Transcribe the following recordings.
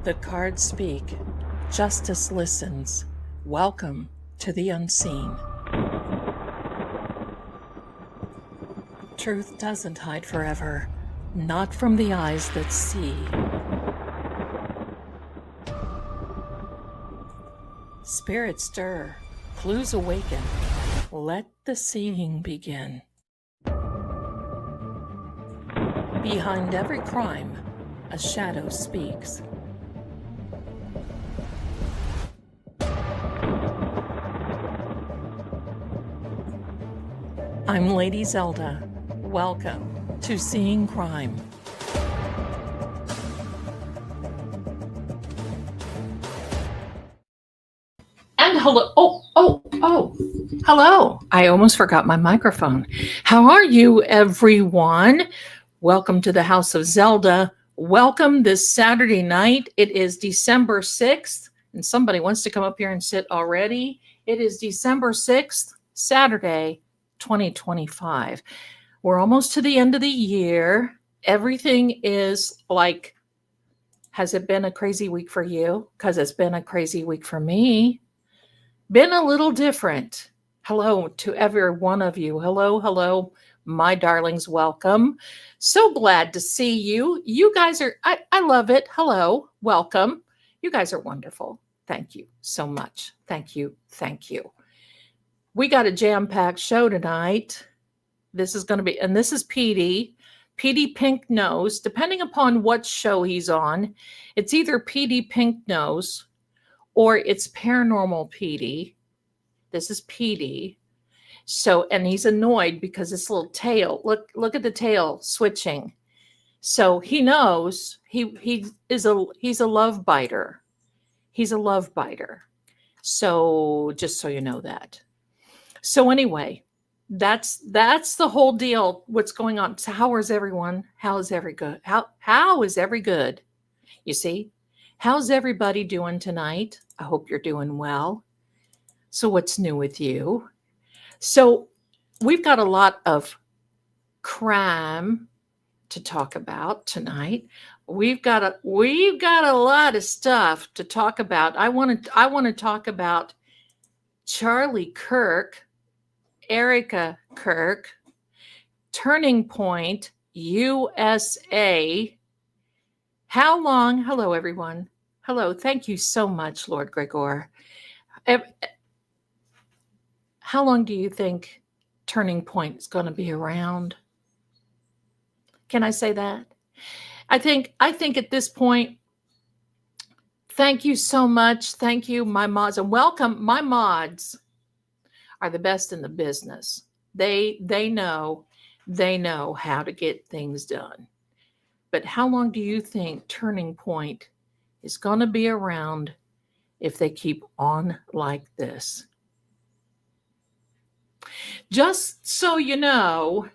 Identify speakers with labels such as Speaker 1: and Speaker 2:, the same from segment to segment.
Speaker 1: The cards speak. Justice listens. Welcome to the unseen. Truth doesn't hide forever, not from the eyes that see. Spirits stir, clues awaken. Let the seeing begin. Behind every crime, a shadow speaks. I'm Lady Zelda. Welcome to Seeing Crime. And hello. Hello. I almost forgot my microphone. How are you, everyone? Welcome to the House of Zelda. Welcome this Saturday night. It is December 6th, and somebody wants to come up here and sit already. It is December 6th, Saturday, 2025. We're almost to the end of the year. Everything is like, has it been a crazy week for you? Because it's been a crazy week for me. Been a little different. Hello to every one of you. Hello, my darlings. Welcome. So glad to see you. You guys are, I love it. Hello, welcome. You guys are wonderful. Thank you so much. Thank you. We got a jam-packed show tonight. This is going to be, and this is Petey Pink Nose. Depending upon what show he's on, it's either Petey Pink Nose or it's Paranormal Petey. This is Petey. So, and he's annoyed because this little tail, look at the tail switching. So he knows he's a love biter. He's a love biter. So just so you know that. So anyway, that's the whole deal. What's going on? So how is everyone? How is every good? How is every good? You see, how's everybody doing tonight? I hope you're doing well. So what's new with you? So we've got a lot of crime to talk about tonight. We've got a lot of stuff to talk about. I want to talk about Charlie Kirk, Erica Kirk, Turning Point, USA. How long? Hello, everyone. Hello. Thank you so much, Lord Gregor. How long do you think Turning Point is going to be around? Can I say that? I think at this point, thank you so much. Thank you, my mods, and welcome. My mods are the best in the business. They know how to get things done. But how long do you think Turning Point is going to be around if they keep on like this? Just so you know,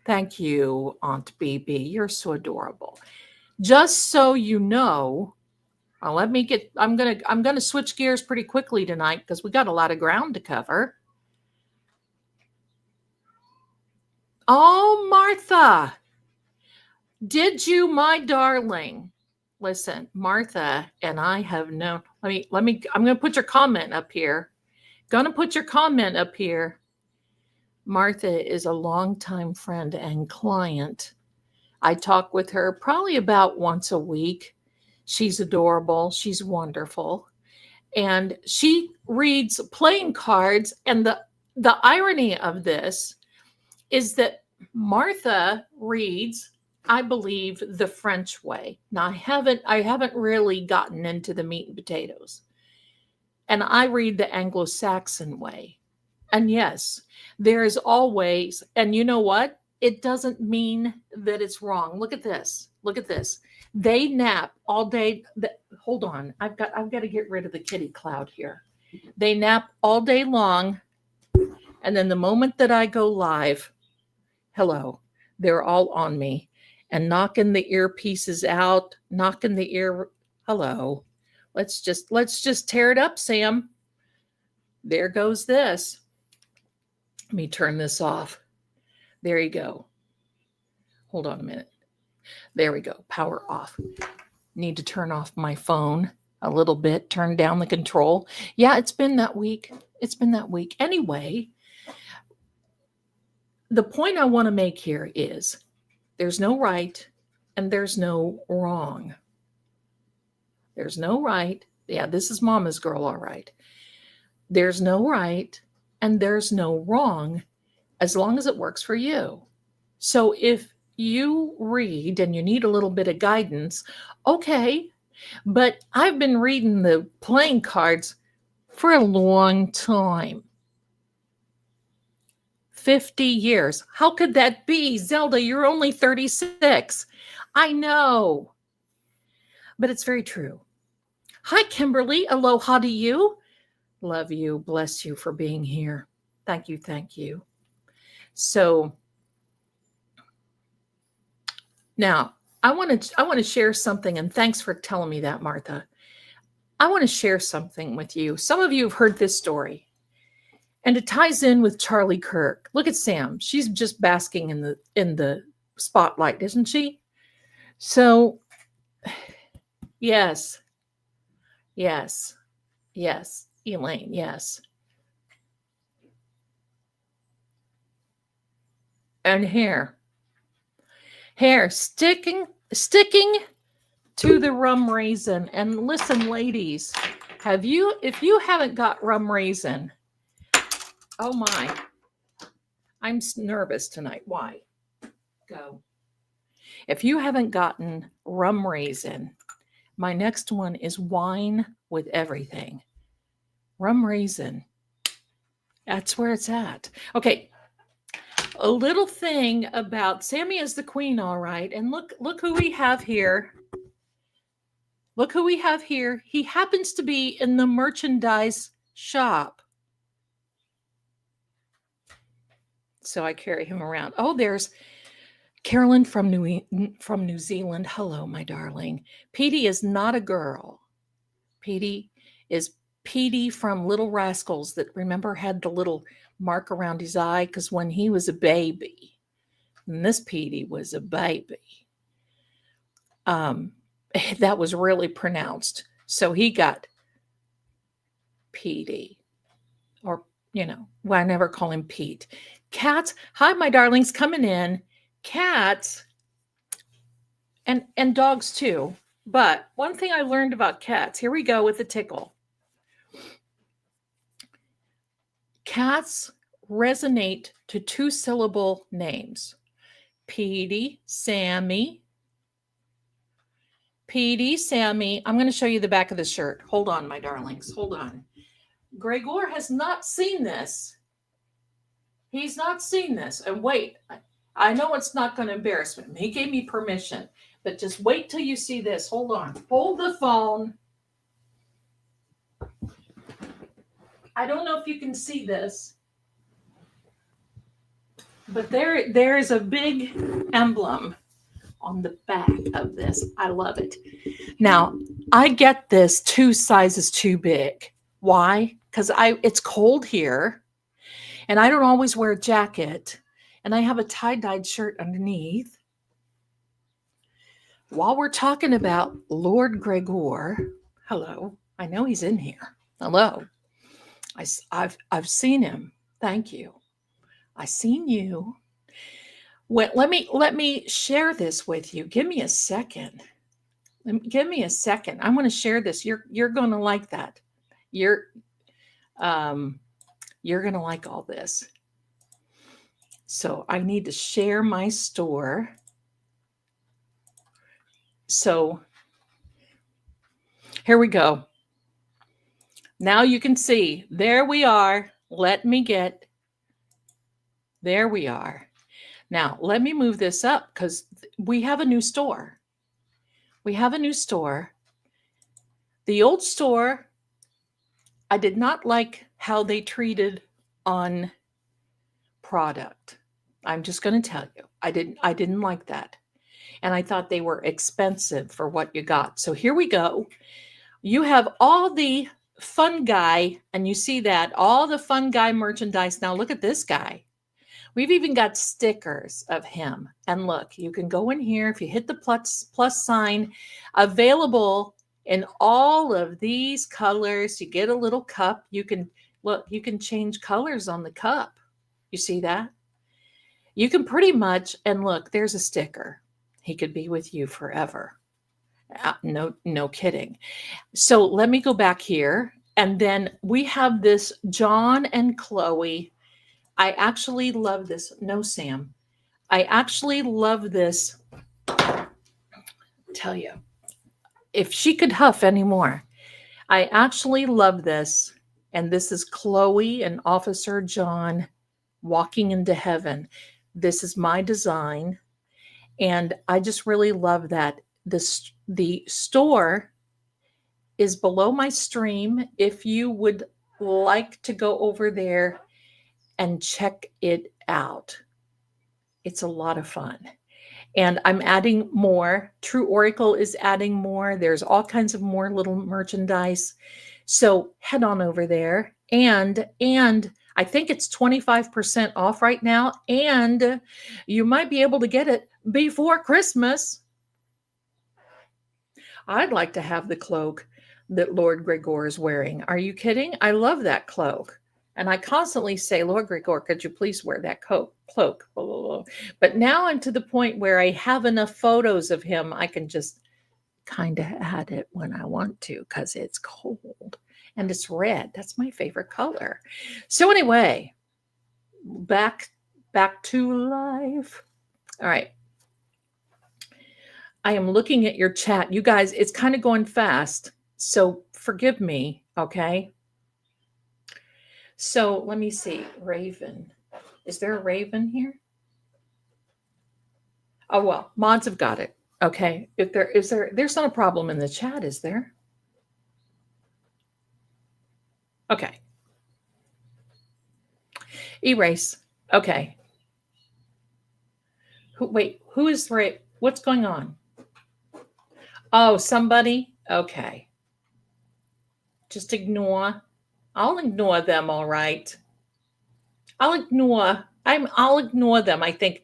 Speaker 1: thank you, Aunt BB. You're so adorable. Just so you know, I'm gonna switch gears pretty quickly tonight because we got a lot of ground to cover. Oh, Martha, did you, my darling? Listen, Martha and I have known. I'm gonna put your comment up here. Martha is a longtime friend and client. I talk with her probably about once a week. She's adorable. She's wonderful. And she reads playing cards. And the irony of this is that Martha reads, I believe, the French way. Now, I haven't really gotten into the meat and potatoes. And I read the Anglo-Saxon way. And yes, there is always, and you know what? It doesn't mean that it's wrong. Look at this. They nap all day. Hold on. I've got to get rid of the kitty cloud here. They nap all day long. And then the moment that I go live, hello, they're all on me and knocking the earpieces out, hello. Let's just tear it up, Sam. There goes this. Let me turn this off. There you go. Hold on a minute. There we go. Power off. Need to turn off my phone a little bit, turn down the control. Yeah, it's been that week. It's been that week. Anyway, the point I want to make here is there's no right and there's no wrong. There's no right. Yeah, this is Mama's girl, all right. There's no right and there's no wrong as long as it works for you. So if you read and you need a little bit of guidance, okay. But I've been reading the playing cards for a long time. 50 years. How could that be? Zelda, you're only 36. I know. But it's very true. Hi, Kimberly. Aloha to you. Love you. Bless you for being here. Thank you. Thank you. So now I want to share something, and thanks for telling me that, Martha. I want to share something with you. Some of you have heard this story, and it ties in with Charlie Kirk. Look at Sam. She's just basking in the spotlight, isn't she? So yes, Elaine, yes. And hair sticking to the rum raisin. And listen, ladies, if you haven't got rum raisin, oh my, I'm nervous tonight. Why? Go. If you haven't gotten rum raisin, my next one is wine with everything. Rum raisin. That's where it's at. Okay. A little thing about Sammy is the queen, all right. And look who we have here. Look who we have here. He happens to be in the merchandise shop. So I carry him around. Oh, there's Carolyn from New Zealand. Hello, my darling. Petey is not a girl. Petey is Petey from Little Rascals that, remember, had the little mark around his eye because when he was a baby, and this Petey was a baby, that was really pronounced. So he got Petey, or, well, I never call him Pete. Cats, hi, my darlings, coming in. Cats and dogs too. But one thing I learned about cats, here we go with the tickle. Cats resonate to 2-syllable names. Petey, Sammy. Petey, Sammy. I'm going to show you the back of the shirt. Hold on, my darlings. Hold on. Gregor has not seen this. He's not seen this. And wait, I know it's not going to embarrass him. He gave me permission. But just wait till you see this. Hold on. Hold the phone. I don't know if you can see this, but there is a big emblem on the back of this. I love it. Now, I get this 2 sizes too big. Why? Because it's cold here, and I don't always wear a jacket, and I have a tie-dyed shirt underneath. While we're talking about Lord Gregor, hello, I know he's in here. Hello. I've seen him. Thank you. I seen you. Well, let me share this with you. Give me a second. Give me a second. I want to share this. You're going to like that. You're going to like all this. So I need to share my store. So here we go. Now you can see, there we are. There we are. Now, let me move this up because we have a new store. We have a new store. The old store, I did not like how they treated on product. I'm just going to tell you, I didn't like that. And I thought they were expensive for what you got. So here we go. You have all the Fun Guy, and you see that, all the Fun Guy merchandise. Now look at this guy. We've even got stickers of him. And look, you can go in here if you hit the plus sign, available in all of these colors. You get a little cup. You can look, you can change colors on the cup. You see that? You can pretty much, and look, there's a sticker. He could be with you forever. No kidding. So let me go back here. And then we have this John and Chloe. I actually love this. No, Sam. I actually love this. Tell you, if she could huff anymore, I actually love this. And this is Chloe and Officer John walking into heaven. This is my design. And I just really love that. The store is below my stream. If you would like to go over there and check it out, it's a lot of fun. And I'm adding more. True Oracle is adding more. There's all kinds of more little merchandise. So head on over there. And I think it's 25% off right now. And you might be able to get it before Christmas. I'd like to have the cloak that Lord Gregor is wearing. Are you kidding? I love that cloak. And I constantly say, Lord Gregor, could you please wear that cloak? Blah, blah, blah. But now I'm to the point where I have enough photos of him. I can just kind of add it when I want to because it's cold and it's red. That's my favorite color. So anyway, back to life. All right. I am looking at your chat. You guys, it's kind of going fast. So forgive me, okay? So let me see. Raven. Is there a Raven here? Oh, well, mods have got it. Okay. If there's not a problem in the chat, is there? Okay. Erase. Okay. Who is Ray? What's going on? Oh, somebody? Okay. Just ignore. I'll ignore them, all right. I'll ignore them. I think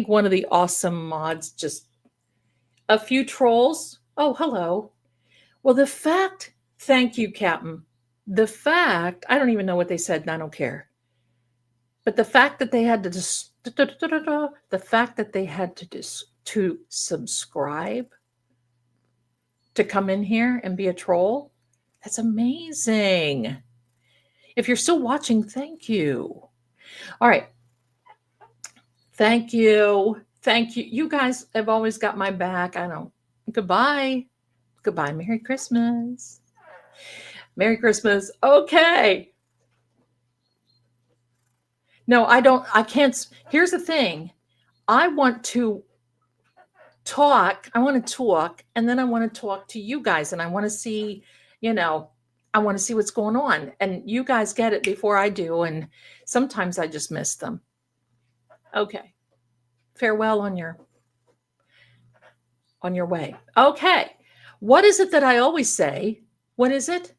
Speaker 1: one of the awesome mods, just a few trolls. Oh, hello. Well, thank you, Captain. The fact, I don't even know what they said, and I don't care. But the fact that they had to subscribe to come in here and be a troll, that's amazing. If you're still watching, thank you. All right. Thank you. You guys have always got my back. Goodbye. Merry Christmas. Merry Christmas. Okay. No, I can't. Here's the thing. I want to talk, and then I want to talk to you guys, and I want to see, I want to see what's going on. And you guys get it before I do, and sometimes I just miss them. Okay. Farewell on your way. Okay. What is it that I always say? What is it?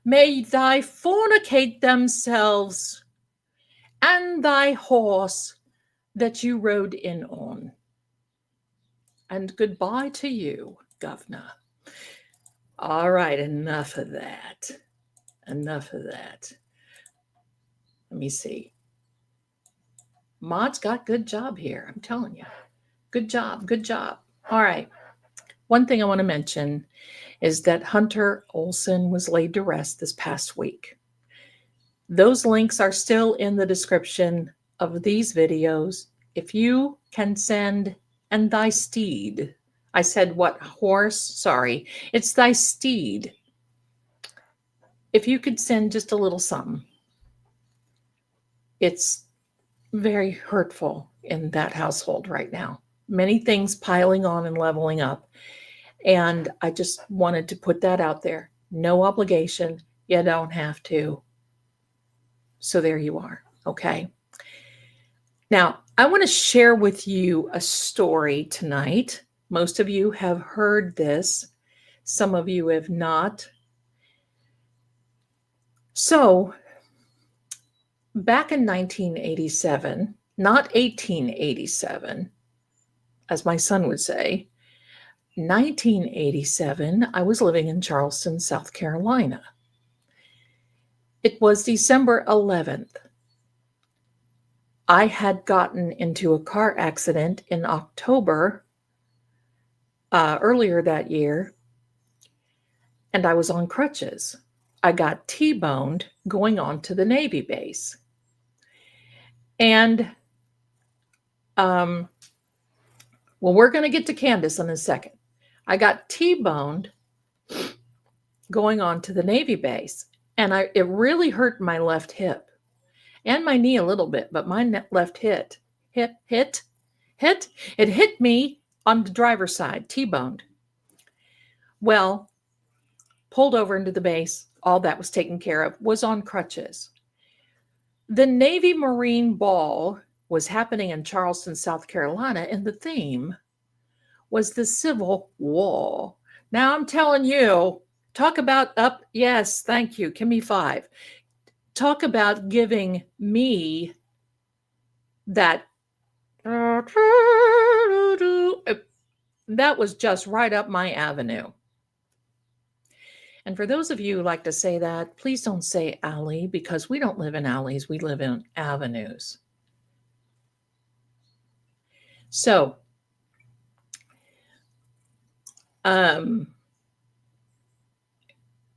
Speaker 1: May thy fornicate themselves and thy horse that you rode in on. And goodbye to you, Governor. All right, enough of that. Let me see. Mod's got good job here, I'm telling you. Good job. All right. One thing I want to mention is that Hunter Olson was laid to rest this past week. Those links are still in the description of these videos. If you can send, and thy steed. I said what? Horse? Sorry. It's thy steed. If you could send just a little something. It's very hurtful in that household right now. Many things piling on and leveling up. And I just wanted to put that out there. No obligation. You don't have to. So there you are. Okay. Now, I want to share with you a story tonight. Most of you have heard this. Some of you have not. So, back in 1987, not 1887, as my son would say, 1987, I was living in Charleston, South Carolina. It was December 11th. I had gotten into a car accident in October earlier that year, and I was on crutches. I got T-boned going on to the Navy base. And, well, we're going to get to Candace in a second. I got T-boned going on to the Navy base, and it really hurt my left hip and my knee a little bit, but my left hit. It hit me on the driver's side, T-boned. Well, pulled over into the base, all that was taken care of, was on crutches. The Navy Marine Ball was happening in Charleston, South Carolina, and the theme was the Civil War. Now I'm telling you, talk about up, yes, thank you, give me 5. Talk about giving me that, that was just right up my avenue. And for those of you who like to say that, please don't say alley, because we don't live in alleys, we live in avenues. So,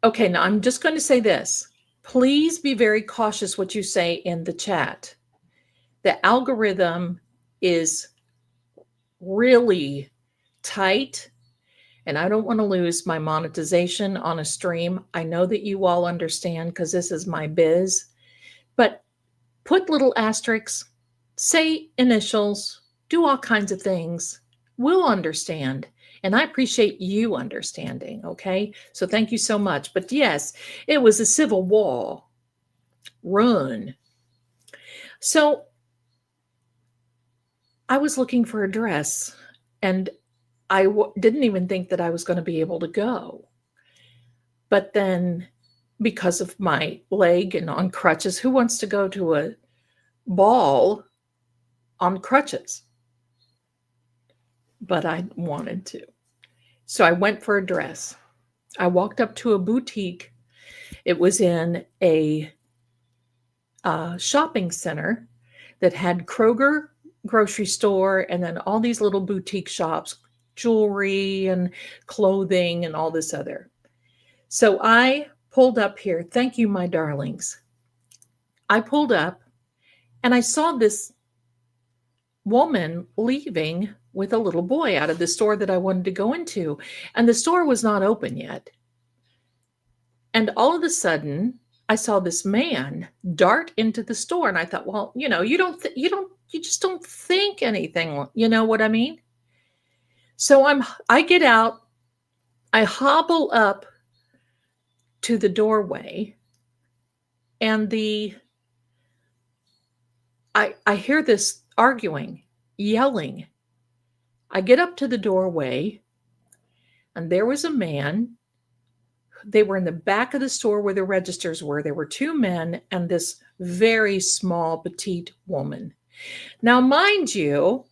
Speaker 1: okay, now I'm just going to say this. Please be very cautious what you say in the chat. The algorithm is really tight, and I don't want to lose my monetization on a stream. I know that you all understand because this is my biz, but put little asterisks, say initials, do all kinds of things. We'll understand. And I appreciate you understanding, okay? So thank you so much. But yes, it was a Civil War run. So I was looking for a dress, and I didn't even think that I was going to be able to go. But then, because of my leg and on crutches, who wants to go to a ball on crutches? But I wanted to. So I went for a dress. I walked up to a boutique. It was in a shopping center that had Kroger grocery store and then all these little boutique shops, jewelry and clothing and all this other. So I pulled up here. Thank you, my darlings. I pulled up and I saw this woman leaving with a little boy out of the store that I wanted to go into. And the store was not open yet. And all of a sudden, I saw this man dart into the store. And I thought, well, you know, you just don't think anything. You know what I mean? So I get out, I hobble up to the doorway, and I hear this arguing, yelling. I get up to the doorway, and there was a man. They were in the back of the store where the registers were. There were 2 men and this very small, petite woman. Now, mind you,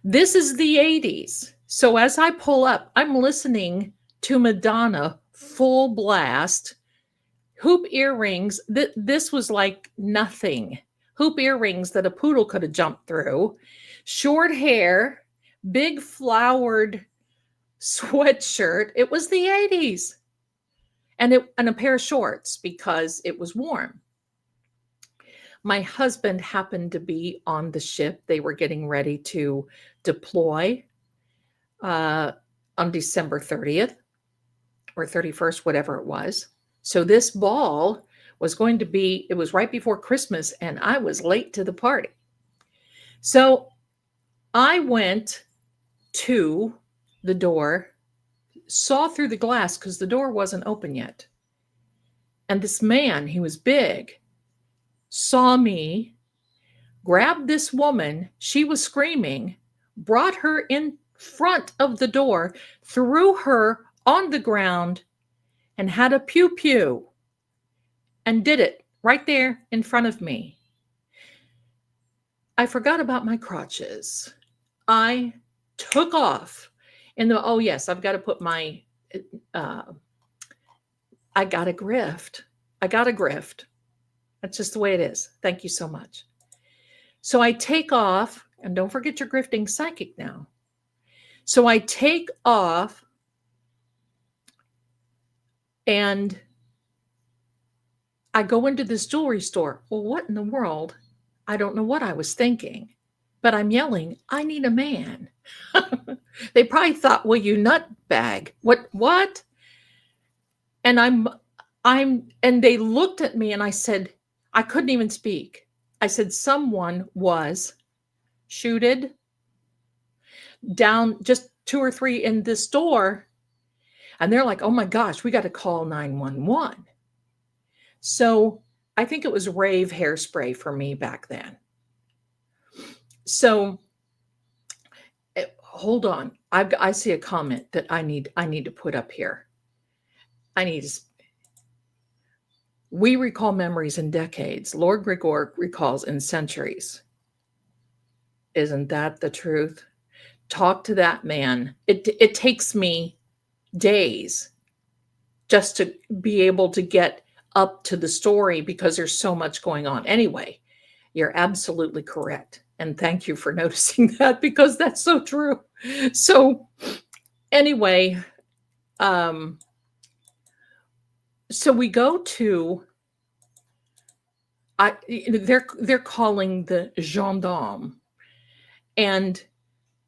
Speaker 1: this is the 80s. So as I pull up, I'm listening to Madonna full blast, hoop earrings. This was like nothing. Hoop earrings that a poodle could have jumped through, short hair, big flowered sweatshirt. It was the 80s. And a pair of shorts because it was warm. My husband happened to be on the ship. They were getting ready to deploy on December 30th or 31st, whatever it was. So this ball was going to be, it was right before Christmas, and I was late to the party. So I went to the door, saw through the glass because the door wasn't open yet. And this man, he was big, saw me, grabbed this woman. She was screaming, brought her in front of the door, threw her on the ground, and had a pew pew, and did it right there in front of me. I forgot about my crotches. I took off. And oh, yes, I've got to put my, uh, I got a grift. I got a grift. That's just the way it is. Thank you so much. So I take off, and don't forget your grifting psychic now. So I take off, and I go into this jewelry store. Well, what in the world? I don't know what I was thinking, but I'm yelling, I need a man. They probably thought, well, you nutbag. What? And and they looked at me, and I said, I couldn't even speak. I said, someone was shooted down just 2 or 3 in this store. And they're like, oh my gosh, we got to call 911. So I think it was rave hairspray for me back then. So hold on. I see a comment that I need to put up here. We recall memories in decades. Lord Grigor recalls in centuries. Isn't that the truth? Talk to that man. It takes me days just to be able to get up to the story because there's so much going on. Anyway, you're absolutely correct. And thank you for noticing that, because that's so true. So anyway, so we go to, they're calling the gendarme. And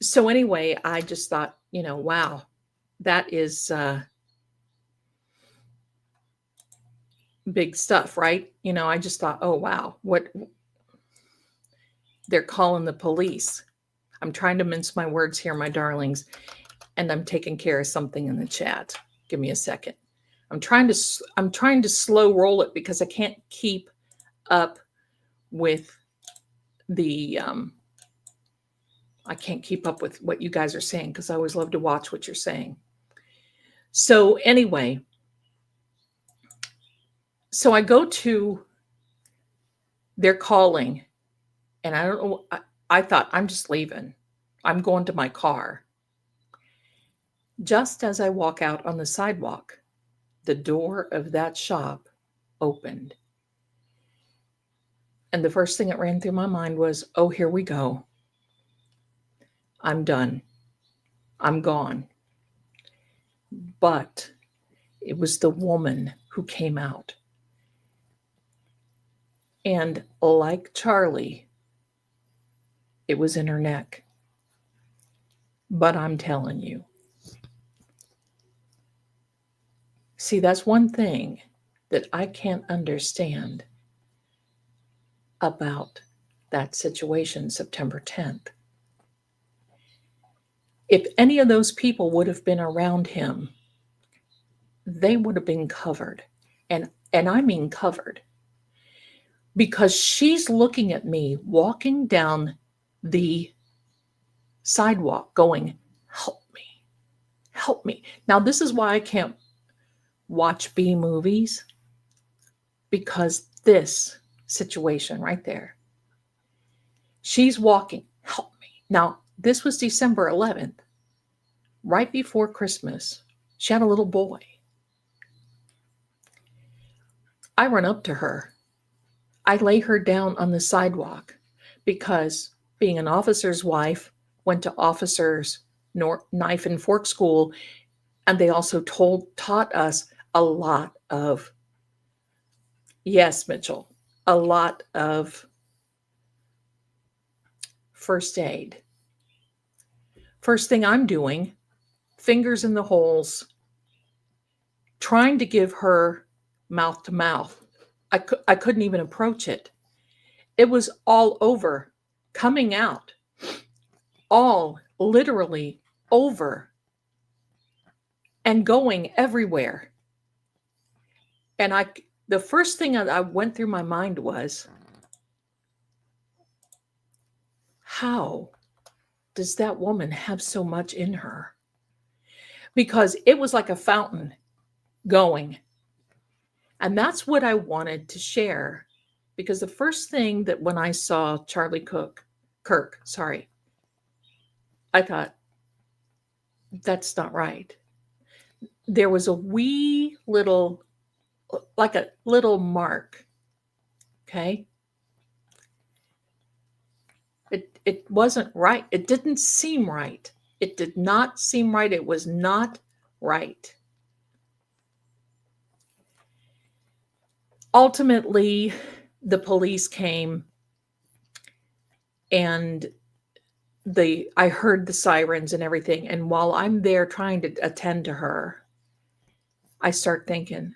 Speaker 1: so anyway, I just thought, wow, that is big stuff, right? I just thought, oh, wow, what they're calling the police. I'm trying to mince my words here, my darlings, and I'm taking care of something in the chat. Give me a second. I'm trying to slow roll it because I can't keep up with the I can't keep up with what you guys are saying, because I always love to watch what you're saying. So anyway, so I go to, they're calling, and I don't know, I thought, I'm just leaving. I'm going to my car. Just as I walk out on the sidewalk, the door of that shop opened. And the first thing that ran through my mind was, oh, here we go. I'm done. I'm gone. But it was the woman who came out. And like Charlie, it was in her neck. But I'm telling you. See, that's one thing that I can't understand about that situation, September 10th. If any of those people would have been around him, they would have been covered. And I mean covered. Because she's looking at me walking down the sidewalk going, help me, help me. Now, this is why I can't watch B movies, because this situation right there, she's walking, help me. Now, this was December 11th, right before Christmas. She had a little boy. I run up to her. I lay her down on the sidewalk because, being an officer's wife, went to officers' knife and fork school, and they also taught us a lot of, yes, Mitchell, a lot of first aid. First thing I'm doing, fingers in the holes, trying to give her mouth to mouth. I couldn't even approach it. It was all over, coming out, all literally over and going everywhere. And the first thing I went through my mind was, how does that woman have so much in her? Because it was like a fountain going. And that's what I wanted to share, because the first thing that when I saw Charlie Cook Kirk, sorry. I thought, that's not right. There was a wee little, like a little mark. Okay. It wasn't right. It didn't seem right. It did not seem right. It was not right. Ultimately, the police came, and I heard the sirens and everything. And while I'm there trying to attend to her, I start thinking,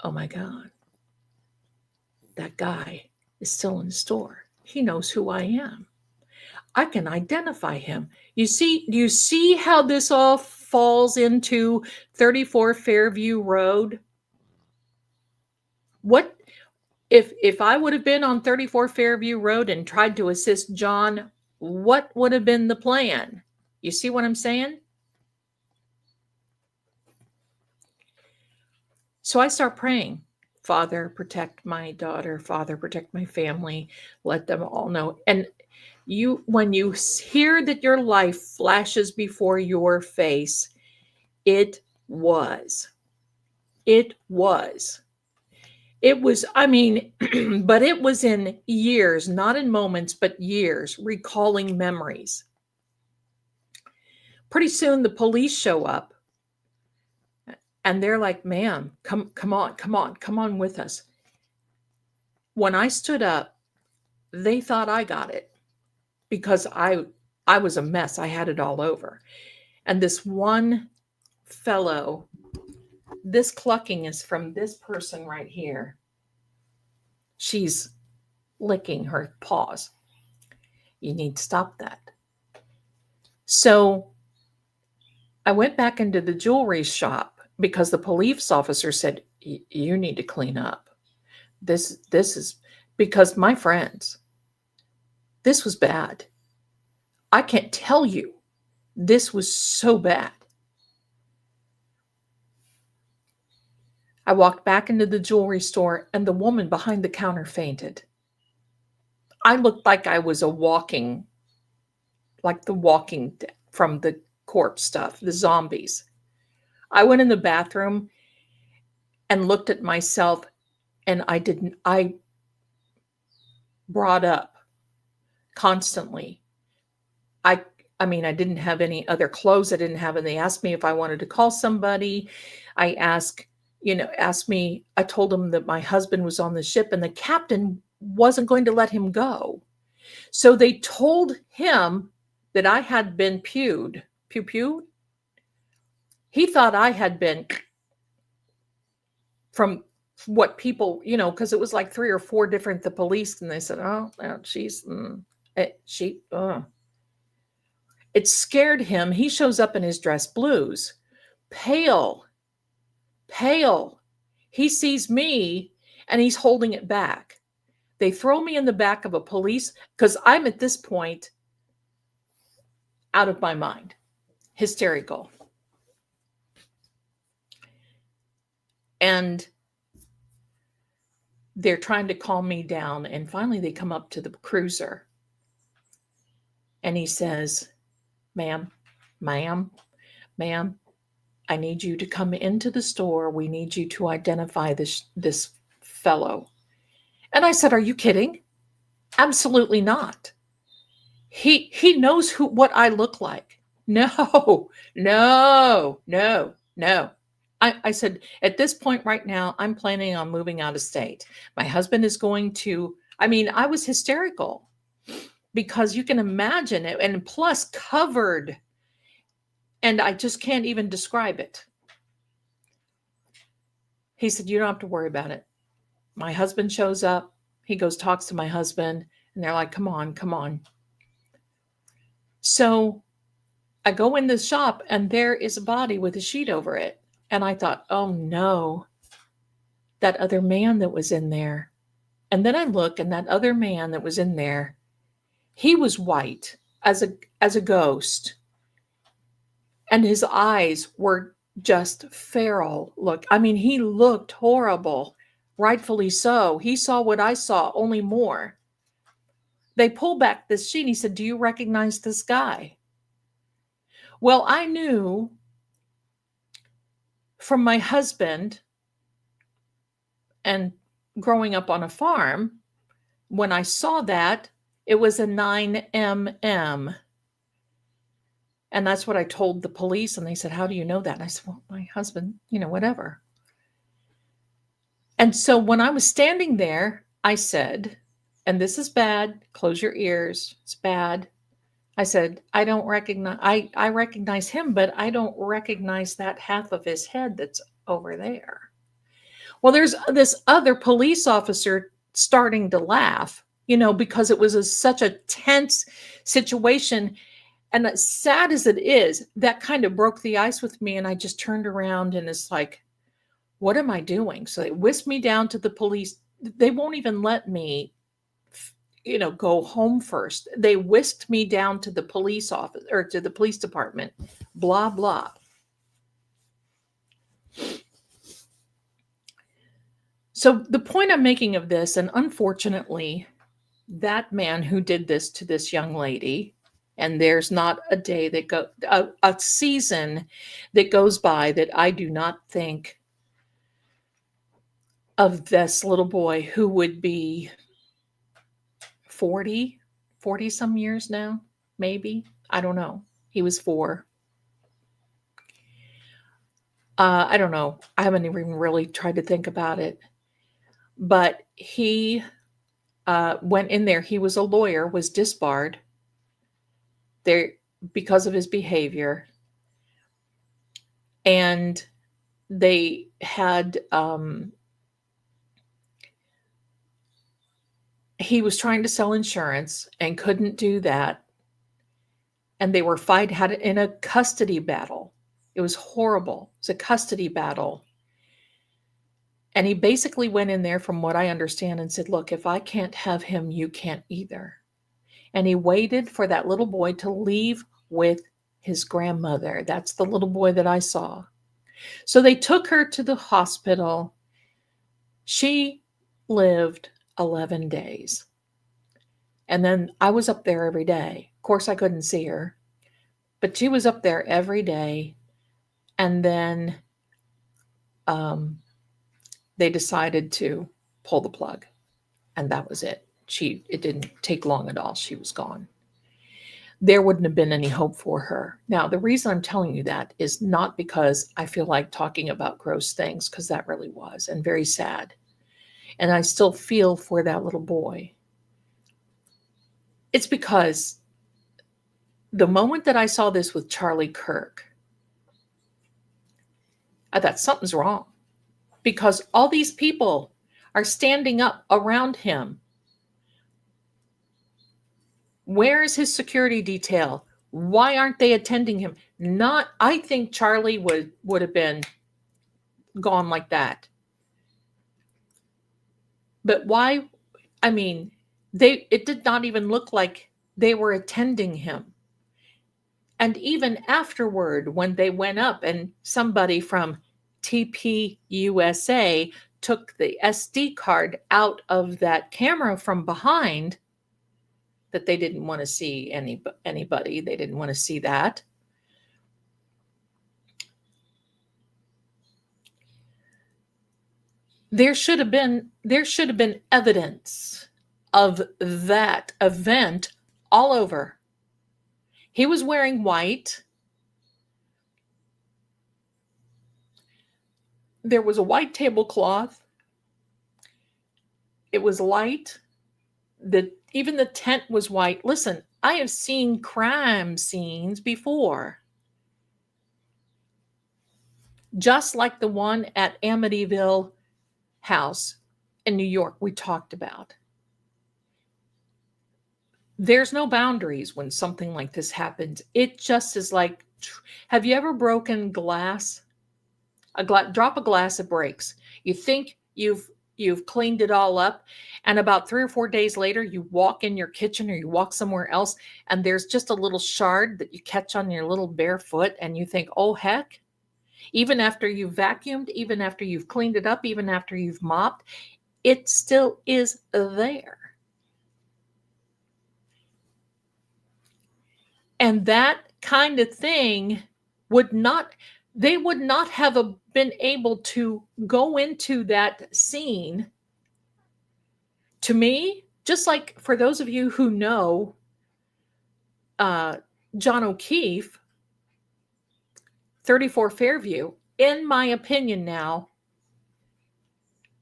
Speaker 1: oh my God, that guy is still in the store. He knows who I am. I can identify him. Do you see how this all falls into 34 Fairview Road? What if I would have been on 34 Fairview Road and tried to assist John, what would have been the plan? You see what I'm saying? So I start praying, Father, protect my daughter. Father, protect my family. Let them all know. And when you hear that your life flashes before your face, it was, I mean, but it was in years, not in moments, but years, recalling memories. Pretty soon the police show up, and they're like, ma'am, come on with us. When I stood up, they thought I got it, because I was a mess. I had it all over. And this one fellow, this clucking is from this person right here. She's licking her paws. You need to stop that. So I went back into the jewelry shop because the police officer said, you need to clean up. This is because, my friends, this was bad. I can't tell you. This was so bad. I walked back into the jewelry store, and the woman behind the counter fainted. I looked like I was the walking from the corpse stuff, the zombies. I went in the bathroom and looked at myself, and I brought up constantly. I mean, I didn't have any other clothes. I didn't have, and they asked me if I wanted to call somebody. I told them that my husband was on the ship and the captain wasn't going to let him go. So they told him that I had been pewed. He thought I had been, from what people, because it was like 3 or 4 different, the police, and they said, oh, it scared him. He shows up in his dress blues, pale. He sees me and he's holding it back. They throw me in the back of a police, because I'm at this point out of my mind, hysterical. And they're trying to calm me down. And finally they come up to the cruiser, and he says, ma'am, I need you to come into the store. We need you to identify this fellow. And I said, are you kidding? Absolutely not. He knows what I look like. No. I said, at this point right now, I'm planning on moving out of state. My husband is going to, I was hysterical, because you can imagine it, and plus covered, and I just can't even describe it. He said, you don't have to worry about it. My husband shows up. He goes, talks to my husband, and they're like, come on. So I go in the shop, and there is a body with a sheet over it. And I thought, oh no, that other man that was in there. And then I look, and that other man that was in there, he was white as a ghost. And his eyes were just feral look. He looked horrible, rightfully so. He saw what I saw, only more. They pull back this sheet. He said, "Do you recognize this guy?" Well, I knew from my husband and growing up on a farm, when I saw that, it was a 9mm. And that's what I told the police. And they said, "How do you know that?" And I said, "Well, my husband, whatever." And so when I was standing there, I said, and this is bad, close your ears, it's bad. I said, I recognize him, but I don't recognize that half of his head that's over there. Well, there's this other police officer starting to laugh, because it was such a tense situation. And as sad as it is, that kind of broke the ice with me. And I just turned around and it's like, what am I doing? So they whisked me down to the police. They won't even let me, go home first. They whisked me down to the police office or to the police department, blah, blah. So the point I'm making of this, and unfortunately, that man who did this to this young lady, and there's not a day that a season that goes by that I do not think of this little boy who would be 40 some years now, maybe. I don't know. He was 4. I don't know. I haven't even really tried to think about it. But he went in there. He was a lawyer, was disbarred there because of his behavior. And they had, he was trying to sell insurance and couldn't do that. And they were had it in a custody battle. It was horrible. It was a custody battle. And he basically went in there, from what I understand, and said, "Look, if I can't have him, you can't either." And he waited for that little boy to leave with his grandmother. That's the little boy that I saw. So they took her to the hospital. She lived 11 days. And then I was up there every day. Of course, I couldn't see her, but she was up there every day. And then they decided to pull the plug, and that was it. It didn't take long at all. She was gone. There wouldn't have been any hope for her. Now, the reason I'm telling you that is not because I feel like talking about gross things, because that really was, and very sad. And I still feel for that little boy. It's because the moment that I saw this with Charlie Kirk, I thought something's wrong, because all these people are standing up around him. Where is his security detail? Why aren't they attending him? I think Charlie would have been gone like that. But why? I mean, it did not even look like they were attending him. And even afterward, when they went up and somebody from TPUSA took the SD card out of that camera from behind, that they didn't want to see anybody. They didn't want to see that. There should have been evidence of that event all over. He was wearing white. There was a white tablecloth. It was light. Even the tent was white. Listen, I have seen crime scenes before, just like the one at Amityville House in New York we talked about. There's no boundaries when something like this happens. It just is like, have you ever broken glass? Drop a glass, it breaks. You think you've cleaned it all up, and about 3 or 4 days later, you walk in your kitchen or you walk somewhere else, and there's just a little shard that you catch on your little bare foot, and you think, oh heck, even after you've vacuumed, even after you've cleaned it up, even after you've mopped, it still is there. And that kind of thing they would not have been able to go into that scene. To me, just like for those of you who know John O'Keefe, 34 Fairview, in my opinion now,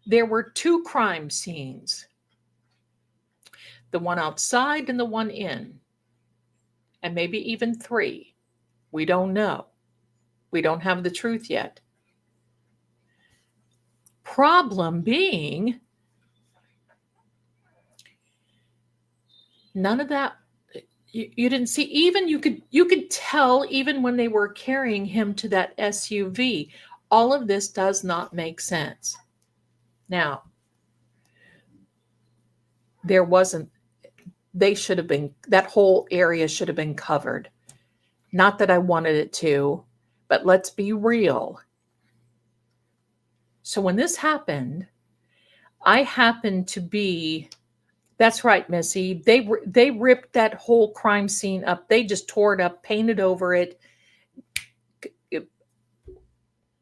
Speaker 1: there were two crime scenes, the one outside and the one in, and maybe even three. We don't know. We don't have the truth yet. Problem being, none of that, you didn't see. Even you could tell even when they were carrying him to that SUV. All of this does not make sense. Now, that whole area should have been covered. Not that I wanted it to, but let's be real. So when this happened, I happened to be, that's right, Missy, they ripped that whole crime scene up. They just tore it up, painted over it.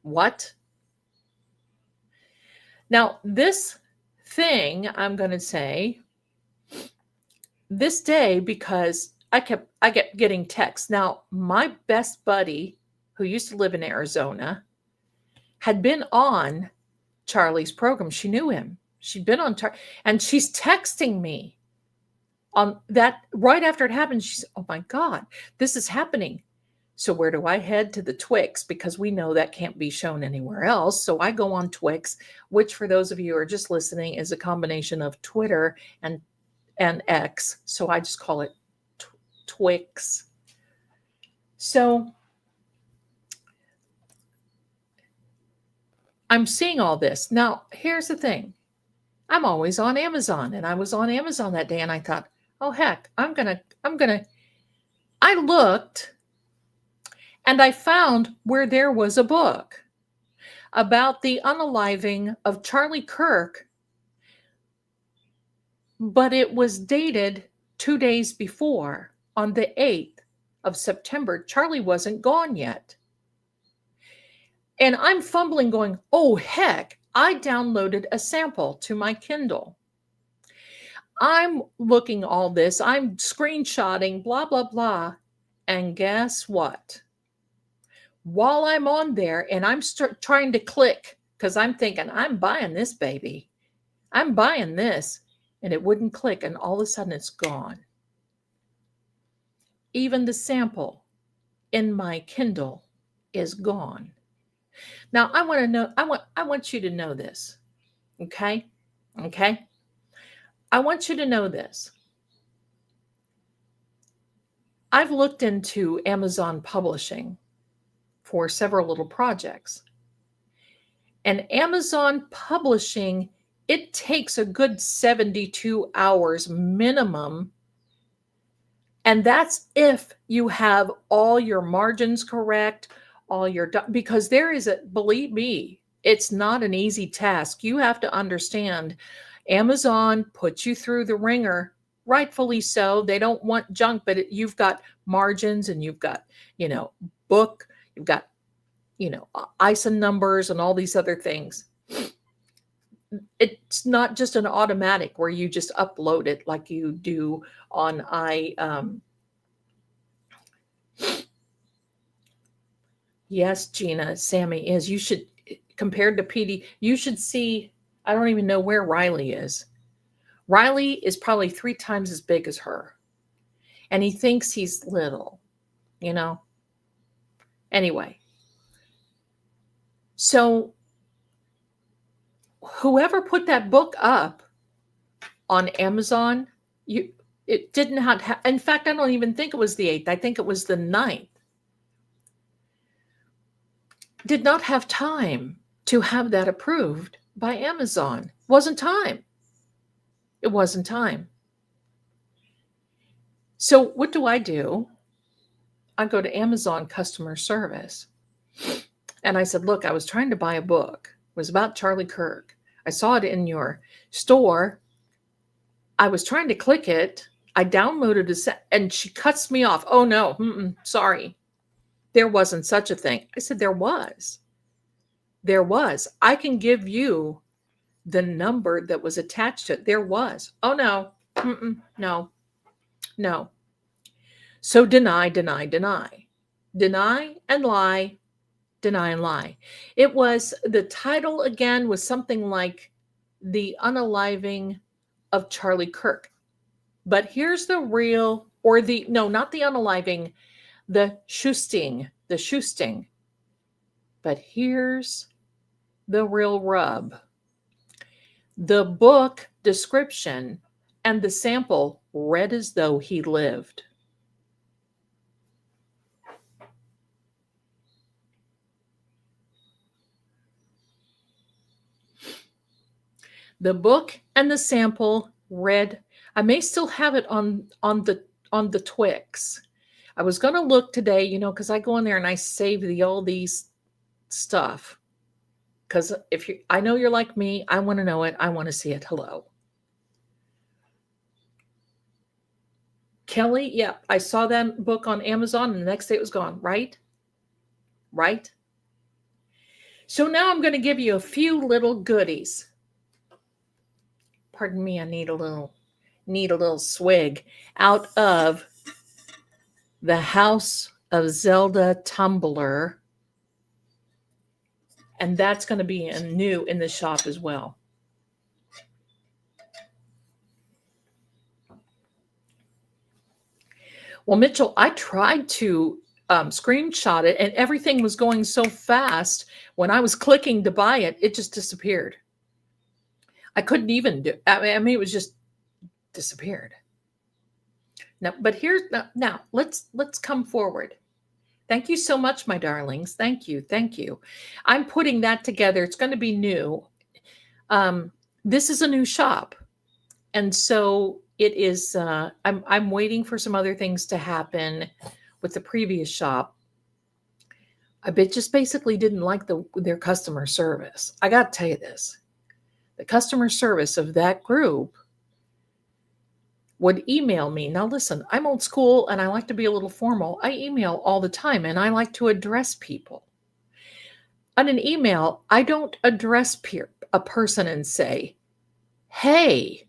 Speaker 1: What? Now, this thing, I'm going to say, this day, because I kept getting texts. Now, my best buddy, who used to live in Arizona, had been on Charlie's program. She knew him. She'd been on, and she's texting me on that right after it happened. She said, "Oh my God, this is happening." So where do I head? To the Twix, because we know that can't be shown anywhere else. So I go on Twix, which for those of you who are just listening is a combination of Twitter and X. So I just call it Twix. So I'm seeing all this. Now, here's the thing. I'm always on Amazon, and I was on Amazon that day, and I thought, oh, heck, I looked, and I found where there was a book about the unaliving of Charlie Kirk, but it was dated 2 days before, on the 8th of September. Charlie wasn't gone yet. And I'm fumbling going, oh, heck, I downloaded a sample to my Kindle. I'm looking all this. I'm screenshotting, blah, blah, blah. And guess what? While I'm on there and I'm trying to click, because I'm thinking, I'm buying this, baby. I'm buying this. And it wouldn't click. And all of a sudden it's gone. Even the sample in my Kindle is gone. Now, I want you to know this. Okay? Okay? I want you to know this. I've looked into Amazon publishing for several little projects. And Amazon publishing, it takes a good 72 hours minimum. And that's if you have all your margins correct, because believe me, it's not an easy task. You have to understand, Amazon puts you through the ringer, rightfully so. They don't want junk, but you've got margins, and you've got, book, you've got, ISA numbers and all these other things. It's not just an automatic where you just upload it like you do on Yes, Gina, Sammy is. You should, compared to PD, you should see, I don't even know where Riley is. Riley is probably 3 times as big as her. And he thinks he's little, Anyway. So whoever put that book up on Amazon, it didn't have, in fact, I don't even think it was the 8th. I think it was the 9th. Did not have time to have that approved by Amazon. Wasn't time. It wasn't time. So what do? I go to Amazon customer service. And I said, look, I was trying to buy a book. It was about Charlie Kirk. I saw it in your store. I was trying to click it. I downloaded and she cuts me off. Oh no, sorry. There wasn't such a thing. I said, there was. There was. I can give you the number that was attached to it. There was. Oh no, no, no. So deny, deny, deny. Deny and lie, deny and lie. It was, the title again was something like The Unaliving of Charlie Kirk. But here's the real, or the, no, not the unaliving, the shoosting. But here's the real rub. The book description and the sample read as though he lived. The book and the sample read. I may still have it on the Twix. I was going to look today, because I go in there and I save the oldies stuff. Because I know you're like me, I want to know it. I want to see it. Hello. Kelly, yeah, I saw that book on Amazon and the next day it was gone, right? Right? So now I'm going to give you a few little goodies. Pardon me, I need a little swig out of the House of Zelda tumbler. And that's going to be new in the shop as well. Well, Mitchell, I tried to screenshot it and everything was going so fast. When I was clicking to buy it, it just disappeared. I couldn't even do, I mean, it was just disappeared. Now, but now let's come forward. Thank you so much, my darlings. Thank you. I'm putting that together. It's going to be new. This is a new shop. And so it is, I'm waiting for some other things to happen with the previous shop. I just basically didn't like their customer service. I got to tell you this. The customer service of that group would email me. Now listen, I'm old school and I like to be a little formal. I email all the time and I like to address people. On an email, I don't address a person and say, hey,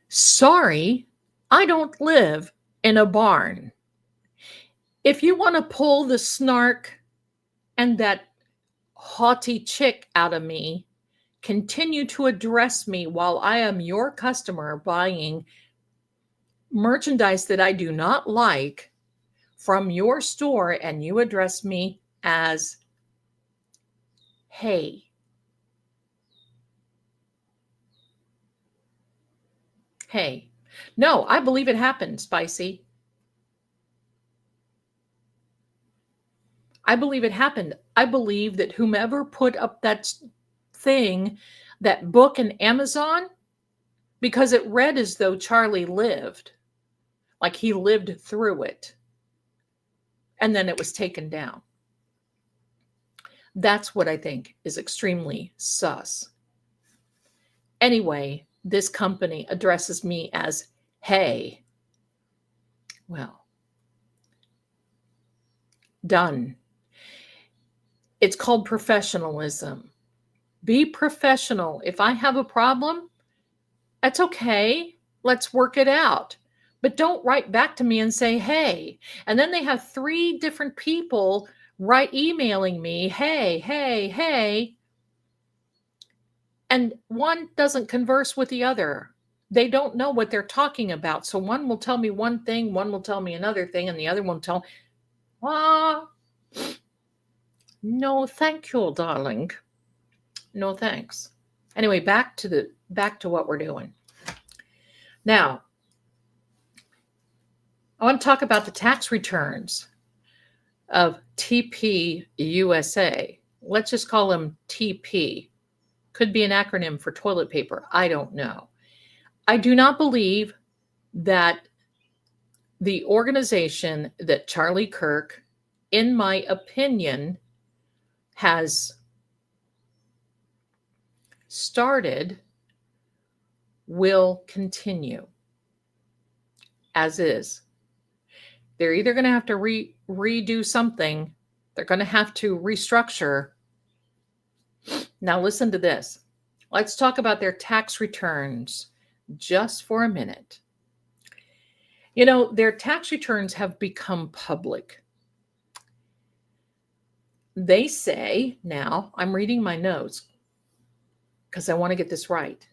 Speaker 1: sorry, I don't live in a barn. If you want to pull the snark and that haughty chick out of me, continue to address me while I am your customer buying merchandise that I do not like from your store, and you address me as, hey. Hey. No, I believe it happened, Spicy. I believe it happened. I believe that whomever put up that thing, that book in Amazon, because it read as though Charlie lived, like he lived through it, and then it was taken down. That's what I think is extremely sus. Anyway, this company addresses me as, hey. Well, done. It's called professionalism. Be professional. If I have a problem, that's okay. Let's work it out. But don't write back to me and say, hey. And then they have 3 different people emailing me, hey. And one doesn't converse with the other. They don't know what they're talking about. So one will tell me one thing, one will tell me another thing, and the other one will tell me, no, thank you, darling. No, thanks. Anyway, back to what we're doing. Now, I want to talk about the tax returns of TP USA. Let's just call them TP. Could be an acronym for toilet paper. I don't know. I do not believe that the organization that Charlie Kirk, in my opinion, has started will continue as is. They're either going to have to redo something, they're going to have to restructure. Now listen to this. Let's talk about their tax returns just for a minute. You know, their tax returns have become public. They say, now I'm reading my notes because I want to get this right.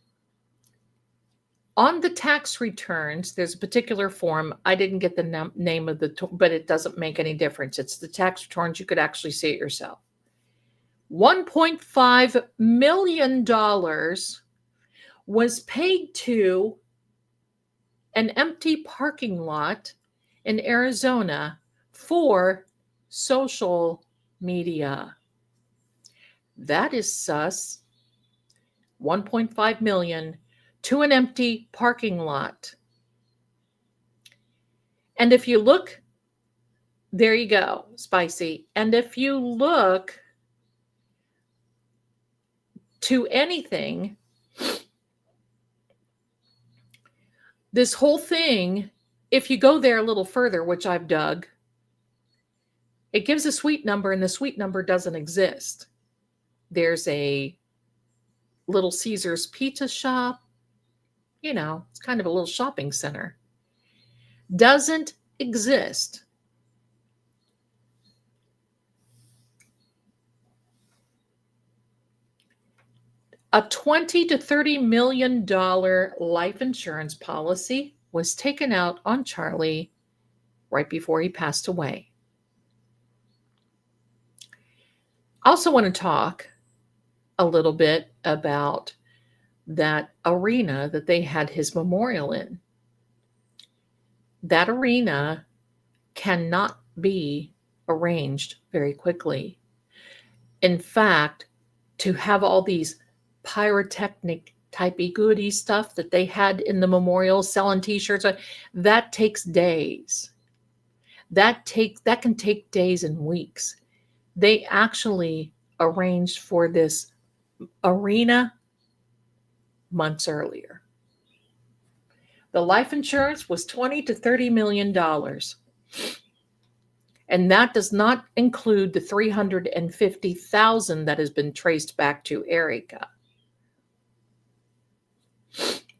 Speaker 1: On the tax returns, there's a particular form. I didn't get the name of but it doesn't make any difference. It's the tax returns. You could actually see it yourself. $1.5 million was paid to an empty parking lot in Arizona for social media. That is sus. 1.5 million to an empty parking lot. And if you look, there you go, spicy. And if you look to anything, this whole thing, if you go there a little further, which I've dug, it gives a suite number, and the suite number doesn't exist. There's a Little Caesars pizza shop. You know, it's kind of a little shopping center. Doesn't exist. A $20 to $30 million life insurance policy was taken out on Charlie right before he passed away. I also want to talk a little bit about that arena that they had his memorial in. That arena cannot be arranged very quickly. In fact, to have all these pyrotechnic typey goody stuff that they had in the memorial, selling t-shirts, that takes days. That can take days and weeks. They actually arranged for this arena months earlier. The life insurance was $20 to $30 million. And that does not include the $350,000 that has been traced back to Erica.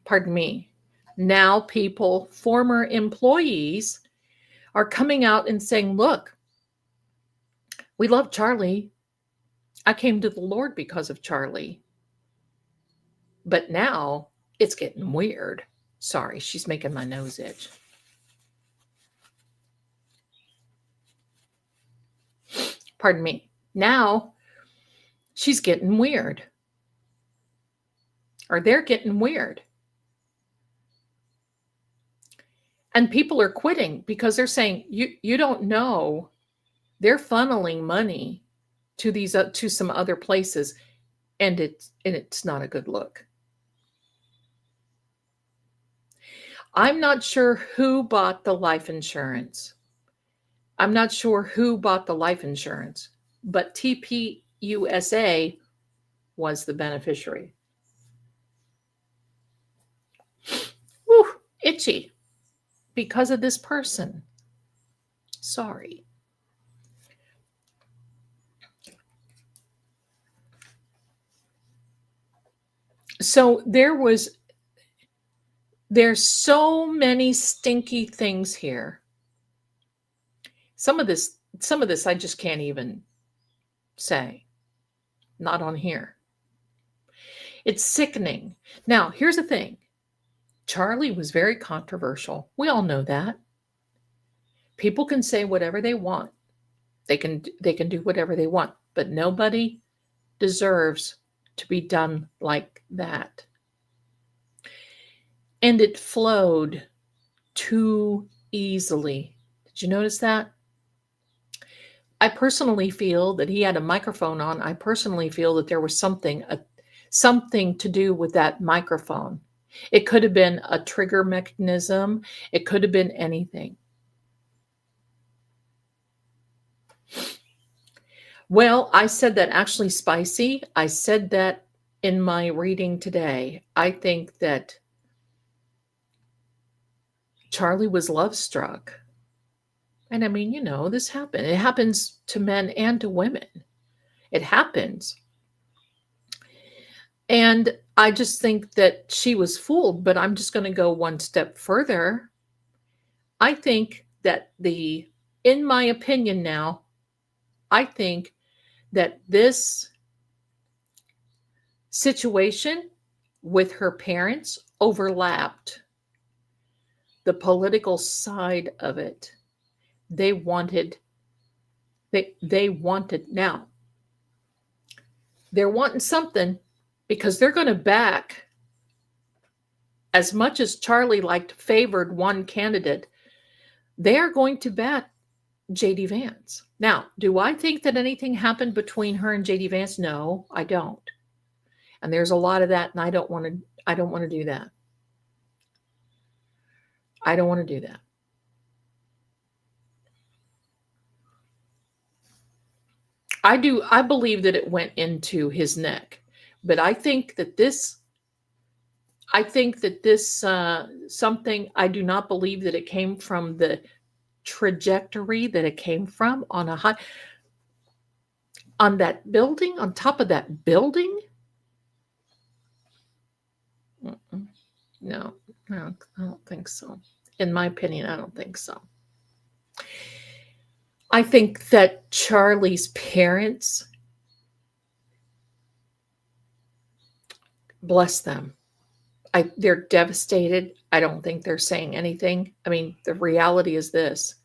Speaker 1: Pardon me. Now people, former employees, are coming out and saying, look, we love Charlie. I came to the Lord because of Charlie. But now it's getting weird. Sorry, she's making my nose itch. Pardon me. Now she's getting weird. Or they're getting weird. And people are quitting because they're saying, you don't know. They're funneling money to these to some other places, and it's not a good look. I'm not sure who bought the life insurance. I'm not sure who bought the life insurance, but TPUSA was the beneficiary. Whew, itchy because of this person. Sorry. So there's so many stinky things here. Some of this I just can't even say. Not on here. It's sickening. Now, here's the thing. Charlie was very controversial. We all know that. People can say whatever they want. They can do whatever they want, but nobody deserves to be done like that. And it flowed too easily. Did you notice that? I personally feel that he had a microphone on. I personally feel that there was something to do with that microphone. It could have been a trigger mechanism. It could have been anything. Well, I said that actually, Spicy. I said that in my reading today. I think that Charlie was love struck. And I mean, this happened. It happens to men and to women. It happens. And I just think that she was fooled, but I'm just going to go one step further. I think that in my opinion now, I think that this situation with her parents overlapped the political side of it. They wanted now. They're wanting something because they're going to back, as much as Charlie favored one candidate, they are going to back J.D. Vance. Now, do I think that anything happened between her and J.D. Vance? No, I don't. And there's a lot of that, and I don't want to do that. I don't want to do that. I believe that it went into his neck, but I think that this something, I do not believe that it came from the trajectory that it came from on that building, on top of that building. No, I don't think so. In my opinion, I don't think so. I think that Charlie's parents, bless them, they're devastated. I don't think they're saying anything. I mean, the reality is this.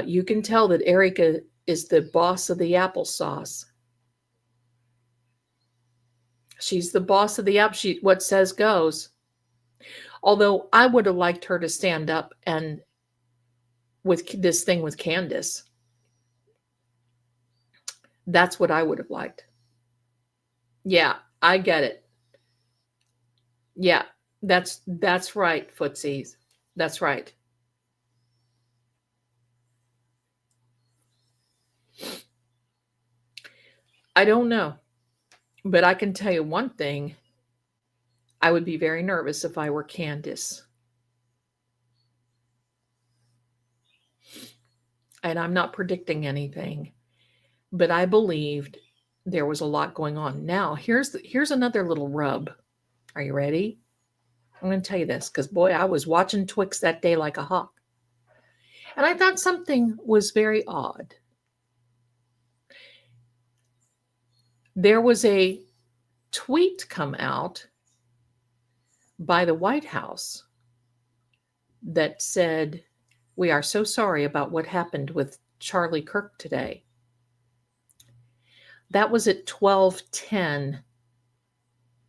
Speaker 1: You can tell that Erica is the boss of the applesauce. She's the boss of the app. What says goes. Although I would have liked her to stand up and with this thing with Candace. That's what I would have liked. Yeah, I get it. Yeah, that's right, footsies. That's right. I don't know, but I can tell you one thing. I would be very nervous if I were Candace. And I'm not predicting anything, but I believed there was a lot going on. Now, here's another little rub. Are you ready? I'm going to tell you this because, boy, I was watching Twix that day like a hawk. And I thought something was very odd. There was a tweet come out by the White House that said, "We are so sorry about what happened with Charlie Kirk today." That was at 12:10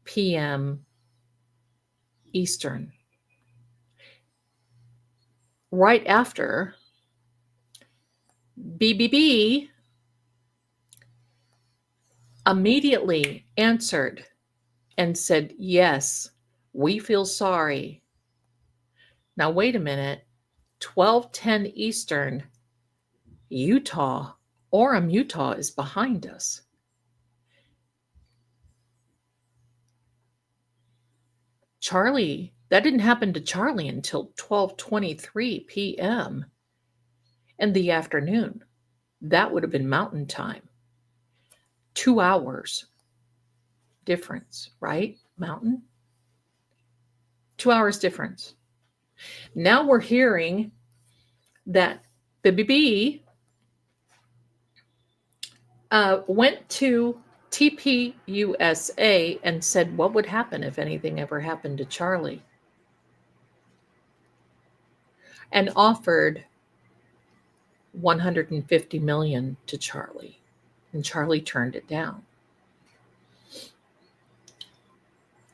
Speaker 1: p.m. Eastern. Right after, BBB immediately answered and said, "Yes, we feel sorry." Now, wait a minute. 12:10 Eastern, Utah, Orem, Utah is behind us. Charlie, that didn't happen to Charlie until 12:23 p.m. in the afternoon. That would have been Mountain Time. 2 hours difference, right? Mountain? 2 hours difference. Now we're hearing that the BB went to TPUSA and said, what would happen if anything ever happened to Charlie? And offered $150 million to Charlie. And Charlie turned it down.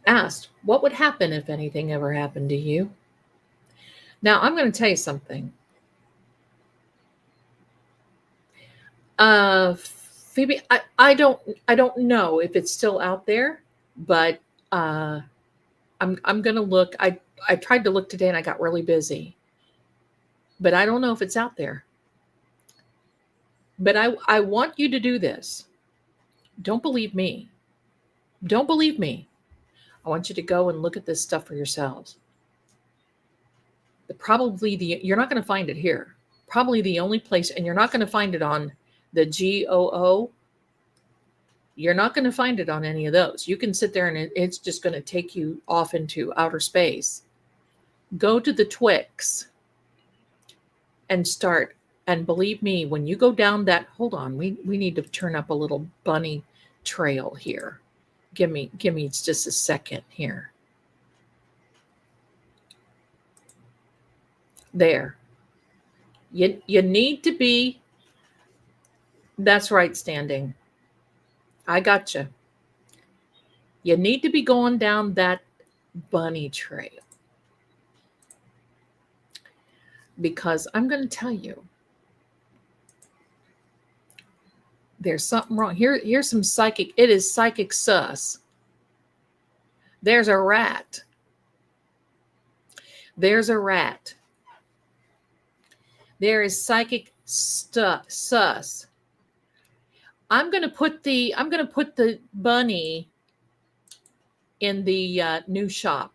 Speaker 1: Asked, what would happen if anything ever happened to you? Now, I'm going to tell you something. Phoebe, I don't know if it's still out there, but I'm going to look. I tried to look today and I got really busy, but I don't know if it's out there. But I want you to do this. Don't believe me. Don't believe me. I want you to go and look at this stuff for yourselves. You're not going to find it here. Probably the only place, and you're not going to find it on the GOO. You're not going to find it on any of those. You can sit there and it's just going to take you off into outer space. Go to the Twix and start. And believe me, when you go down that, hold on, we need to turn up a little bunny trail here. Give me just a second here. There. You need to be, that's right, standing. I gotcha. You need to be going down that bunny trail. Because I'm going to tell you, there's something wrong. Here's some psychic. It is psychic sus. There's a rat. There's a rat. There is psychic sus. I'm going to put the bunny in the new shop.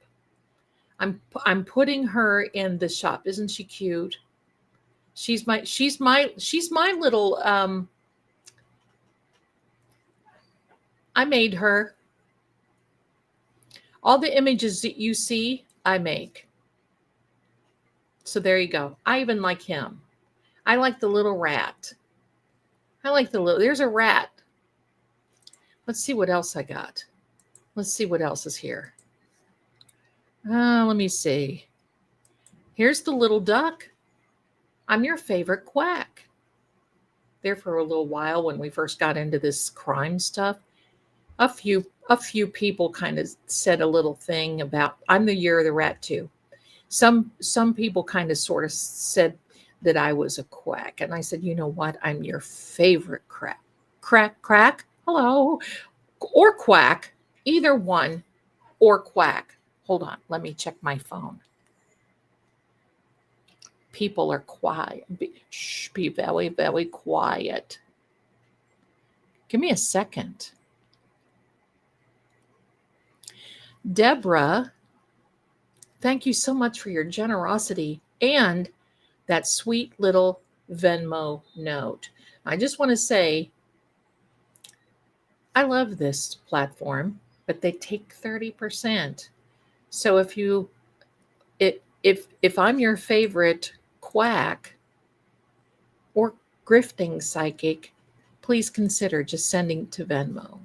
Speaker 1: I'm putting her in the shop. Isn't she cute? She's my little I made her. All the images that you see, I make. So there you go. I even like him. I like the little rat. There's a rat. Let's see what else I got. Let's see what else is here. Let me see. Here's the little duck. I'm your favorite quack. There for a little while when we first got into this crime stuff, a few people kind of said a little thing about I'm the year of the rat too. Some people kind of sort of said that I was a quack, and I said, you know what? I'm your favorite quack. Hello, or quack, either one, or quack. Hold on, let me check my phone. People are quiet. Be very, very quiet. Give me a second. Deborah, thank you so much for your generosity and that sweet little Venmo note. I just want to say, I love this platform, but they take 30%. So if I'm your favorite quack or grifting psychic, please consider just sending to Venmo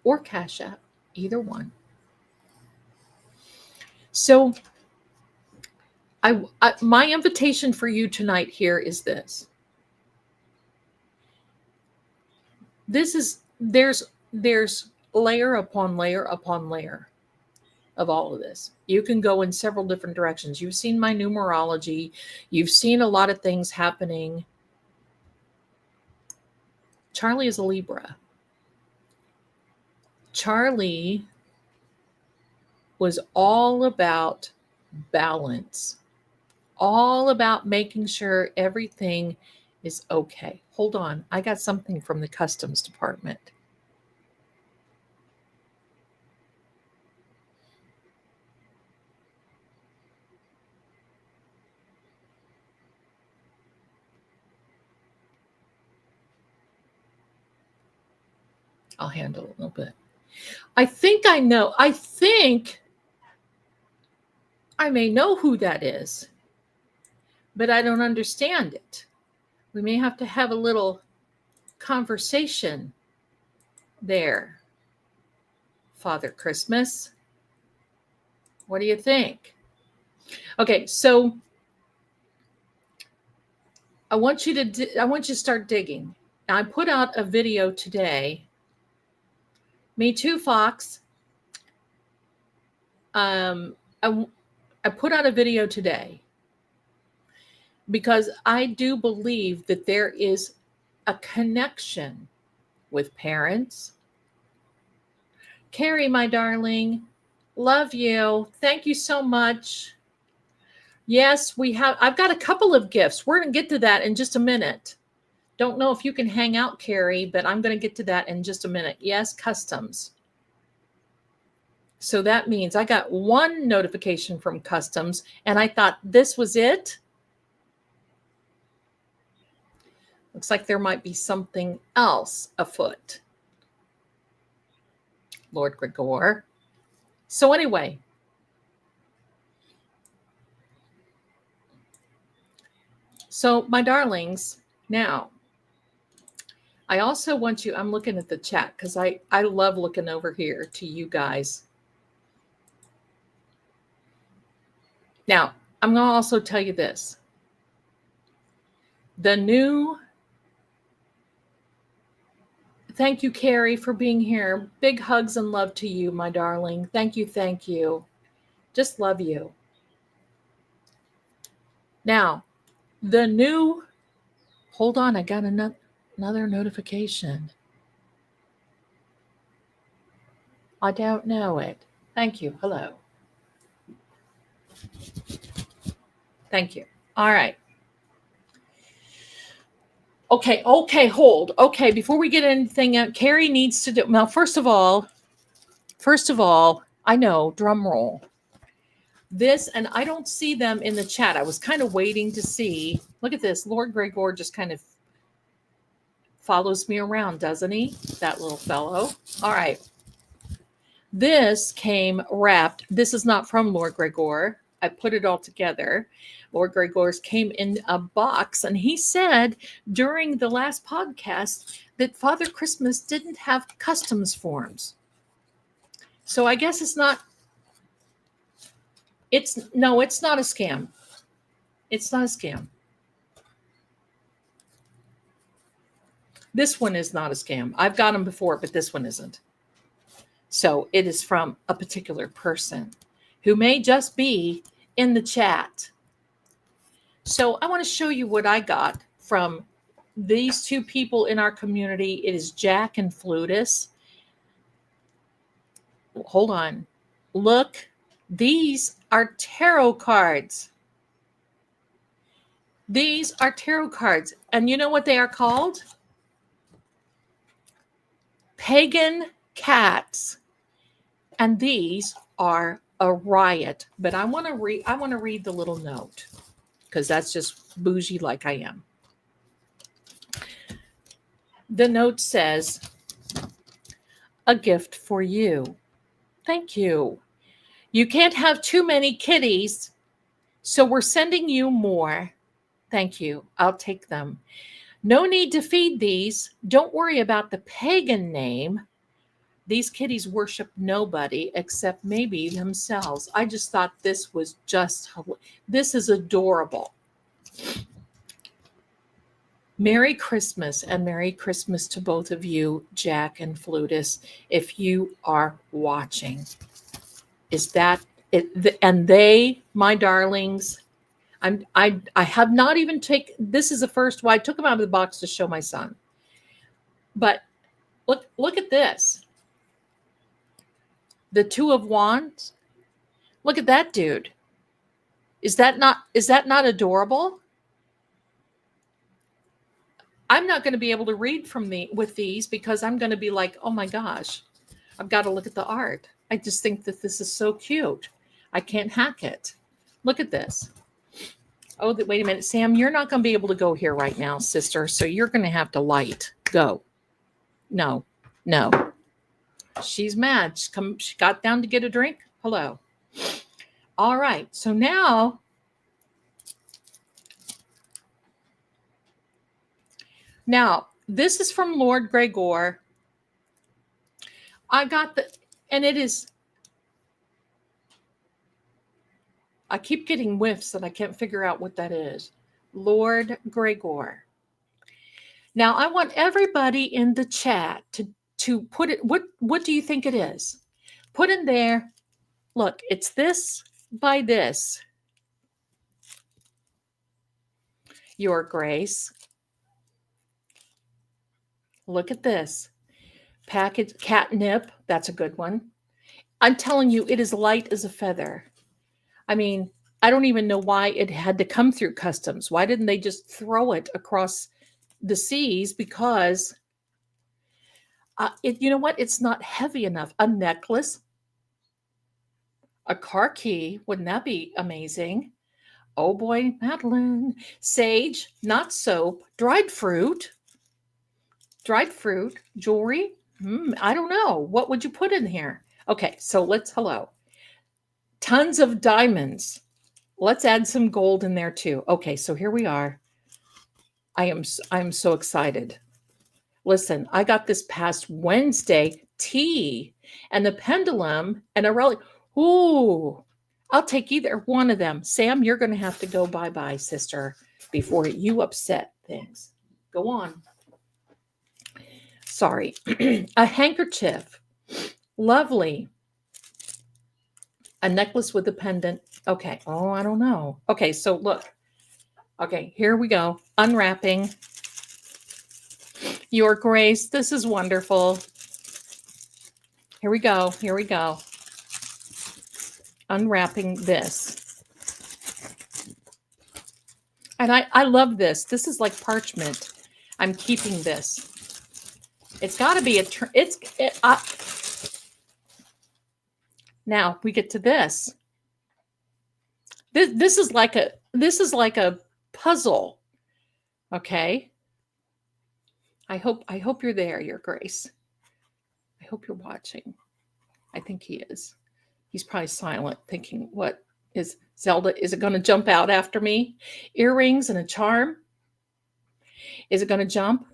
Speaker 1: or Cash App, either one. So my invitation for you tonight here is this. There's layer upon layer upon layer of all of this. You can go in several different directions. You've seen my numerology. You've seen a lot of things happening. Charlie is a Libra. Charlie was all about balance, all about making sure everything is okay. Hold on. I got something from the customs department. I'll handle it a little bit. I think I may know who that is, but I don't understand it. We may have to have a little conversation there. Father Christmas, what do you think? Okay, so I want you to start digging. Now, I put out a video today. Me too, Fox. I put out a video today because I do believe that there is a connection with parents. Carrie, my darling, love you. Thank you so much. Yes, I've got a couple of gifts. We're going to get to that in just a minute. Don't know if you can hang out, Carrie, but I'm going to get to that in just a minute. Yes, customs. So that means I got one notification from customs and I thought this was it. Looks like there might be something else afoot. Lord Gregor. So anyway, so my darlings, now I also want you, I'm looking at the chat because I love looking over here to you guys. Now, I'm going to also tell you this. Thank you, Carrie, for being here. Big hugs and love to you, my darling. Thank you, thank you. Just love you. Now, hold on, I got another notification. I don't know it. Thank you. Hello. Thank you. All right. Okay, hold. Okay, before we get anything out, Carrie needs to do. Now, first of all, I know, drum roll. This, and I don't see them in the chat. I was kind of waiting to see. Look at this. Lord Gregor just kind of follows me around, doesn't he? That little fellow. All right. This came wrapped. This is not from Lord Gregor. I put it all together. Lord Gregor's came in a box, and he said during the last podcast that Father Christmas didn't have customs forms. So I guess it's not a scam. It's not a scam. This one is not a scam. I've got them before, but this one isn't. So it is from a particular person who may just be in the chat. So I want to show you what I got from these two people in our community. It is Jack and Flutus. Hold on. Look, these are tarot cards. These are tarot cards. And you know what they are called? Pagan cats. And these are a riot. But I want to read the little note because that's just bougie like I am. The note says, "A gift for you. Thank you. You can't have too many kitties, so we're sending you more. Thank you. I'll take them. No need to feed these. Don't worry about the pagan name. These kitties worship nobody except maybe themselves." I just thought this is adorable. Merry Christmas, and Merry Christmas to both of you, Jack and Flutus, if you are watching. Is that it? And they, my darlings, I have not even this is the first one. I took them out of the box to show my son. But look at this. The Two of Wands. Look at that dude. Is that not adorable? I'm not going to be able to read with these because I'm going to be like, oh my gosh, I've got to look at the art. I just think that this is so cute. I can't hack it. Look at this. Oh, wait a minute, Sam, you're not going to be able to go here right now, sister. So you're going to have to light. Go. No. She's mad. She got down to get a drink. Hello. All right. So now this is from Lord Gregor. I keep getting whiffs and I can't figure out what that is. Lord Gregor. Now I want everybody in the chat to put it, what do you think it is? Put in there, look, it's this by this. Your Grace. Look at this. Package catnip. That's a good one. I'm telling you, it is light as a feather. I mean, I don't even know why it had to come through customs. Why didn't they just throw it across the seas? Because you know what? It's not heavy enough. A necklace. A car key. Wouldn't that be amazing? Oh boy, Madeline. Sage, not soap, dried fruit, jewelry. I don't know. What would you put in here? Okay, so hello. Tons of diamonds. Let's add some gold in there too. Okay, so here we are. I'm so excited. Listen, I got this past Wednesday tea and the pendulum and a relic. Ooh, I'll take either one of them. Sam, you're going to have to go bye-bye, sister, before you upset things. Go on. Sorry. A handkerchief. Lovely. A necklace with a pendant. Okay. Oh, I don't know. Okay, so look. Okay, here we go. Unwrapping. Your Grace, this is wonderful. Here we go. Here we go. Unwrapping this. And I love this. This is like parchment. I'm keeping this. It's got to be now we get to this. This is like a puzzle. Okay. I hope you're there, Your Grace. I hope you're watching. I think he is. He's probably silent, thinking, what is Zelda? Is it going to jump out after me? Earrings and a charm? Is it going to jump?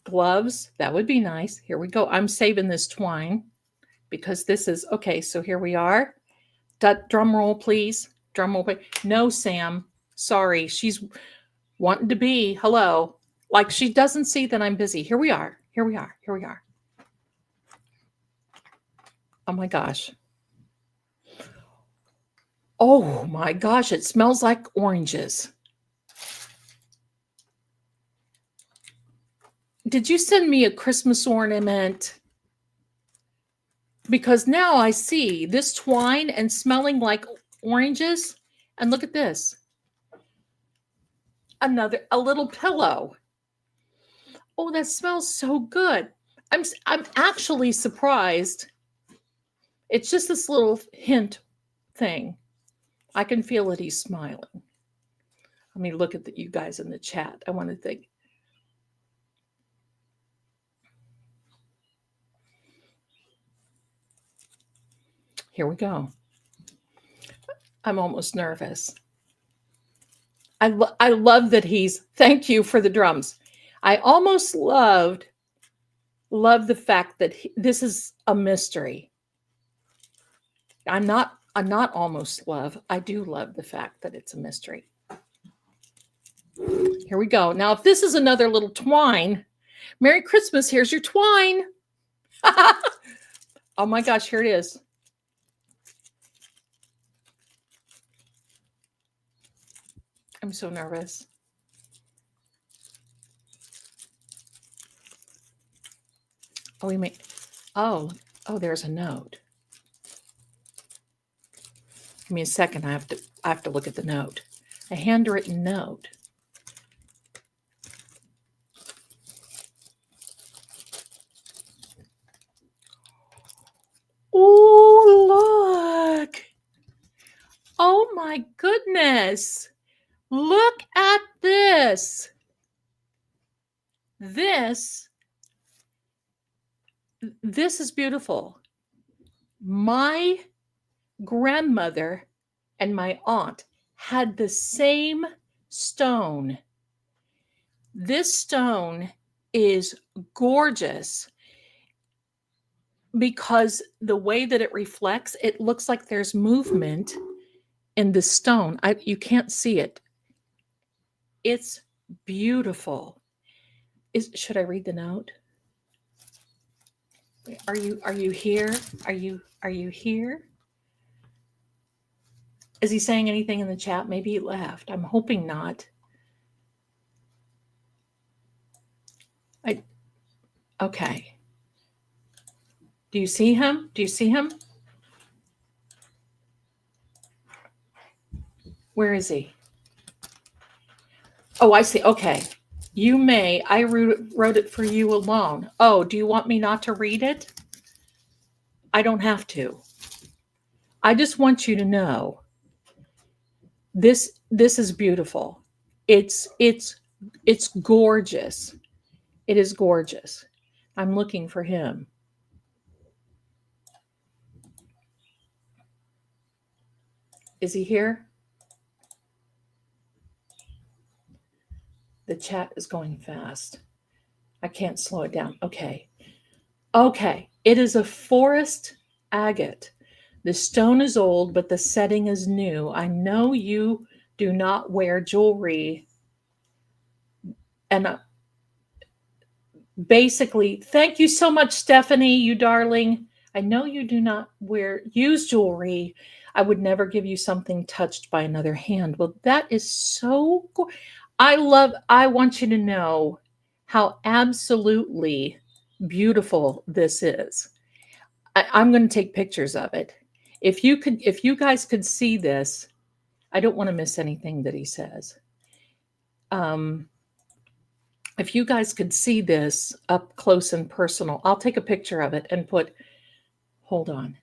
Speaker 1: Gloves? That would be nice. Here we go. I'm saving this twine because this is, okay, so here we are. Drum roll, please. Drum roll, please. No, Sam. Sorry. She's wanting to be. Hello. Like she doesn't see that I'm busy. Here we are. Here we are. Here we are. Oh my gosh. Oh my gosh. It smells like oranges. Did you send me a Christmas ornament? Because now I see this twine and smelling like oranges. And look at this. A little pillow. Oh, that smells so good. I'm actually surprised. It's just this little hint thing. I can feel that he's smiling. Let me look at you guys in the chat. I want to think. Here we go. I'm almost nervous. I love that thank you for the drums. I almost love the fact that this is a mystery. I'm not almost love. I do love the fact that it's a mystery. Here we go. Now, if this is another little twine, Merry Christmas, here's your twine. Oh my gosh, here it is. I'm so nervous. Oh, there's a note. Give me a second. I have to look at the note. A handwritten note. Oh, look. Oh my goodness. Look at this. This is beautiful. My grandmother and my aunt had the same stone. This stone is gorgeous because the way that it reflects, it looks like there's movement in the stone. You can't see it. It's beautiful. Should I read the note? Are you here? Are you here? Is he saying anything in the chat? Maybe he left. I'm hoping not. Okay. Do you see him? Do you see him? Where is he? Oh, I see. Okay. You may. I wrote it for you alone. Oh, do you want me not to read it? I don't have to. I just want you to know this is beautiful. It's gorgeous. It is gorgeous. I'm looking for him. Is he here? The chat is going fast. I can't slow it down. Okay. Okay. It is a forest agate. The stone is old, but the setting is new. I know you do not wear jewelry. And basically, thank you so much, Stephanie, you darling. I know you do not use jewelry. I would never give you something touched by another hand. Well, that is so cool. I want you to know how absolutely beautiful this is. I'm going to take pictures of it. If you guys could see this, I don't want to miss anything that he says. If you guys could see this up close and personal, I'll take a picture of it and hold on.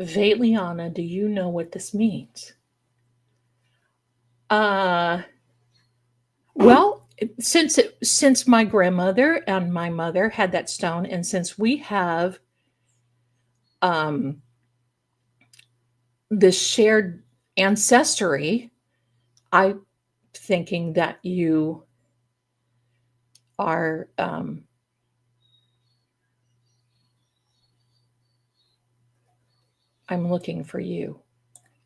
Speaker 1: Valiana, do you know what this means? Well, since my grandmother and my mother had that stone, and since we have this shared ancestry, I'm thinking that you are I'm looking for you.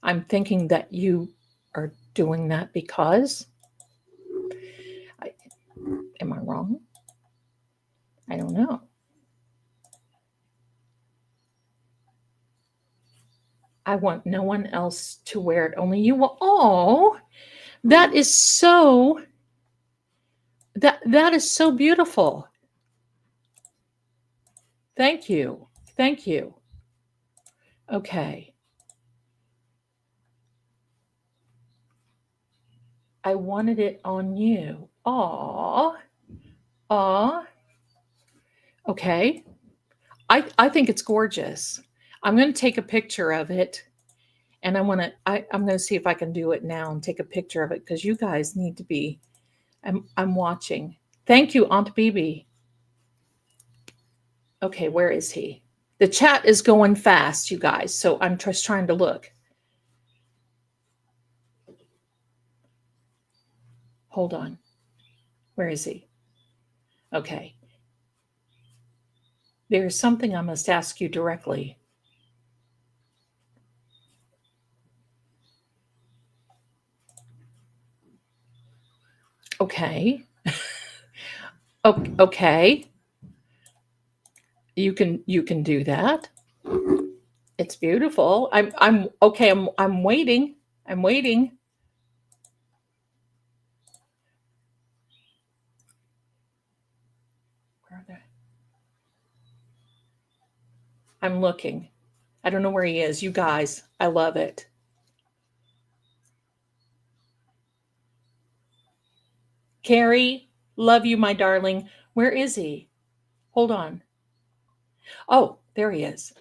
Speaker 1: I'm thinking that you are doing that because am I wrong? I don't know. I want no one else to wear it, only you will. Oh, that is so that is so beautiful. Thank you. Thank you. Okay. I wanted it on you. Aw. Aw. Okay. I think it's gorgeous. I'm going to take a picture of it, and I'm going to see if I can do it now and take a picture of it because you guys need to be. I'm watching. Thank you, Aunt Bibi. Okay, where is he? The chat is going fast, you guys, so I'm just trying to look. Hold on. Where is he? Okay. There's something I must ask you directly. Okay. Okay. You can do that. It's beautiful. I'm okay. I'm waiting. I'm waiting. Where are they? I'm looking. I don't know where he is. You guys, I love it. Carrie, love you, my darling. Where is he? Hold on. Oh, there he is.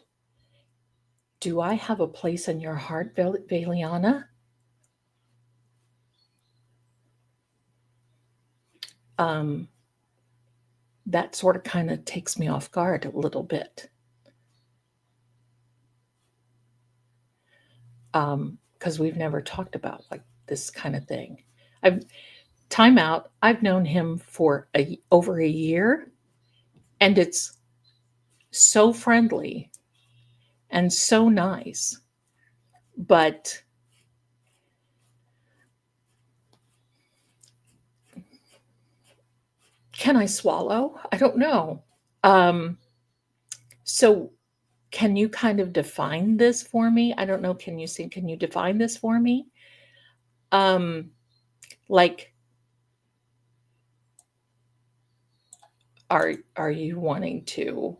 Speaker 1: Do I have a place in your heart, Valiana? That sort of kind of takes me off guard a little bit. Because we've never talked about like this kind of thing. Time out. I've known him for over a year, and it's so friendly and so nice. But can I swallow? I don't know. So can you kind of define this for me? I don't know. Can you define this for me? Like, are you wanting to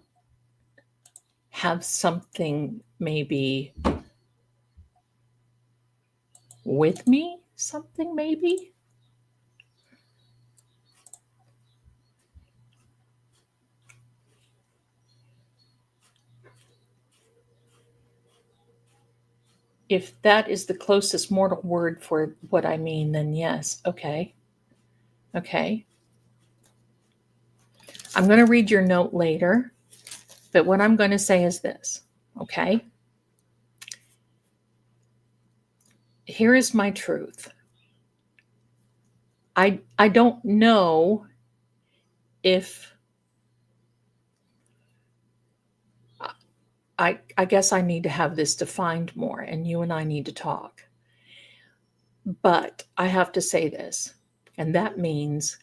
Speaker 1: have something maybe with me? Something maybe? If that is the closest mortal word for what I mean, then yes. Okay. Okay. I'm going to read your note later, but what I'm going to say is this. Okay. Here is my truth. I don't know if I guess I need to have this defined more, and you and I need to talk. But I have to say this, and that means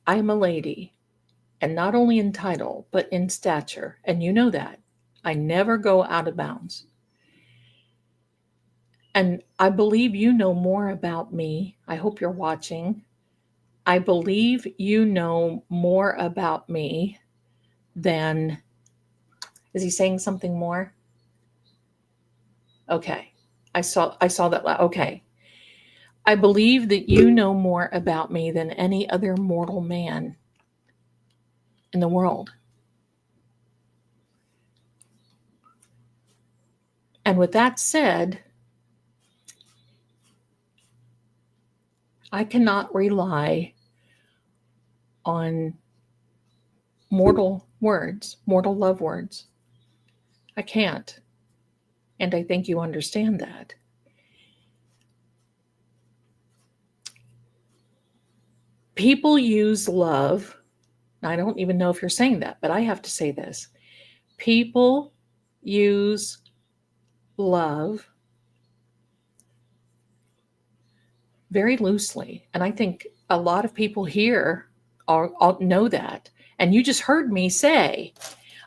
Speaker 1: I am a lady, and not only in title, but in stature, and you know that. I never go out of bounds. And I believe you know more about me. I hope you're watching. I believe you know more about me than, is he saying something more? Okay. I saw that. Okay. I believe that you know more about me than any other mortal man in the world. And with that said, I cannot rely on mortal words, mortal love words. I can't. And I think you understand that. People use love. I don't even know if you're saying that, but I have to say this. People use love very loosely. And I think a lot of people here all know that. And you just heard me say,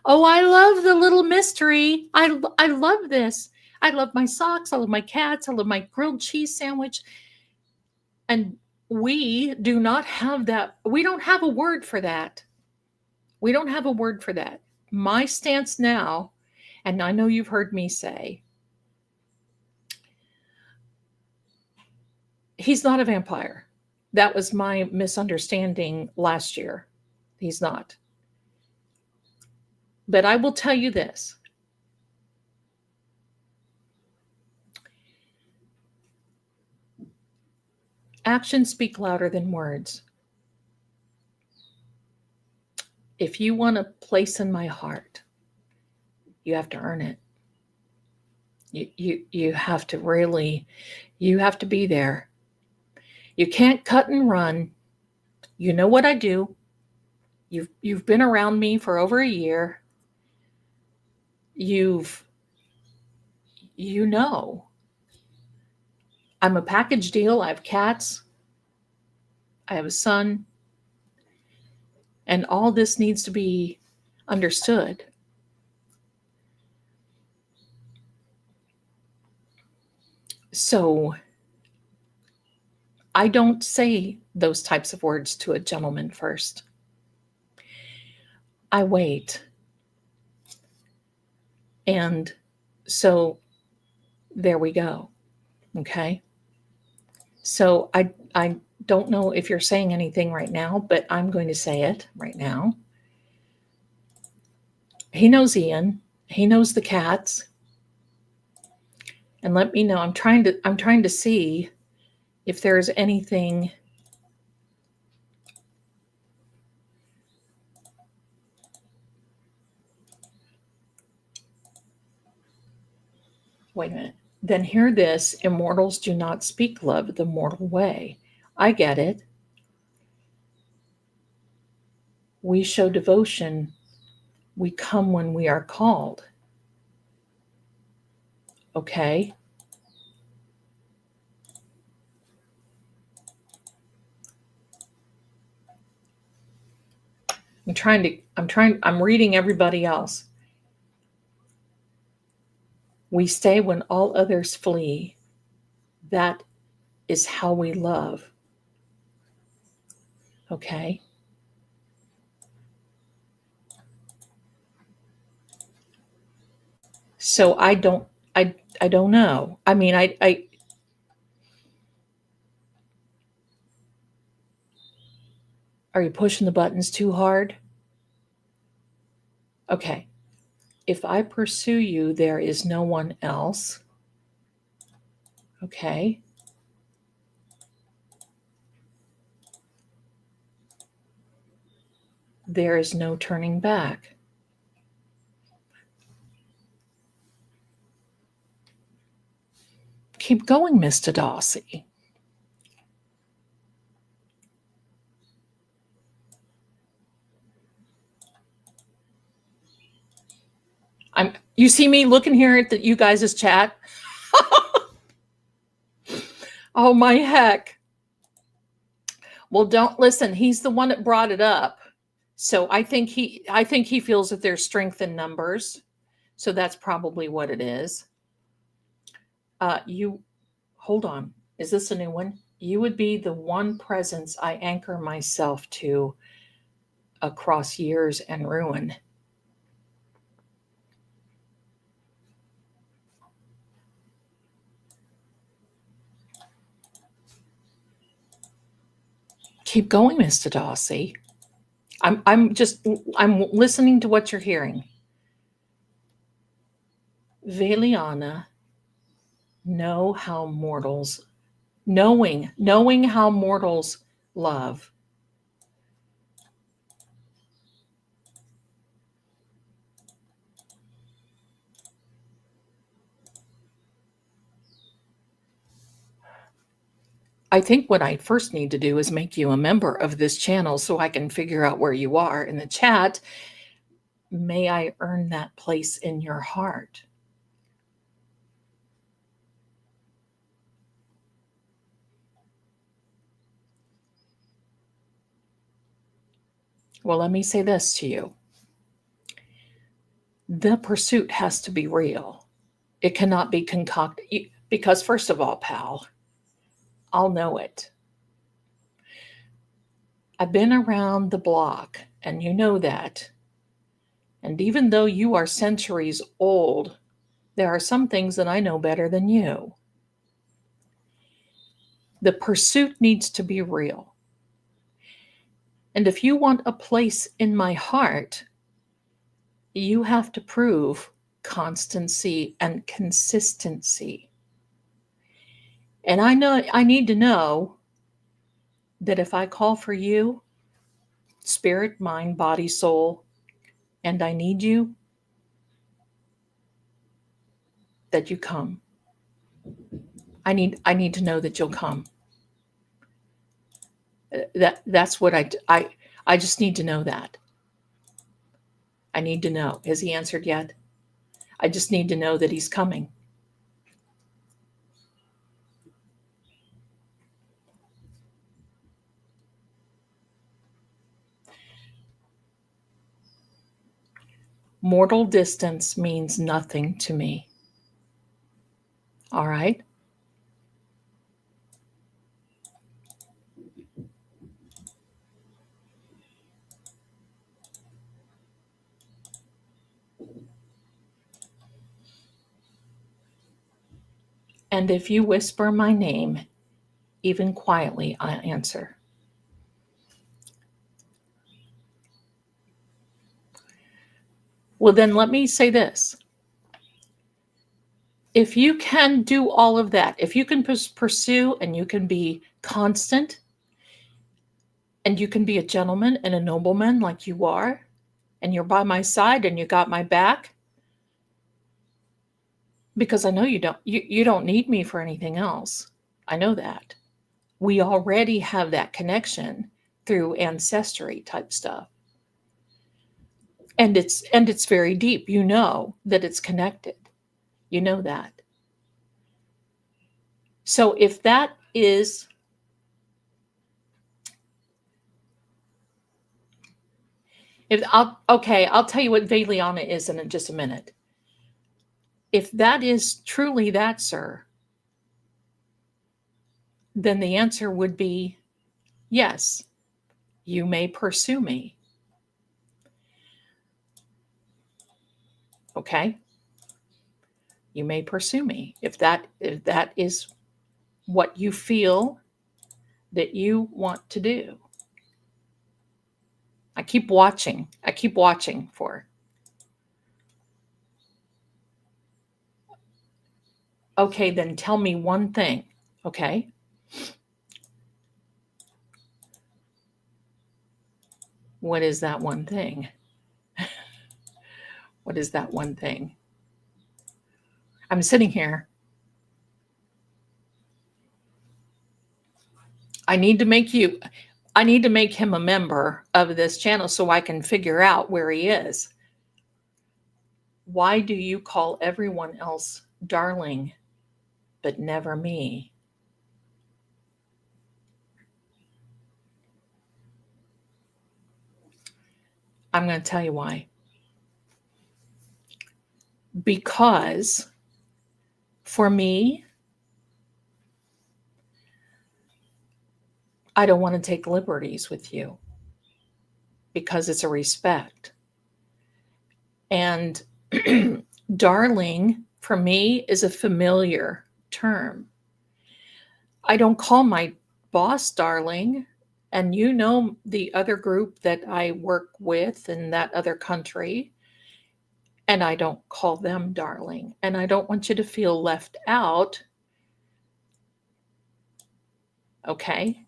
Speaker 1: oh, I love the little mystery. I love this. I love my socks. I love my cats. I love my grilled cheese sandwich. And we do not have that. We don't have a word for that. We don't have a word for that. My stance now, and I know you've heard me say, he's not a vampire. That was my misunderstanding last year. He's not. But I will tell you this. Actions speak louder than words. If you want a place in my heart, you have to earn it. You have to really, you have to be there. You can't cut and run. You know what I do. You've been around me for over a year. You know. I'm a package deal. I have cats. I have a son. And all this needs to be understood. So I don't say those types of words to a gentleman first. I wait. And so there we go. Okay. So I don't know if you're saying anything right now, but I'm going to say it right now. He knows Ian. He knows the cats. And let me know. I'm trying to see if there's anything. Wait a minute. Then hear this. Immortals do not speak love the mortal way. I get it. We show devotion. We come when we are called. Okay. I'm reading everybody else. We stay when all others flee. That is how we love. Okay. So I don't know. I mean, are you pushing the buttons too hard? Okay. If I pursue you, there is no one else. Okay. There is no turning back. Keep going, Mr. Darcy. You see me looking here at you guys' chat? Oh my heck. Well, don't listen. He's the one that brought it up. So I think he feels that there's strength in numbers. So that's probably what it is. You hold on. Is this a new one? You would be the one presence I anchor myself to across years and ruin. Keep going, Mr. Darcy. I'm listening to what you're hearing. Veliana, knowing how mortals love. I think what I first need to do is make you a member of this channel so I can figure out where you are in the chat. May I earn that place in your heart? Well, let me say this to you. The pursuit has to be real. It cannot be concocted. Because first of all, pal, I'll know it. I've been around the block, and you know that. And even though you are centuries old, there are some things that I know better than you. The pursuit needs to be real. And if you want a place in my heart, you have to prove constancy and consistency. And I need to know that if I call for you, spirit, mind, body, soul, and I need you, that you come. I need to know that you'll come. That's what I just need to know that. I need to know. Has he answered yet? I just need to know that he's coming. Mortal distance means nothing to me. All right? And if you whisper my name, even quietly, I answer. Well, then let me say this. If you can do all of that, if you can pursue and you can be constant and you can be a gentleman and a nobleman like you are, and you're by my side and you got my back, because I know you don't need me for anything else. I know that. We already have that connection through ancestry type stuff. And it's very deep. You know that it's connected. You know that. So if that is I'll tell you what Veliana is in just a minute. If that is truly that, sir, then the answer would be yes, you may pursue me. Okay? You may pursue me if that is what you feel that you want to do. I keep watching for. Okay, then tell me one thing, okay? What is that one thing? What is that one thing? I'm sitting here. I need to make him a member of this channel so I can figure out where he is. Why do you call everyone else darling, but never me? I'm going to tell you why. Because for me, I don't want to take liberties with you because it's a respect. And darling, for me, is a familiar term. I don't call my boss darling. And you know the other group that I work with in that other country, and I don't call them darling. And I don't want you to feel left out. Okay?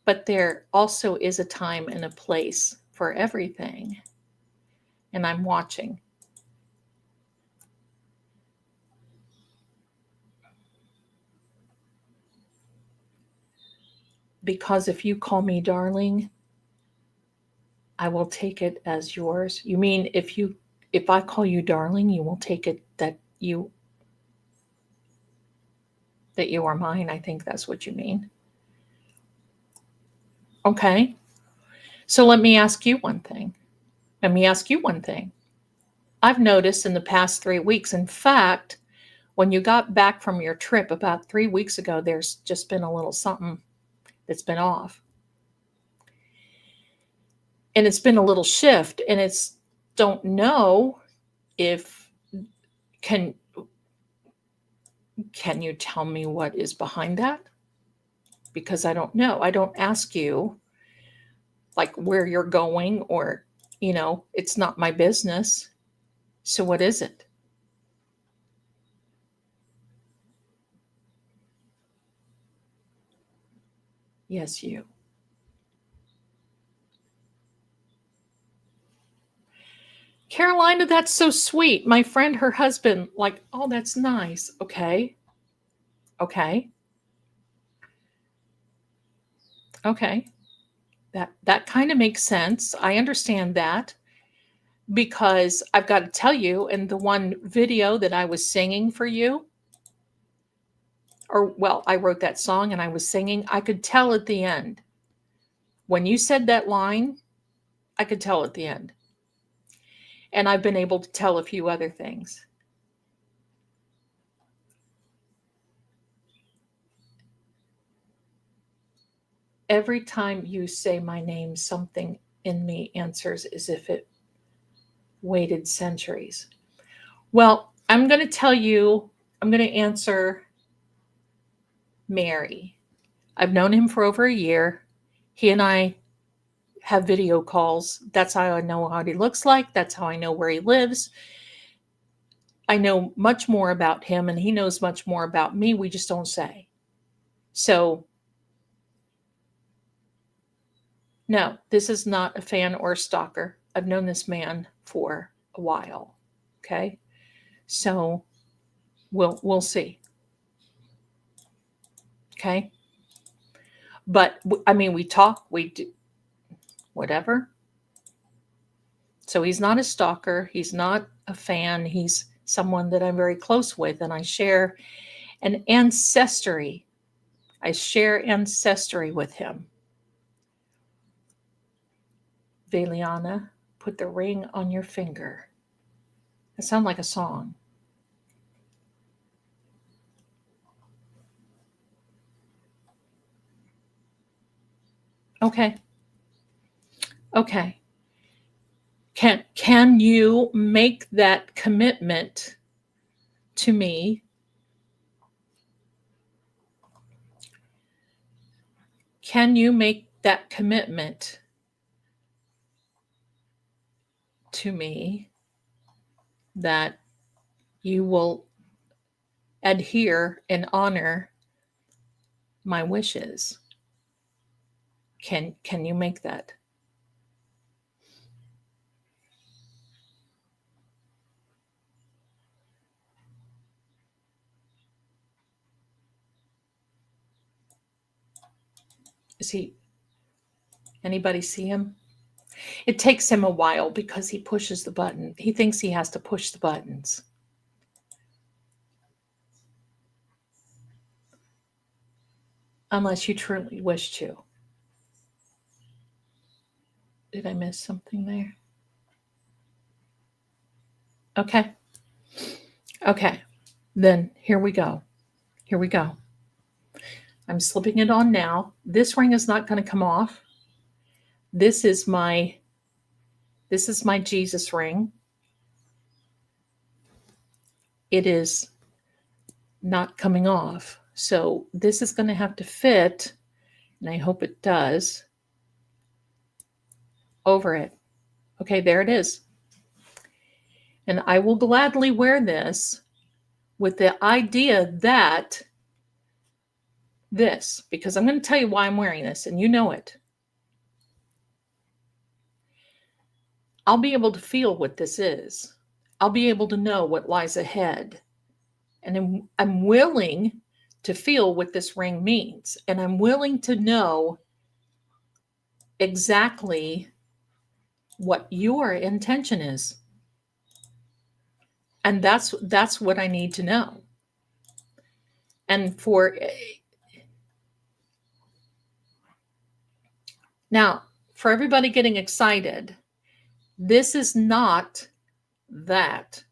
Speaker 1: But there also is a time and a place for everything. And I'm watching. Because if you call me darling, I will take it as yours. You mean if I call you darling, you will take it that you are mine? I think that's what you mean. Okay. So let me ask you one thing. I've noticed in the past 3 weeks, in fact, when you got back from your trip about 3 weeks ago, there's just been a little something that's been off. And it's been a little shift, and it's don't know if can you tell me what is behind that? Because I don't know. I don't ask you like where you're going or, it's not my business. So what is it? Yes, you. Carolina, that's so sweet. My friend, her husband, like, oh, that's nice. Okay. Okay. Okay. That kind of makes sense. I understand that because I've got to tell you, in the one video that I was singing for you, or well, I wrote that song and I was singing, I could tell at the end. When you said that line, I could tell at the end. And I've been able to tell a few other things. Every time you say my name, something in me answers as if it waited centuries. Well, I'm going to answer Mary. I've known him for over a year. He and I have video calls. That's how I know what he looks like. That's how I know where he lives. I know much more about him and he knows much more about me. We just don't say. So, no, this is not a fan or a stalker. I've known this man for a while. Okay. So we'll see. Okay. But I mean, we talk, we do whatever. So he's not a stalker. He's not a fan. He's someone that I'm very close with, and I share an ancestry. I share ancestry with him. Veliana, put the ring on your finger. It sounds like a song. Okay. Okay. Can you make that commitment to me? Can you make that commitment to me that you will adhere and honor my wishes. Can you make that? Is he, anybody see him? It takes him a while because he pushes the button. He thinks he has to push the buttons. Unless you truly wish to. Did I miss something there? Okay. Okay. Then here we go. Here we go. I'm slipping it on now. This ring is not going to come off. This is my Jesus ring. It is not coming off. So this is going to have to fit, and I hope it does, over it. Okay, there it is. And I will gladly wear this with the idea that this, because I'm going to tell you why I'm wearing this, and you know it. I'll be able to feel what this is. I'll be able to know what lies ahead. And I'm willing to feel what this ring means. And I'm willing to know exactly what your intention is. And that's what I need to know. And now, for everybody getting excited, this is not that.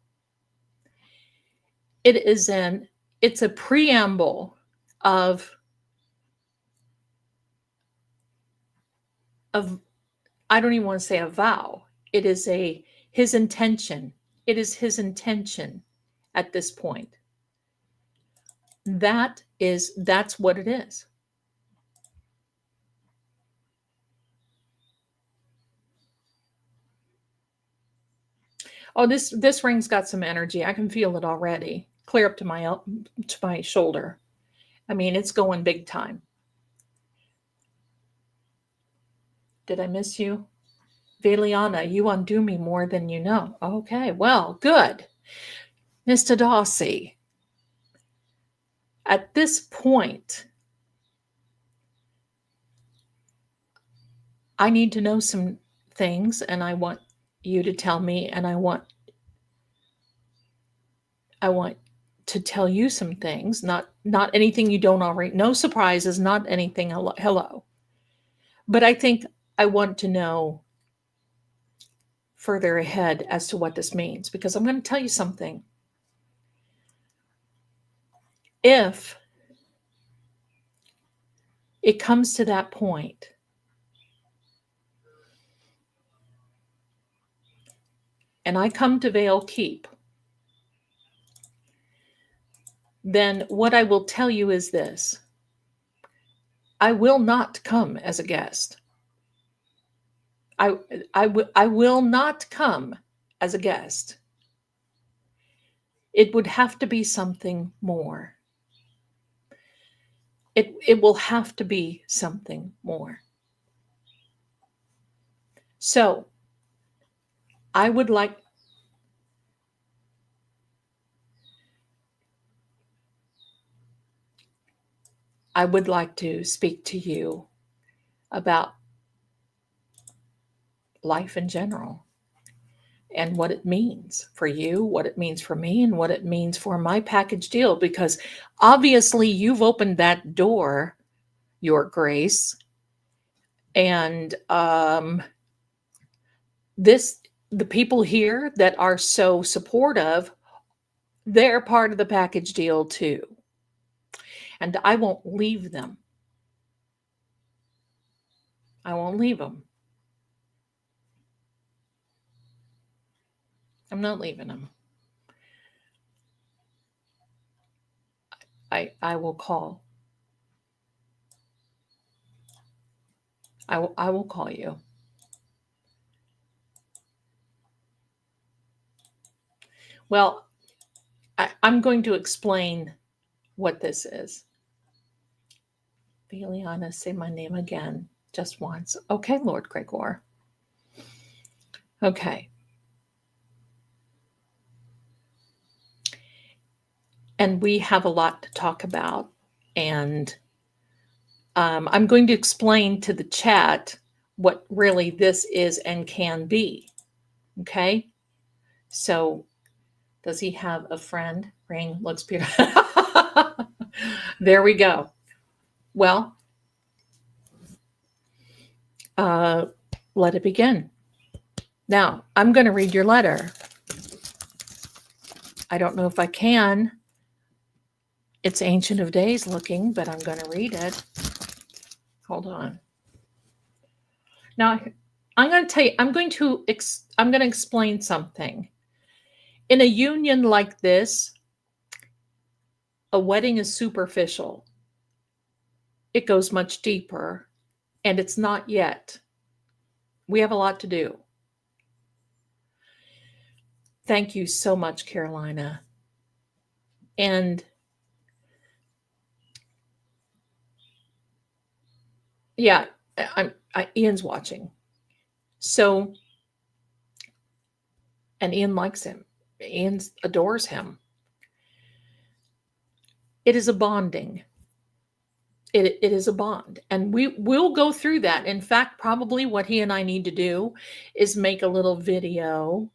Speaker 1: It's a preamble of I don't even want to say a vow. It is his intention. It is his intention at this point. That's what it is. Oh, this ring's got some energy. I can feel it already. Clear up to my shoulder. I mean, it's going big time. Did I miss you? Valiana, you undo me more than you know. Okay, well, good. Mr. Darcy, at this point, I need to know some things, and I want you to tell me, and I want to tell you some things, not anything you don't already, no surprises, not anything, hello. But I think I want to know further ahead as to what this means, because I'm going to tell you something. If it comes to that point, and I come to Vale Keep, then what I will tell you is this. I will not come as a guest. I will not come as a guest. It would have to be something more. It will have to be something more. So I would like to speak to you about life in general and what it means for you, what it means for me, and what it means for my package deal, because obviously you've opened that door, Your Grace, and the people here that are so supportive, they're part of the package deal too. And I won't leave them. I won't leave them. I'm not leaving them. I will call. I will call you. Well, I'm going to explain what this is. Liliana, say my name again, just once. Okay, Lord Gregor. Okay. And we have a lot to talk about. And I'm going to explain to the chat what really this is and can be. Okay? So, does he have a friend? Ring looks beautiful. There we go. Well, let it begin. Now, I'm going to read your letter. I don't know if I can. It's Ancient of Days looking, but I'm going to read it. Hold on. Now, I'm going to tell you, I'm going to explain something. In a union like this, a wedding is superficial. It goes much deeper, and it's not yet. We have a lot to do. Thank you so much, Carolina. And yeah, Ian's watching. So, and Ian likes him. Ian adores him. It is a bonding. It is a bond. And we will go through that. In fact, probably what he and I need to do is make a little video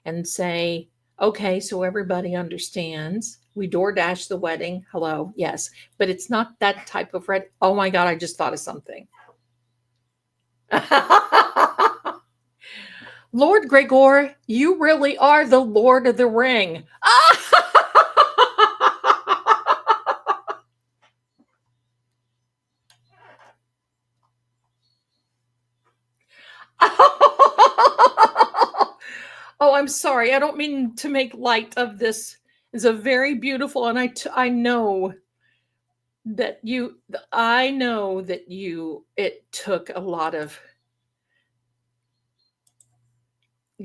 Speaker 1: and say, okay, so everybody understands. We DoorDash the wedding. Hello. Yes. But it's not that type of red. Oh my God, I just thought of something. Lord Gregor, you really are the Lord of the Ring. Oh, I'm sorry. I don't mean to make light of this. It's a very beautiful, and I know that it took a lot of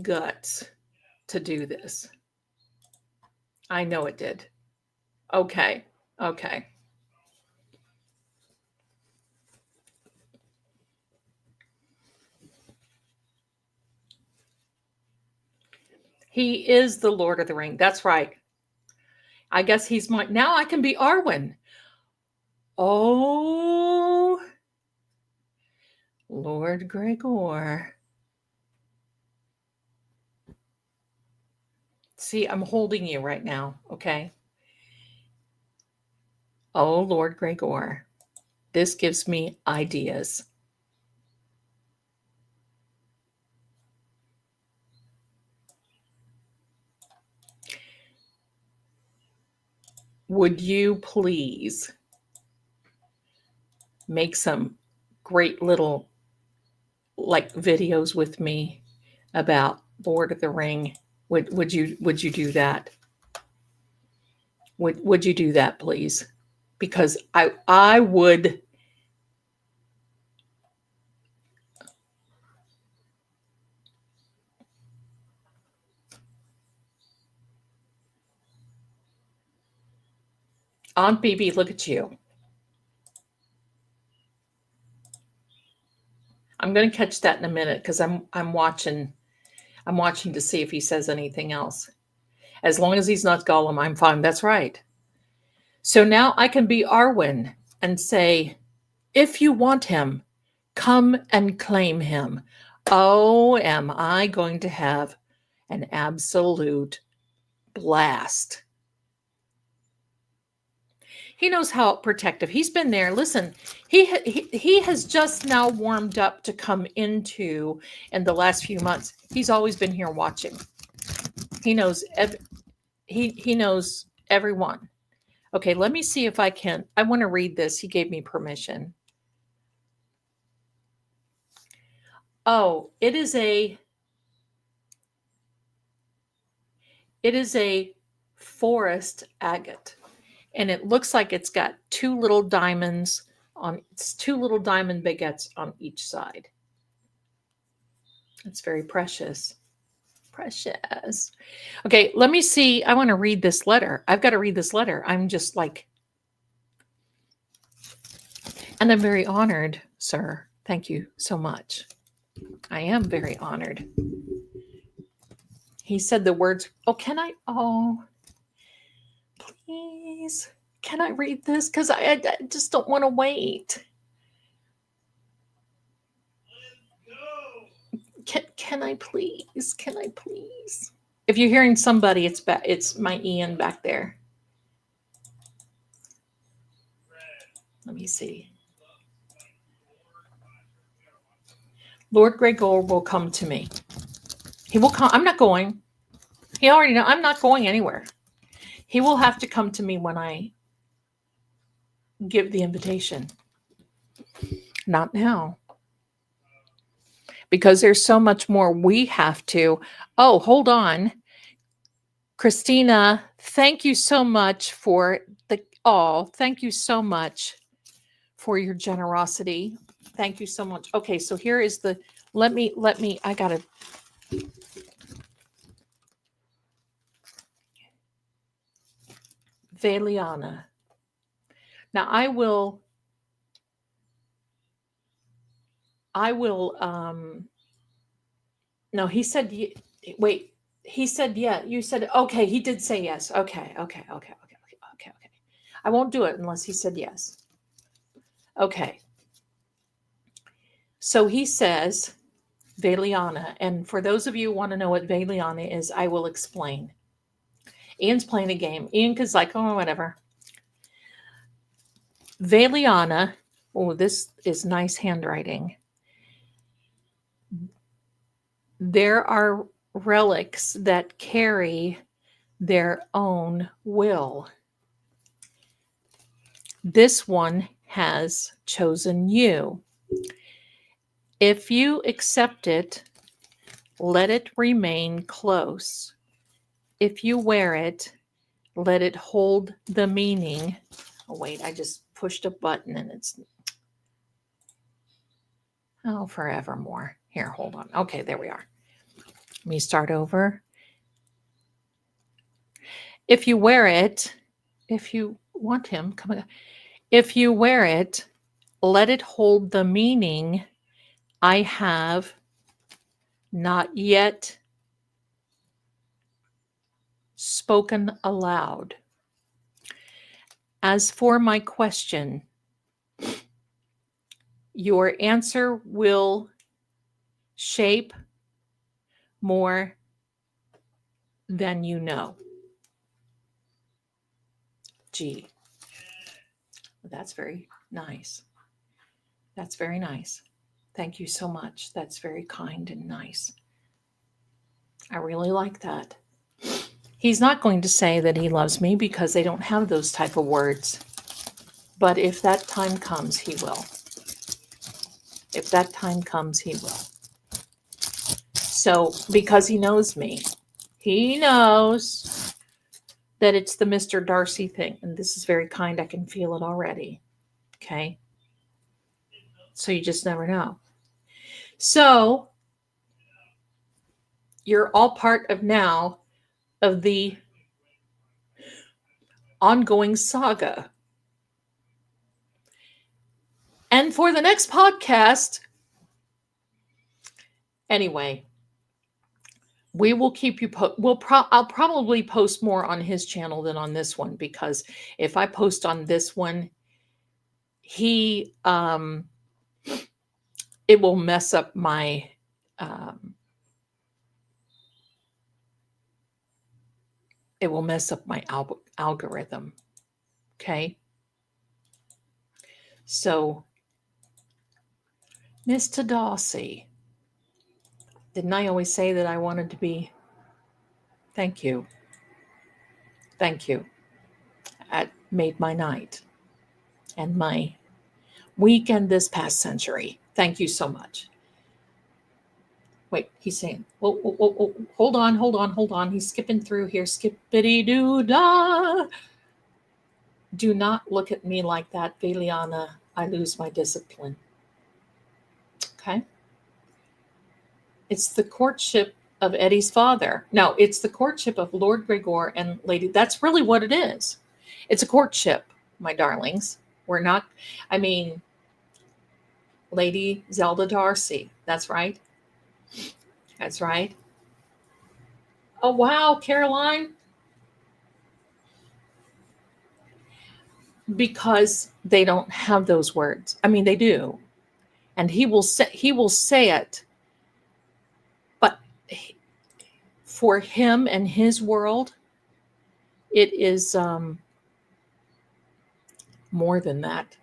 Speaker 1: guts to do this. I know it did. Okay. He is the Lord of the Ring. That's right. I guess he's now I can be Arwen. Oh, Lord Gregor. See, I'm holding you right now, okay? Oh, Lord Gregor. This gives me ideas. Would you please make some great little videos with me about Lord of the Ring? Would you do that? Would you do that, please? Because I would. Aunt BB, look at you. I'm going to catch that in a minute because I'm watching to see if he says anything else. As long as he's not Gollum, I'm fine. That's right. So now I can be Arwen and say, if you want him, come and claim him. Oh, am I going to have an absolute blast. He knows how protective. He's been there. Listen, he has just now warmed up to come into in the last few months. He's always been here watching. He knows he knows everyone. Okay, let me see if I can. I want to read this. He gave me permission. Oh, it is a forest agate. And it looks like it's got two little diamond baguettes on each side. It's very precious. Precious. Okay, let me see. I want to read this letter. I've got to read this letter. I'm just like And I'm very honored, sir. Thank you so much. I am very honored. He said the words, oh, can I? Oh, please. Can I read this? Because I just don't want to wait. Can I please? Can I please? If you're hearing somebody, it's my Ian back there. Let me see. Lord Gregor will come to me. He will come. I'm not going. He already knows I'm not going anywhere. He will have to come to me when I give the invitation. Not now. Because there's so much more we have to. Oh, hold on. Christina, thank you so much for thank you so much for your generosity. Thank you so much. Okay, so here is let me, I gotta. Veliana. Now I will, no, he said, wait, he said, yeah, you said, okay, he did say yes. Okay. I won't do it unless he said yes. Okay. So he says, Veliana, and for those of you who want to know what Veliana is, I will explain. Ian's playing a game. Ian is like, oh, whatever. Veliana, oh, this is nice handwriting. There are relics that carry their own will. This one has chosen you. If you accept it, let it remain close. If you wear it, let it hold the meaning. Oh, wait, I just pushed a button and it's, oh, forevermore. Here, hold on. Okay, there we are. Let me start over. If you wear it, if you want him, come on. If you wear it, let it hold the meaning I have not yet spoken aloud. As for my question, your answer will shape more than you know. Gee, that's very nice. That's very nice. Thank you so much. That's very kind and nice. I really like that. He's not going to say that he loves me because they don't have those type of words. But if that time comes, he will. If that time comes, he will. So, because he knows me, he knows that it's the Mr. Darcy thing. And this is very kind. I can feel it already. Okay? So you just never know. So, you're all part of now of the ongoing saga. And for the next podcast, anyway, we will keep you I'll probably post more on his channel than on this one, because if I post on this one, it will mess up my algorithm. Okay? So, Mr. Darcy, didn't I always say that I wanted to be? Thank you. Thank you. That made my night and my weekend this past century. Thank you so much. Wait, he's saying, oh, hold on. He's skipping through here. Skippity-doo-dah. Do not look at me like that, Veliana. I lose my discipline. Okay? It's the courtship of Eddie's father. No, it's the courtship of Lord Gregor and Lady. That's really what it is. It's a courtship, my darlings. We're not, I mean, Lady Zelda Darcy. That's right. That's right. Oh, wow, Caroline. Because they don't have those words. I mean, they do. And he will say it. But for him and his world, it is more than that.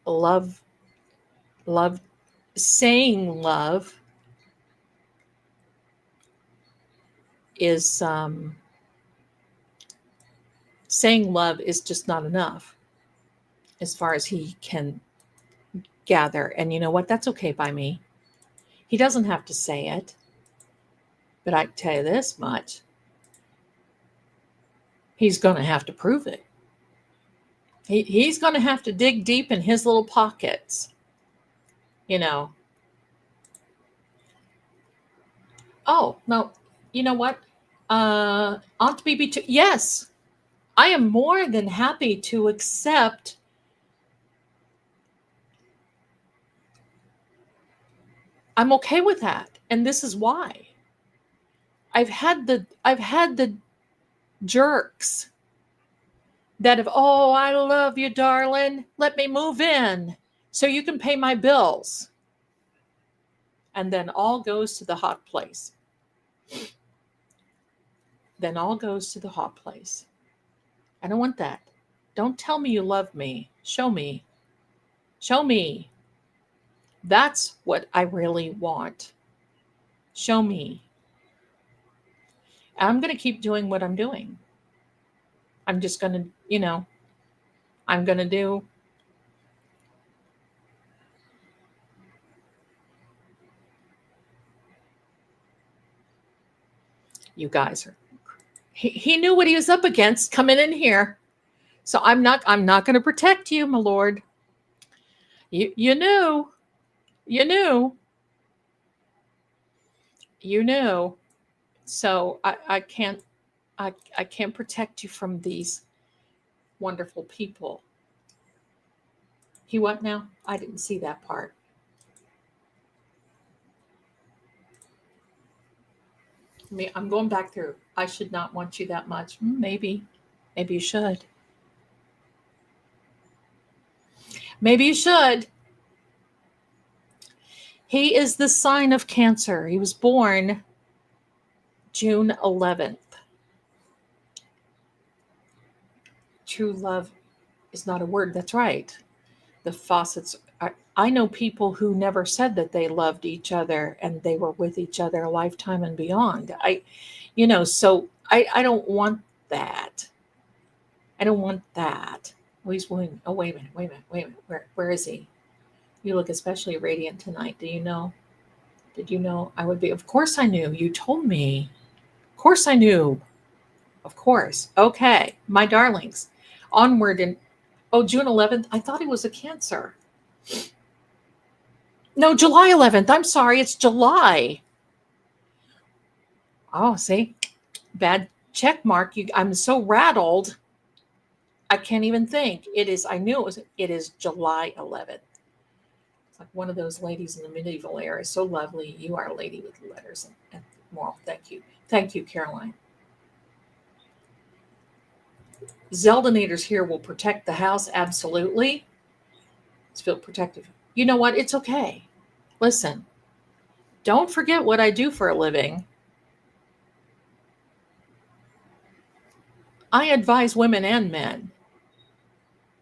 Speaker 1: Love, love, saying love is saying love is just not enough as far as he can gather. And you know what? That's okay by me. He doesn't have to say it. But I can tell you this much. He's going to have to prove it. He's going to have to dig deep in his little pockets. You know. Oh, no. You know what? Aunt BB2. Yes. I am more than happy to accept I'm okay with that. And this is why. I've had the jerks that have, oh, I love you, darling. Let me move in so you can pay my bills. And then all goes to the hot place. Then all goes to the hot place. I don't want that. Don't tell me you love me. Show me. Show me. That's what I really want. Show me. I'm going to keep doing what I'm doing. I'm just going to, I'm going to do. You guys are. He knew what he was up against coming in here. So I'm not going to protect you, my lord. You knew. You knew. You knew. So I can't protect you from these wonderful people. He what now? I didn't see that part. I'm going back through. I should not want you that much. Maybe you should. Maybe you should. He is the sign of Cancer. He was born June 11th. True love is not a word. That's right. The Fawcett's. I know people who never said that they loved each other and they were with each other a lifetime and beyond. So I don't want that. I don't want that. Oh, he's willing. Oh, wait a minute. Where is he? You look especially radiant tonight. Do you know? Did you know I would be? Of course I knew. You told me. Of course I knew. Of course. Okay, my darlings. Onward and June 11th. I thought he was a Cancer. No, July 11th. I'm sorry. It's July. Oh, see? Bad check mark. I'm so rattled. I can't even think. I knew it is July 11th. It's like one of those ladies in the medieval era. So lovely. You are a lady with letters and moral. Thank you. Thank you, Caroline. Zeldanators here will protect the house. Absolutely. It's feel protective. You know what? It's okay. Listen, don't forget what I do for a living. I advise women and men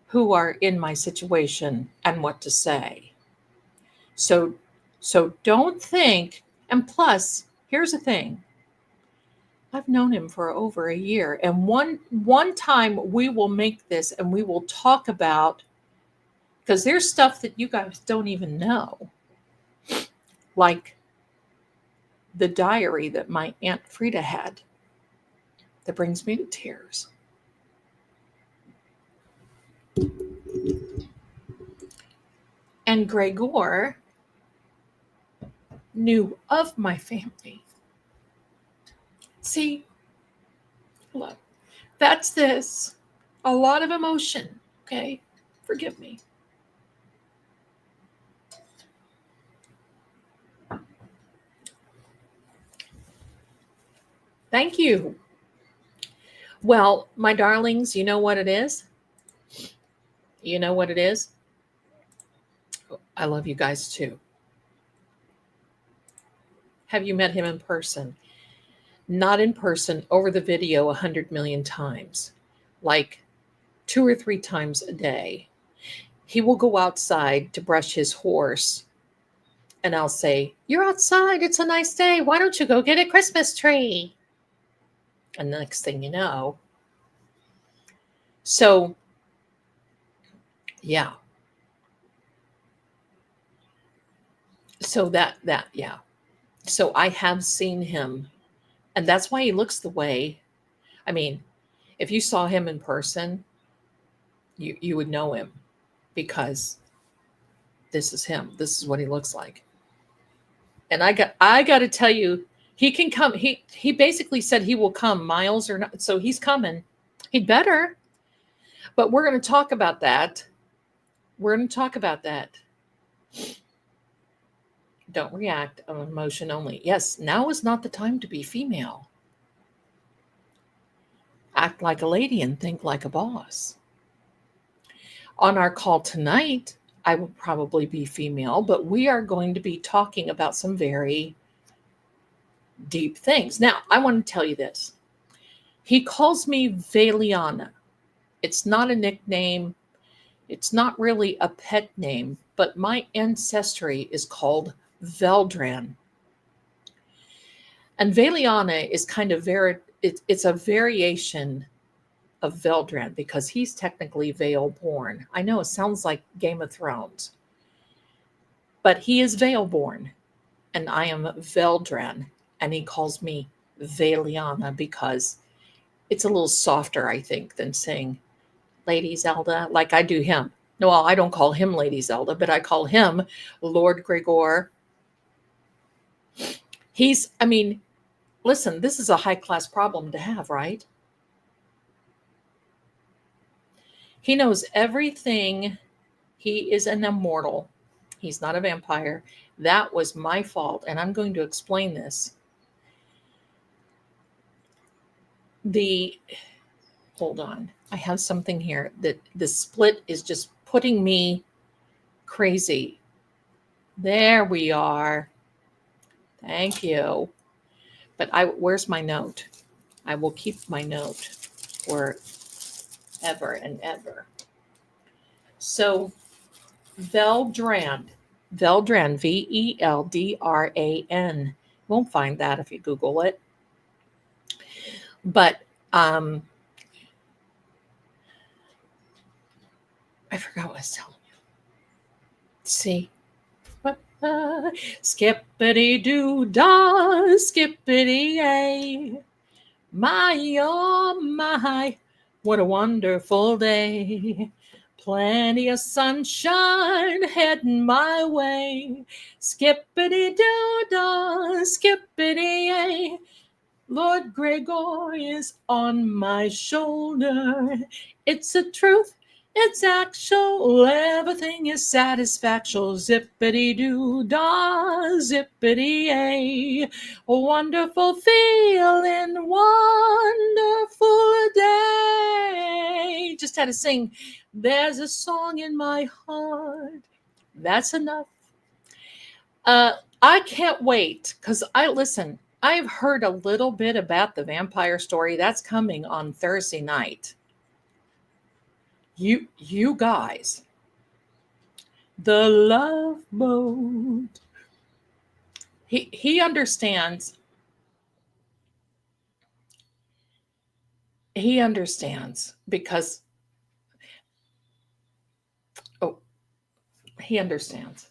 Speaker 1: who are in my situation and what to say. So don't think, and plus, here's the thing. I've known him for over a year, and one time we will make this and we will talk about, because there's stuff that you guys don't even know. Like the diary that my Aunt Frida had that brings me to tears. And Gregor knew of my family. See, look, that's this. A lot of emotion, okay? Forgive me. Thank you. Well, my darlings, you know what it is? You know what it is? I love you guys too. Have you met him in person? Not in person, over the video 100 million times, like 2 or 3 times a day. He will go outside to brush his horse, and I'll say, "You're outside. It's a nice day. Why don't you go get a Christmas tree?" And the next thing you know, so yeah. So yeah. So I have seen him, and that's why he looks the way. I mean, if you saw him in person, you would know him, because this is him. This is what he looks like. And I got to tell you, he can come. He basically said he will come, miles or not. So he's coming. He'd better. But we're going to talk about that. We're going to talk about that. Don't react on emotion only. Yes, now is not the time to be female. Act like a lady and think like a boss. On our call tonight, I will probably be female, but we are going to be talking about some very deep things. Now, I want to tell you this. He calls me Valiana. It's not a nickname. It's not really a pet name, but my ancestry is called Veldran. And Valiana is kind of it's a variation of Veldran, because he's technically Vale born. I know it sounds like Game of Thrones, but he is Vale born, and I am Veldran, and he calls me Valiana because it's a little softer, I think, than saying Lady Zelda, like I do him. No, well, I don't call him Lady Zelda, but I call him Lord Gregor. I mean, listen, this is a high-class problem to have, right? He knows everything. He is an immortal. He's not a vampire. That was my fault, and I'm going to explain this. Hold on. I have something here that the split is just putting me crazy. There we are. Thank you. But where's my note? I will keep my note forever and ever. So Veldran, Veldran. Won't find that if you Google it. But I forgot what I was telling you. See? Skippity doo dah, skippity yay. My, oh my, what a wonderful day. Plenty of sunshine heading my way. Skippity doo dah, skippity yay. Lord Gregor is on my shoulder. It's a truth. It's actual, everything is satisfactual. Zippity doo dah, zippity a wonderful feeling, wonderful day. Just had to sing, there's a song in my heart. That's enough. I can't wait, because I've heard a little bit about the vampire story that's coming on Thursday night. You guys, the love boat. He understands. He understands because he understands.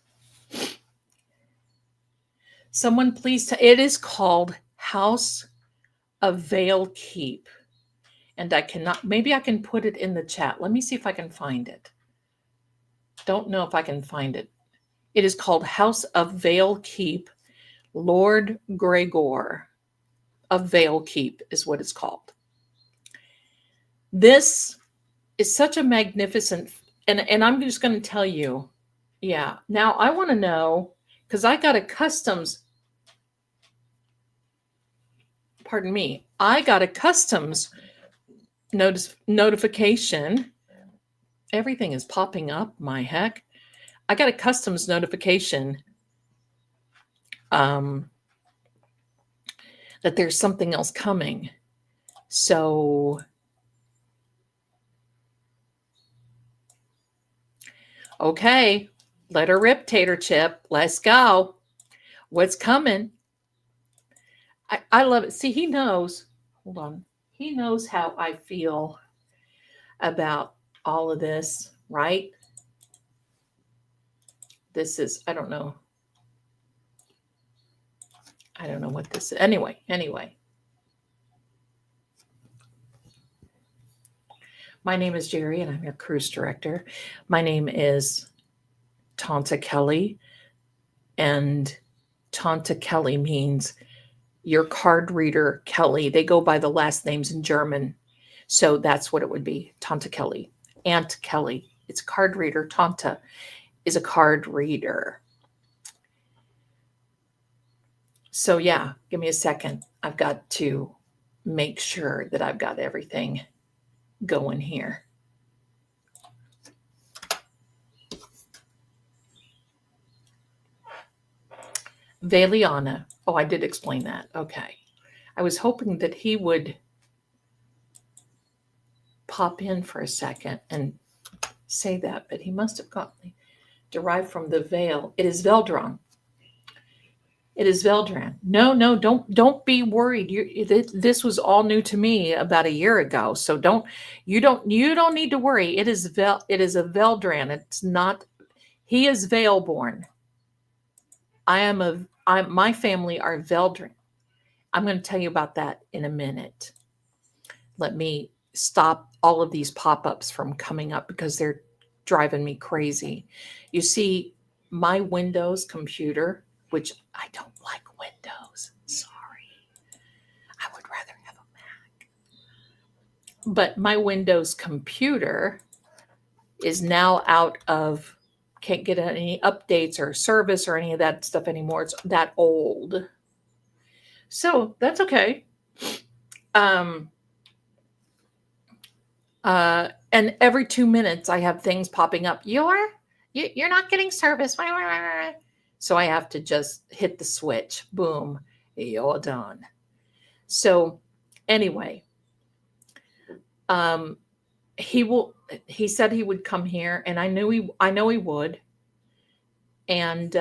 Speaker 1: Someone please it is called House of Vale Keep. And maybe I can put it in the chat. Let me see if I can find it. Don't know if I can find it. It is called House of Vale Keep. Lord Gregor of Vale Keep is what it's called. This is such a magnificent, and I'm just going to tell you, yeah. Now I want to know, because I got a customs, pardon me, I got a customs notification. Everything is popping up, my heck. I got a customs notification that there's something else coming. So, okay, let her rip, Tater Chip. Let's go. What's coming? I love it. See, he knows. Hold on. He knows how I feel about all of this, right? This is, I don't know. I don't know what this is. Anyway. My name is Jerry, and I'm your cruise director. My name is Tanta Kelly, and Tanta Kelly means your card reader Kelly. They go by the last names in German. So that's what it would be, Tanta Kelly. Aunt Kelly. It's a card reader. Tanta is a card reader. So yeah, give me a second. I've got to make sure that I've got everything going here. Valiana. Oh, I did explain that. Okay. I was hoping that he would pop in for a second and say that, but he must have gotten derived from the veil. It is Veldran. It is Veldran. No, don't be worried. This was all new to me about a year ago. So you don't need to worry. It is a Veldran. It's not. He is Veilborn. My family are Veldran. I'm going to tell you about that in a minute. Let me stop all of these pop-ups from coming up because they're driving me crazy. You see, my Windows computer, which I don't like Windows. Sorry. I would rather have a Mac. But my Windows computer is now can't get any updates or service or any of that stuff anymore. It's that old. So that's okay. And every 2 minutes I have things popping up. You're not getting service. So I have to just hit the switch. Boom. You're done. So anyway, he said he would come here, and I know he would. And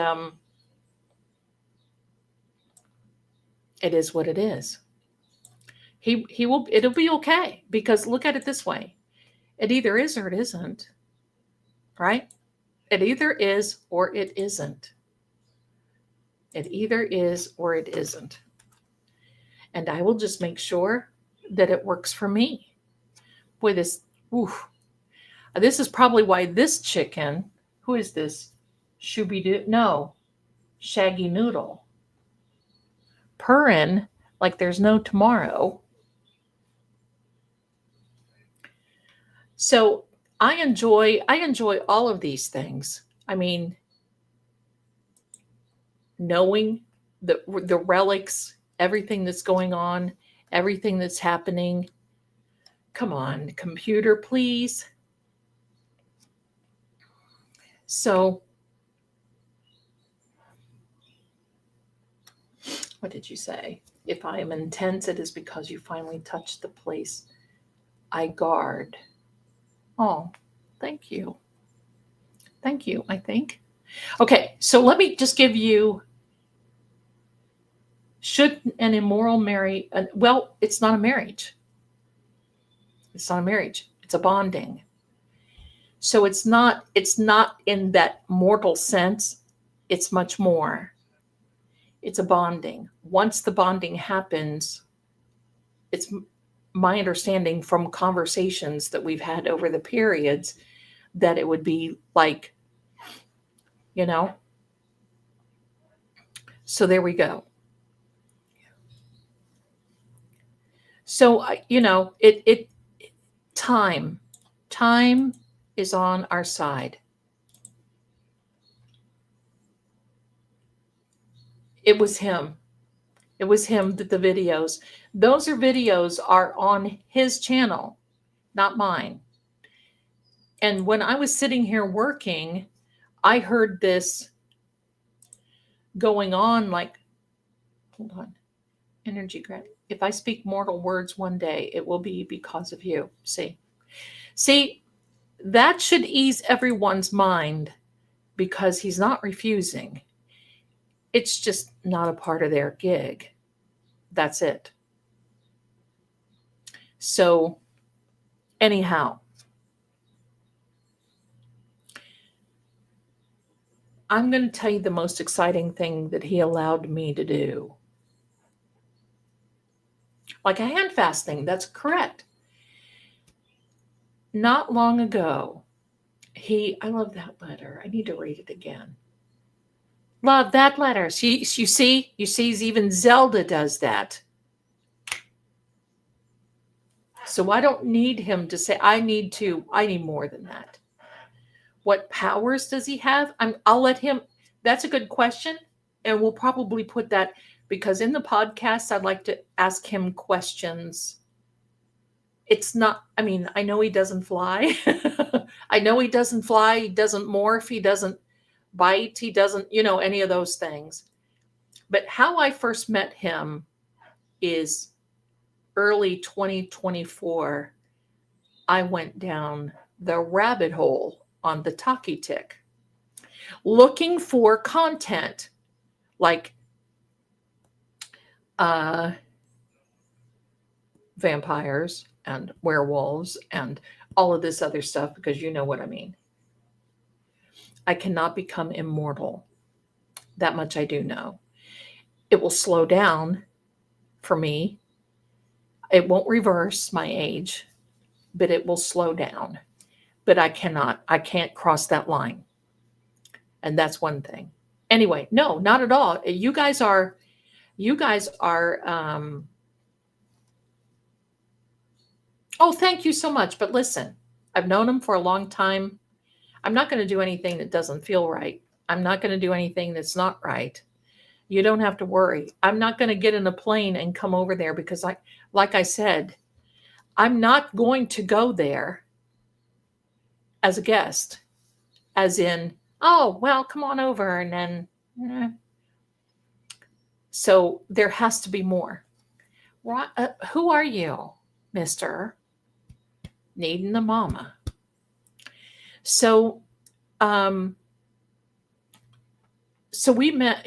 Speaker 1: it is what it is. It'll be okay, because look at it this way. It either is or it isn't, right? It either is or it isn't. It either is or it isn't. And I will just make sure that it works for me. Boy, this is probably why this chicken, who is this? Shaggy Noodle. Purring like there's no tomorrow. So I enjoy all of these things. I mean, knowing the relics, everything that's going on, everything that's happening. Come on, computer, please. So, what did you say? If I am intense, it is because you finally touched the place I guard. Oh, thank you. Thank you, I think. Okay, so let me just give you, should an immoral marry, well, it's not a marriage. It's not a marriage. It's a bonding. So it's not in that mortal sense. It's much more. It's a bonding. Once the bonding happens, it's my understanding from conversations that we've had over the periods that it would be like, so there we go. So, time is on our side. It was him. It was him that the videos. Those videos are on his channel, not mine. And when I was sitting here working, I heard this going on like, hold on, energy grant. If I speak mortal words one day, it will be because of you. See, that should ease everyone's mind because he's not refusing. It's just not a part of their gig. That's it. So, anyhow, I'm going to tell you the most exciting thing that he allowed me to do. Like a hand fasting, that's correct. Not long ago, I love that letter. I need to read it again. Love that letter. You see, even Zelda does that. So I don't need him to say, I need more than that. What powers does he have? I'll let him, that's a good question. And we'll probably put that, because in the podcast, I'd like to ask him questions. It's not, I know he doesn't fly. I know he doesn't fly. He doesn't morph. He doesn't bite. He doesn't, any of those things. But how I first met him is early 2024. I went down the rabbit hole on the Talkie Tick looking for content like vampires and werewolves and all of this other stuff, because you know what I mean. I cannot become immortal. That much I do know. It will slow down for me. It won't reverse my age, but it will slow down. But I can't cross that line. And that's one thing. Anyway, no, not at all. You guys are oh, thank you so much. But listen, I've known him for a long time. I'm not going to do anything that doesn't feel right. I'm not going to do anything that's not right. You don't have to worry. I'm not going to get in a plane and come over there because like I said, I'm not going to go there as a guest, as in, oh, well, come on over. And then, So there has to be more. Who are you, Mr. Needing the mama? So, so we met,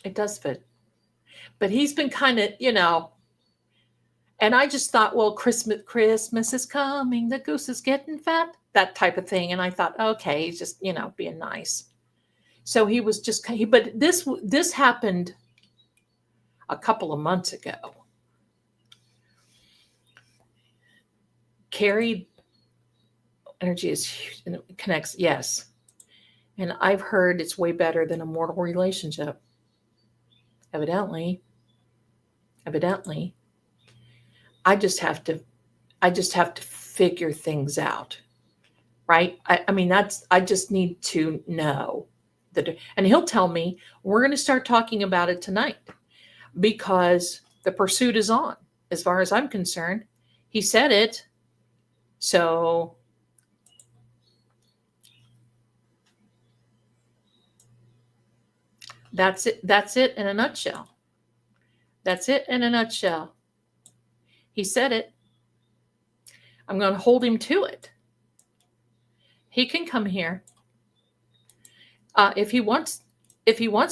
Speaker 1: it does fit, but he's been kind of, and I just thought, well, Christmas is coming, the goose is getting fat, that type of thing. And I thought, okay, he's just, being nice. So he was just, but this happened a couple of months ago. Carried energy is huge and it connects. Yes. And I've heard it's way better than a mortal relationship. Evidently. I just have to figure things out. Right? I just need to know that, and he'll tell me, we're going to start talking about it tonight because the pursuit is on, as far as I'm concerned. He said it. So that's it. That's it in a nutshell. That's it in a nutshell. He said it. I'm going to hold him to it. He can come here. If he wants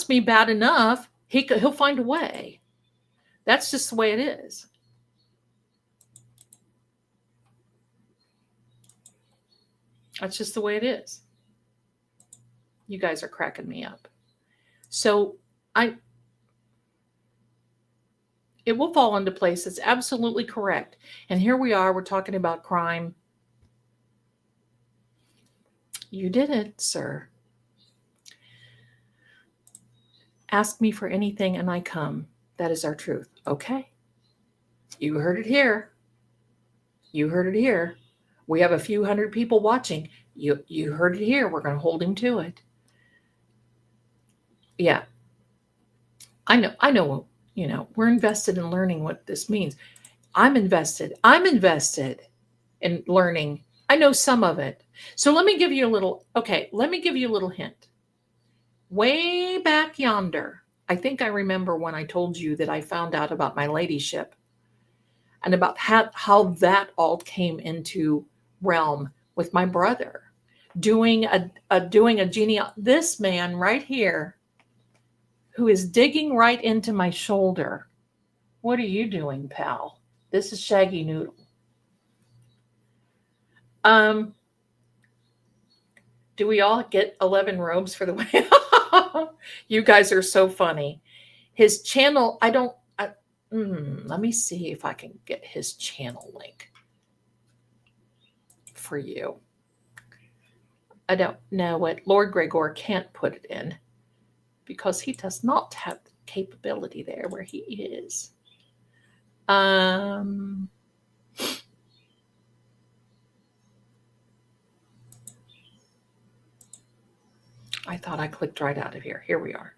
Speaker 1: me bad enough, he'll find a way. That's just the way it is. That's just the way it is. You guys are cracking me up. So it will fall into place. It's absolutely correct. And here we are, we're talking about crime. You did it, sir. Ask me for anything and I come. That is our truth. Okay. You heard it here. We have a few hundred people watching. You heard it here. We're going to hold him to it. Yeah, I know, we're invested in learning what this means. I'm invested in learning. I know some of it. So let me give you a little hint. Way back yonder, I think I remember when I told you that I found out about my ladyship and about how that all came into realm with my brother doing a this man right here who is digging right into my shoulder. What are you doing, pal? This is Shaggy Noodle. Do we all get 11 robes for the way? You guys are so funny. His channel, let me see if I can get his channel link for you. I don't know what Lord Gregor can't put it in because he does not have the capability there where he is. I thought I clicked right out of here. Here we are.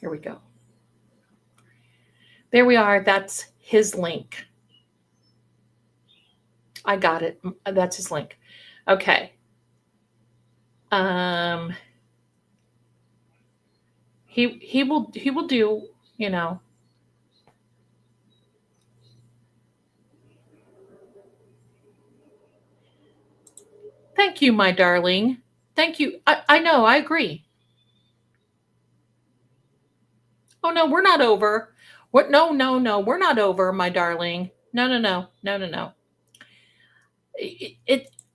Speaker 1: Here we go. There we are. That's his link. I got it. That's his link. Okay. He will do, Thank you, my darling. Thank you. I know, I agree. Oh no, we're not over. What? No, we're not over, my darling. No.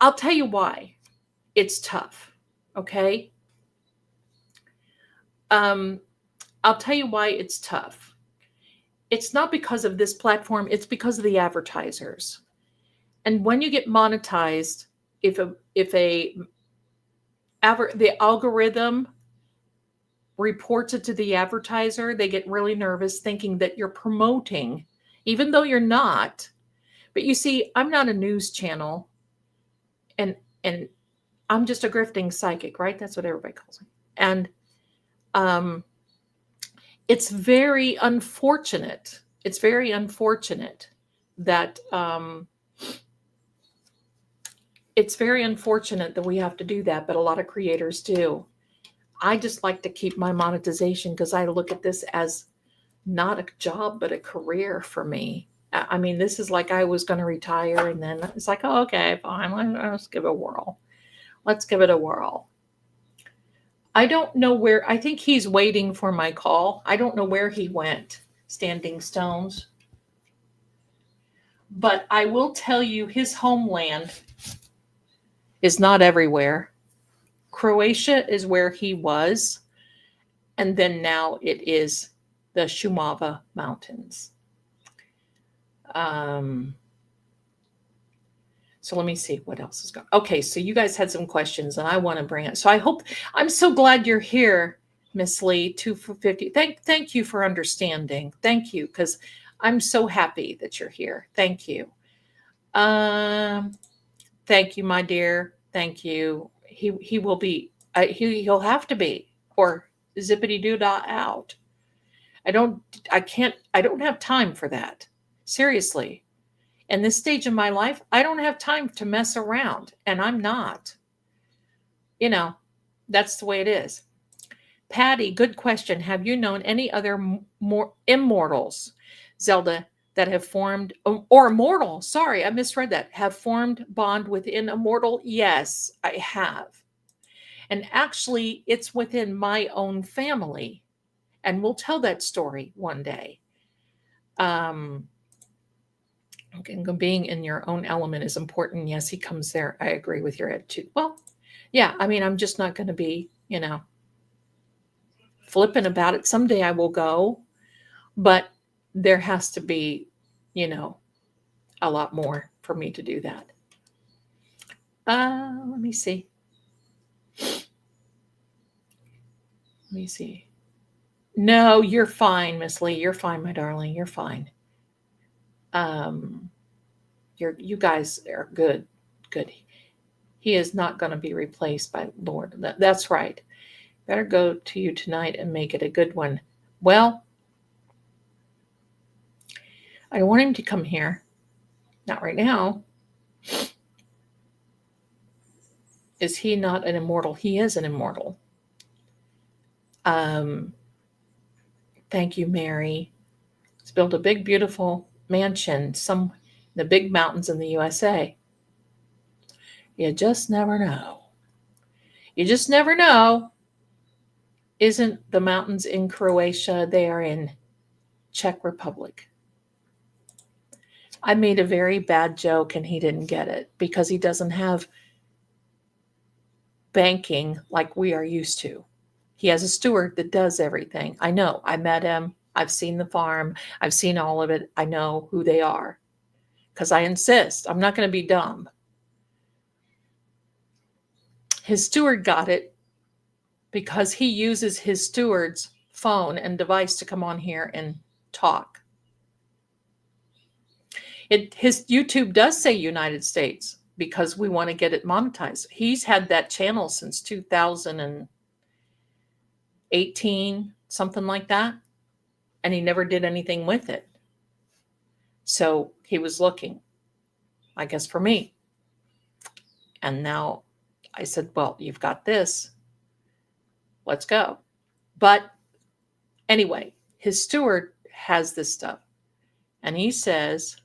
Speaker 1: I'll tell you why. It's tough. Okay. I'll tell you why it's tough. It's not because of this platform, it's because of the advertisers. And when you get monetized, if the algorithm reports it to the advertiser, they get really nervous thinking that you're promoting, even though you're not. But you see, I'm not a news channel, and I'm just a grifting psychic, right? That's what everybody calls me. And it's very unfortunate. It's very unfortunate that we have to do that, but a lot of creators do. I just like to keep my monetization because I look at this as not a job, but a career for me. I mean, this is like I was going to retire and then it's like, oh, okay, fine. Let's give it a whirl. Let's give it a whirl. I don't know where. I think he's waiting for my call. I don't know where he went, Standing Stones. But I will tell you his homeland is not everywhere. Croatia is where he was. And then now it is the Shumava Mountains. So let me see what else is going on. Okay, so you guys had some questions and I want to bring it. So I'm so glad you're here, Miss Lee, 2 for 50. Thank you for understanding. Thank you, because I'm so happy that you're here. Thank you. Thank you, my dear. Thank you. He will be, he'll have to be, or zippity doo dah out. I don't have time for that. Seriously. In this stage of my life, I don't have time to mess around, and I'm not. That's the way it is. Patty, good question. Have you known any other more immortals, Zelda, that have formed, or immortal, sorry, I misread that, have formed bond within a mortal? Yes, I have. And actually, it's within my own family. And we'll tell that story one day. Being in your own element is important. Yes, he comes there. I agree with your attitude. Well, yeah, I mean, I'm just not going to be, flippant about it. Someday I will go, but there has to be, a lot more for me to do that. Let me see. No, you're fine, Miss Lee. You're fine, my darling. You're fine. Um, you guys are good. Good. He is not going to be replaced by Lord. That's right. Better go to you tonight and make it a good one. Well, I want him to come here. Not right now. Is he not an immortal? He is an immortal. Um, thank you, Mary. He's built a big, beautiful mansion, some in the big mountains in the USA. You just never know. You just never know. Isn't the mountains in Croatia? They are in Czech Republic. I made a very bad joke and he didn't get it because he doesn't have banking like we are used to. He has a steward that does everything. I know. I met him. I've seen the farm. I've seen all of it. I know who they are because I insist. I'm not going to be dumb. His steward got it because he uses his steward's phone and device to come on here and talk. His YouTube does say United States because we want to get it monetized. He's had that channel since 2018, something like that, and he never did anything with it. So he was looking, I guess, for me. And now I said, well, you've got this. Let's go. But anyway, his steward has this stuff. And he says,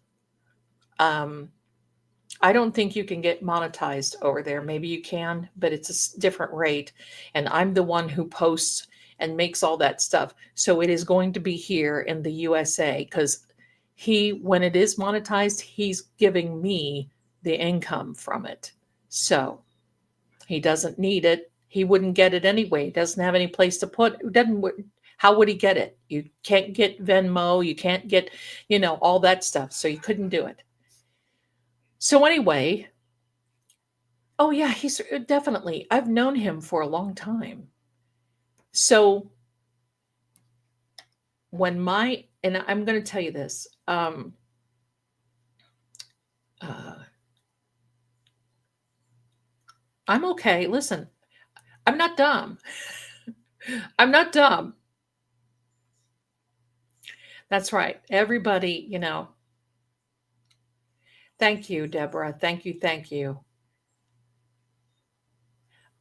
Speaker 1: I don't think you can get monetized over there. Maybe you can, but it's a different rate. And I'm the one who posts and makes all that stuff. So it is going to be here in the USA because when it is monetized, he's giving me the income from it. So he doesn't need it. He wouldn't get it anyway. He doesn't have any place to put it. How would he get it? You can't get Venmo. You can't get, all that stuff. So you couldn't do it. So anyway, oh yeah, he's definitely, I've known him for a long time. So and I'm going to tell you this, I'm okay. Listen, I'm not dumb. I'm not dumb. That's right. Everybody, Thank you, Deborah. Thank you. Thank you.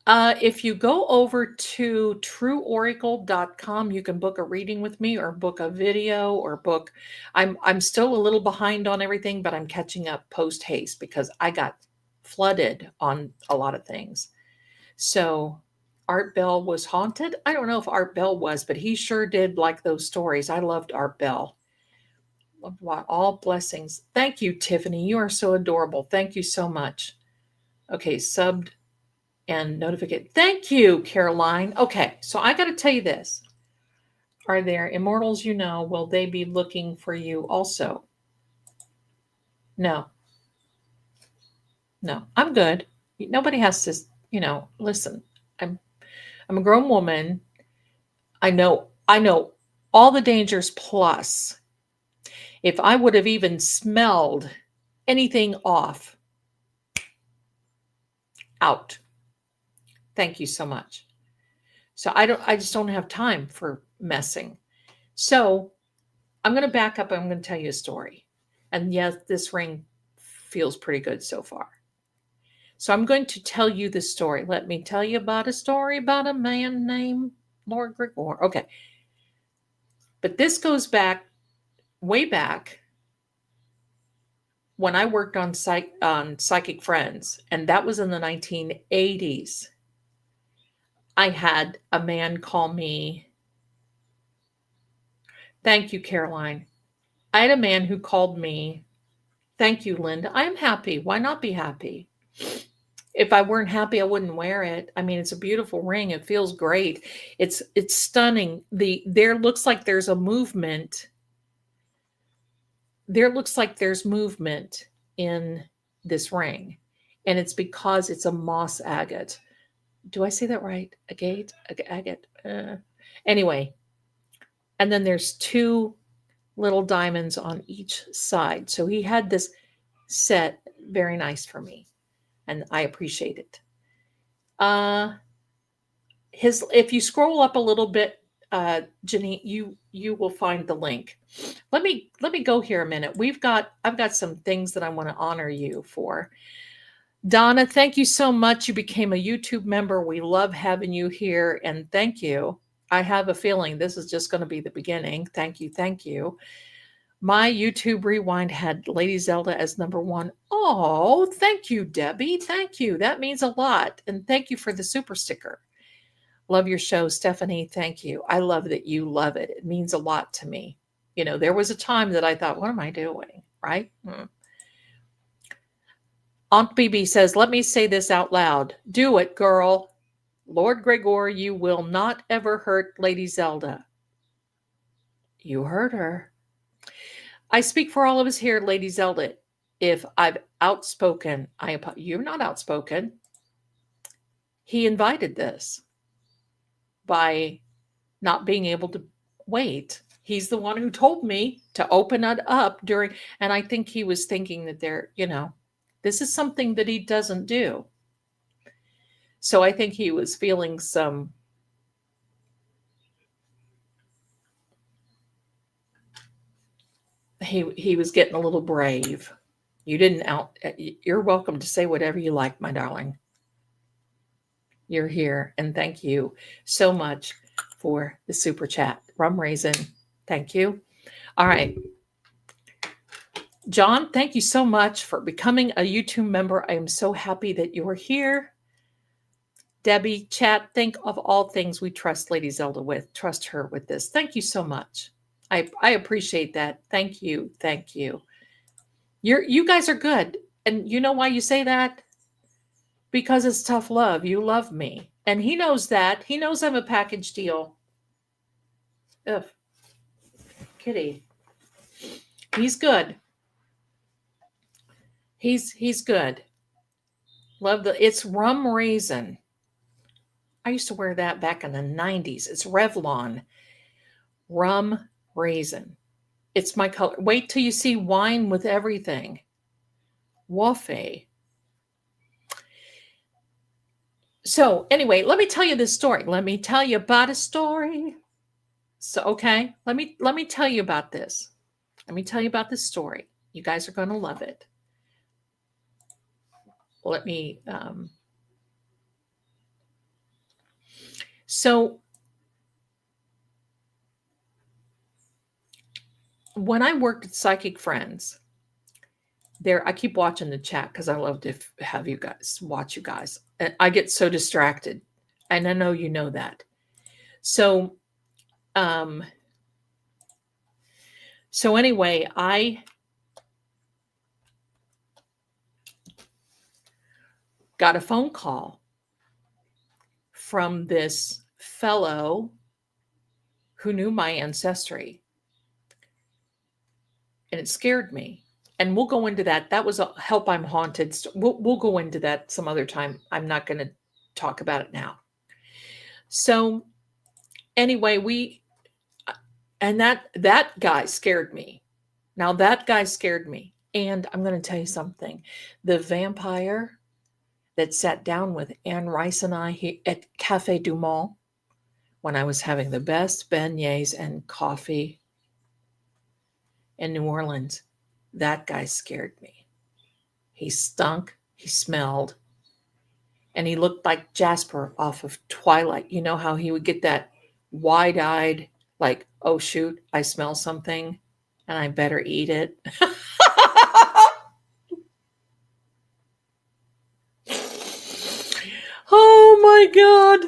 Speaker 1: If you go over to trueoracle.com, you can book a reading with me or book a video or book. I'm still a little behind on everything, but I'm catching up post haste because I got flooded on a lot of things. So Art Bell was haunted. I don't know if Art Bell was, but he sure did like those stories. I loved Art Bell. All blessings. Thank you, Tiffany. You are so adorable. Thank you so much. Okay, subbed and notification. Thank you, Caroline. Okay, so I got to tell you this. Are there immortals will they be looking for you also? No. I'm good. Nobody has to, listen. I'm a grown woman. I know all the dangers plus. If I would have even smelled anything off, out. Thank you so much. So I just don't have time for messing. So I'm going to back up. I'm going to tell you a story. And yes, this ring feels pretty good so far. So I'm going to tell you the story. Let me tell you about a story about a man named Lord Grigor. Okay. But this goes way back when I worked on Psychic Friends, and that was in the 1980s. I had a man call me. Thank you, Caroline. I had a man who called me. Thank you, Linda. I am happy. Why not be happy? If I weren't happy, I wouldn't wear it. I mean, it's a beautiful ring. It feels great. It's stunning. There looks like there's a movement. There looks like there's movement in this ring, and it's because it's a moss agate. Do I say that right? Agate? Agate. Anyway, And then there's 2 little diamonds on each side. So he had this set very nice for me, and I appreciate it. If you scroll up a little bit, Jenny, you will find the link. Let me go here a minute. I've got some things that I want to honor you for. Donna, thank you so much. You became a YouTube member. We love having you here, and thank you. I have a feeling this is just going to be the beginning. Thank you. Thank you. My YouTube rewind had Lady Zelda as #1. Oh, thank you, Debbie. Thank you. That means a lot. And thank you for the super sticker. Love your show, Stephanie. Thank you. I love that you love it. It means a lot to me. You know, there was a time that I thought, what am I doing? Right? Aunt BB says, let me say this out loud. Do it, girl. Lord Gregor, you will not ever hurt Lady Zelda. You heard her. I speak for all of us here, Lady Zelda. If I've outspoken, you're not outspoken. He invited this by not being able to wait. He's the one who told me to open it up during, and I think he was thinking that this is something that he doesn't do. So I think he was feeling some he was getting a little brave. You're welcome to say whatever you like, my darling. You're here, and thank you so much for the super chat. Rum Raisin, thank you. All right. John, thank you so much for becoming a YouTube member. I am so happy that you're here. Debbie, chat, think of all things we trust Lady Zelda with. Trust her with this. Thank you so much. I appreciate that. Thank you. Thank you. You guys are good. And you know why you say that? Because it's tough love. You love me. And he knows that. He knows I'm a package deal. Ugh. Kitty. He's good. He's good. Love it's Rum Raisin. I used to wear that back in the 90s. It's Revlon. Rum Raisin. It's my color. Wait till you see wine with everything. Waffle. So anyway, let me tell you this story. Let me tell you about a story. So, okay, let me tell you about this. Let me tell you about this story. You guys are going to love it. Let me, so when I worked at Psychic Friends, I keep watching the chat because I love to have you guys watch you guys. And I get so distracted, and I know you know that. So, anyway, I got a phone call from this fellow who knew my ancestry, and it scared me. And we'll go into that. That was a Help I'm Haunted. We'll go into that some other time. I'm not going to talk about it now. So anyway, that guy scared me. Now that guy scared me. And I'm going to tell you something. The vampire that sat down with Anne Rice and I at Café du Monde when I was having the best beignets and coffee in New Orleans, that guy scared me. He stunk, he smelled, and he looked like Jasper off of Twilight. You know how he would get that wide-eyed, like, oh, shoot, I smell something, and I better eat it. Oh, my God.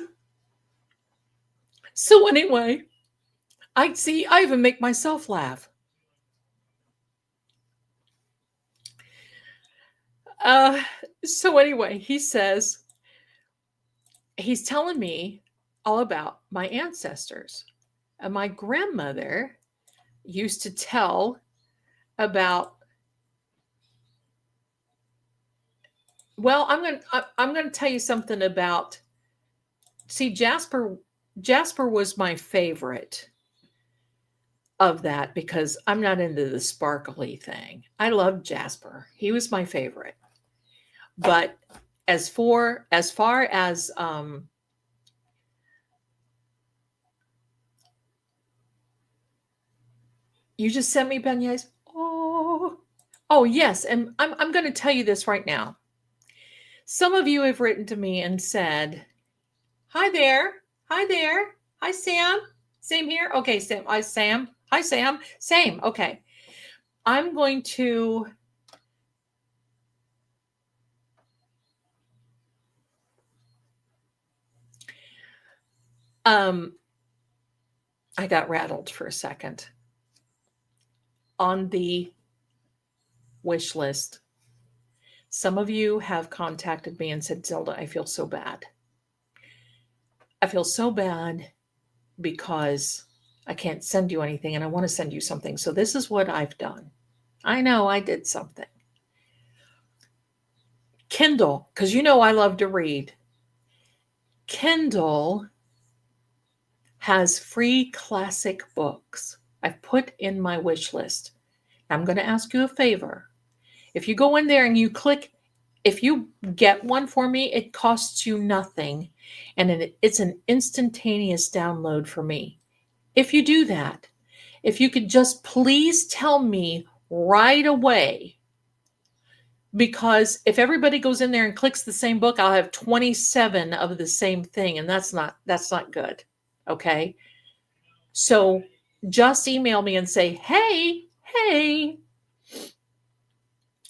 Speaker 1: So anyway, I even make myself laugh. So anyway, he says, he's telling me all about my ancestors. And my grandmother used to tell about, well, I'm going to tell you something about, see, Jasper was my favorite. of that because I'm not into the sparkly thing. I love Jasper. He was my favorite. But as far as you just sent me beignets. Oh yes, and I'm going to tell you this right now. Some of you have written to me and said, "Hi there, hi there, hi Sam, same here." Okay, Sam, Sam, hi Sam, same. Okay, I'm going to. I got rattled for a second. On the wish list, some of you have contacted me and said, Zelda, I feel so bad. I feel so bad because I can't send you anything and I want to send you something. So this is what I've done. I know I did something. Kindle, because you know I love to read. Kindle has free classic books I've put in my wish list. I'm going to ask you a favor. If you go in there and you click, if you get one for me, it costs you nothing. And it's an instantaneous download for me. If you do that, if you could just please tell me right away, because if everybody goes in there and clicks the same book, I'll have 27 of the same thing. And that's not good. Okay. So just email me and say, hey,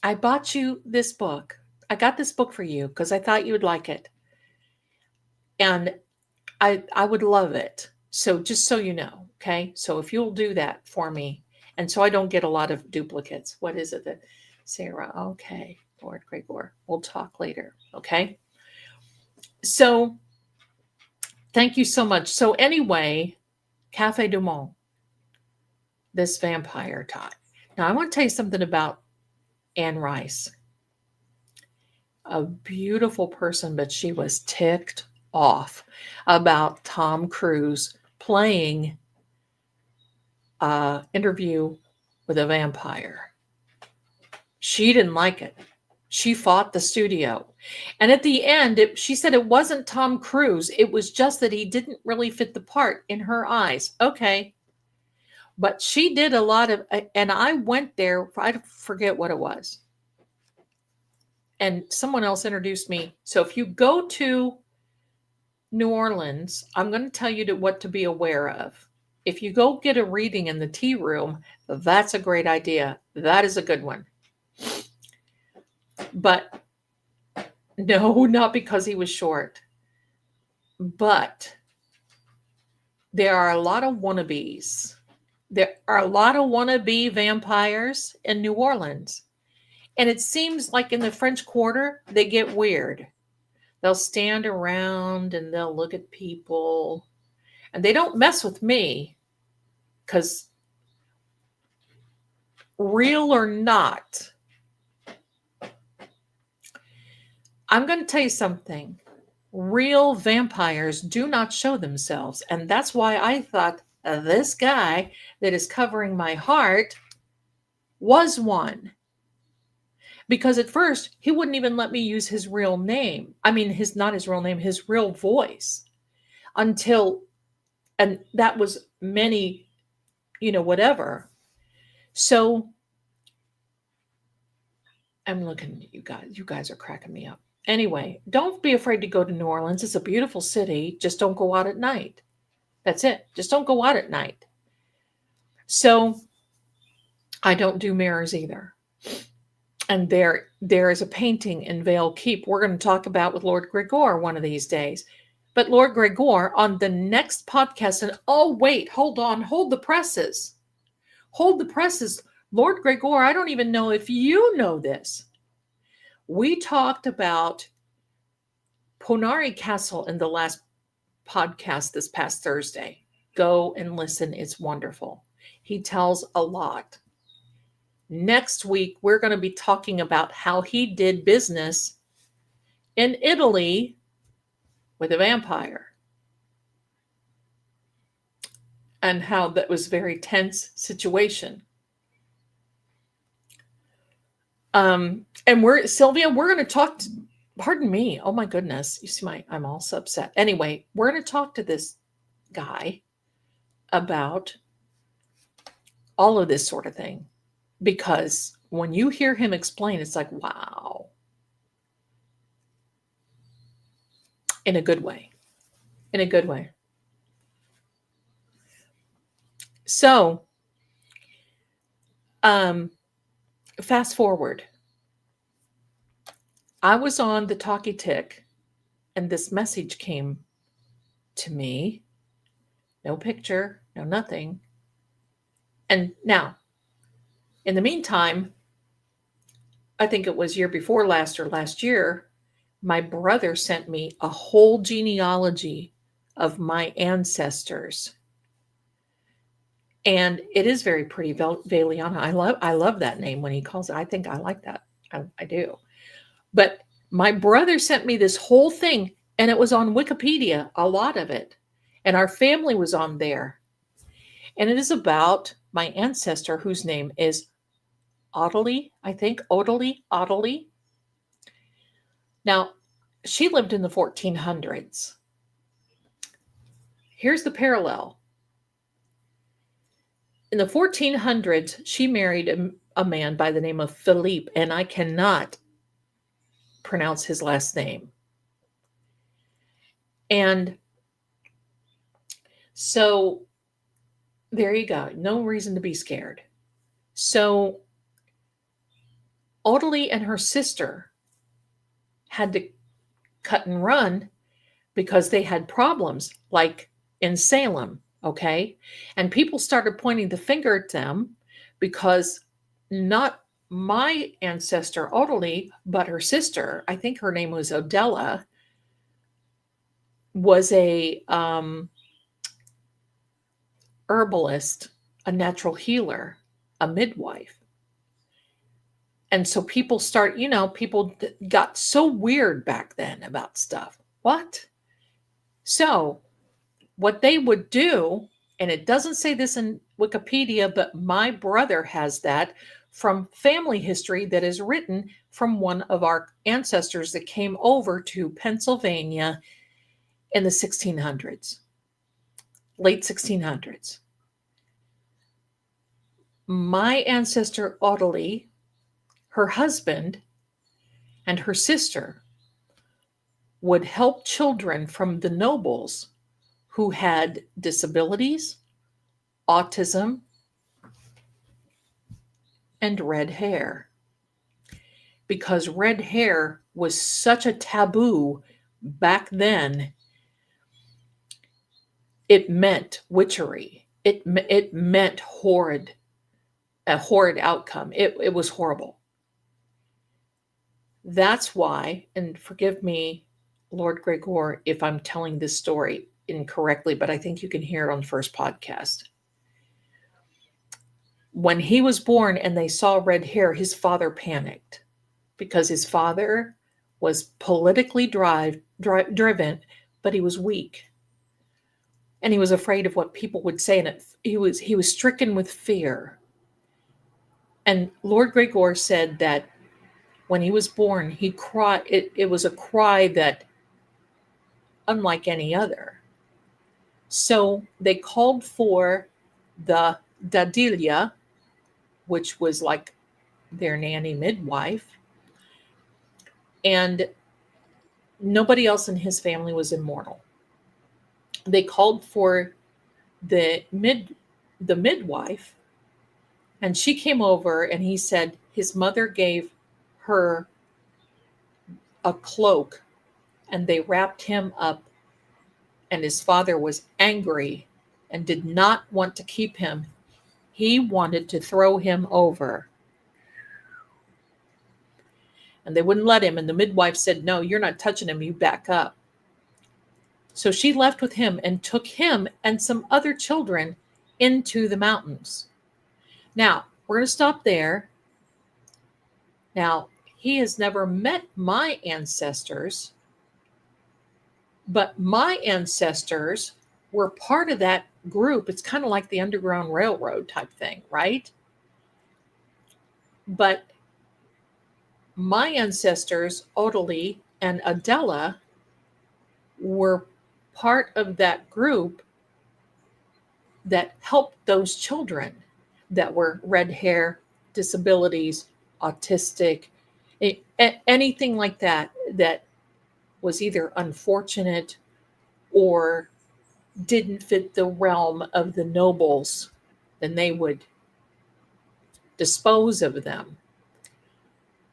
Speaker 1: I bought you this book. I got this book for you because I thought you would like it. And I would love it. So just so you know, okay? So if you'll do that for me, and so I don't get a lot of duplicates. What is it that Sarah? Okay, Lord Gregor. We'll talk later, okay? So thank you so much. So anyway, Café du Monde, this vampire type. Now I want to tell you something about Anne Rice. A beautiful person, but she was ticked off about Tom Cruise playing Interview with a Vampire. She didn't like it. She fought the studio. And at the end, she said it wasn't Tom Cruise. It was just that he didn't really fit the part in her eyes. Okay. But she did a lot of, and I went there, I forget what it was. And someone else introduced me. So if you go to New Orleans, I'm going to tell you what to be aware of. If you go get a reading in the tea room, that's a great idea. That is a good one. But no, not because he was short. But there are a lot of wannabes. There are a lot of wannabe vampires in New Orleans. And it seems like in the French Quarter, they get weird. They'll stand around and they'll look at people. And they don't mess with me because real or not, I'm going to tell you something. Real vampires do not show themselves. And that's why I thought this guy that is covering my heart was one. Because at first, he wouldn't even let me use his real name. I mean, not his real name, his real voice. Until, and that was many, whatever. So I'm looking at you guys. You guys are cracking me up. Anyway, don't be afraid to go to New Orleans. It's a beautiful city. Just don't go out at night. That's it. Just don't go out at night. So I don't do mirrors either. And there is a painting in Vale Keep we're going to talk about with Lord Gregor one of these days. But Lord Gregor, on the next podcast, and oh, wait, hold on, hold the presses. Hold the presses. Lord Gregor, I don't even know if you know this. We talked about Ponari Castle in the last podcast this past Thursday. Go and listen. It's wonderful. He tells a lot. Next week, we're going to be talking about how he did business in Italy with a vampire. and how that was a very tense situation. And Sylvia, we're going to talk pardon me. Oh my goodness. You see I'm also upset. Anyway, we're going to talk to this guy about all of this sort of thing, because when you hear him explain, it's like, wow, in a good way, in a good way. So, fast forward, I was on the talkie tick and this message came to me. No picture, no nothing. And now, in the meantime, I think it was year before last or last year, my brother sent me a whole genealogy of my ancestors. And it is very pretty, Valiana. I love that name when he calls it. I think I like that. I do. But my brother sent me this whole thing, and it was on Wikipedia, a lot of it. And our family was on there. And it is about my ancestor, whose name is Ottilie, I think. Ottilie. Now, she lived in the 1400s. Here's the parallel. In the 1400s, she married a man by the name of Philippe, and I cannot pronounce his last name. And so there you go. No reason to be scared. So Ottilie and her sister had to cut and run because they had problems, like in Salem, okay? And people started pointing the finger at them because not my ancestor, Ottilie, but her sister, I think her name was Odella, was a herbalist, a natural healer, a midwife. And so people people got so weird back then about stuff. What? So what they would do, and it doesn't say this in Wikipedia, but my brother has that from family history that is written from one of our ancestors that came over to Pennsylvania in the 1600s, late 1600s. My ancestor, Ottilie, her husband, and her sister would help children from the nobles who had disabilities, autism, and red hair. Because red hair was such a taboo back then, it meant witchery. It meant a horrid outcome. It was horrible. That's why, and forgive me, Lord Gregor, if I'm telling this story incorrectly, but I think you can hear it on the first podcast. When he was born and they saw red hair, his father panicked because his father was politically driven, but he was weak. And he was afraid of what people would say, and he was stricken with fear. And Lord Gregor said that when he was born, he cried. It was a cry that unlike any other. So they called for the Dadilia, which was like their nanny midwife, and nobody else in his family was immortal. They called for the midwife, and she came over, and he said his mother gave her a cloak, and they wrapped him up, and his father was angry and did not want to keep him. He wanted to throw him over. And they wouldn't let him. And the midwife said, no, you're not touching him. You back up. So she left with him and took him and some other children into the mountains. Now, we're going to stop there. Now, he has never met my ancestors, but my ancestors were part of that group. It's kind of like the Underground Railroad type thing, right? But my ancestors, Ottilie and Adela, were part of that group that helped those children that were red hair, disabilities, autistic, anything like that, that was either unfortunate or didn't fit the realm of the nobles, then they would dispose of them.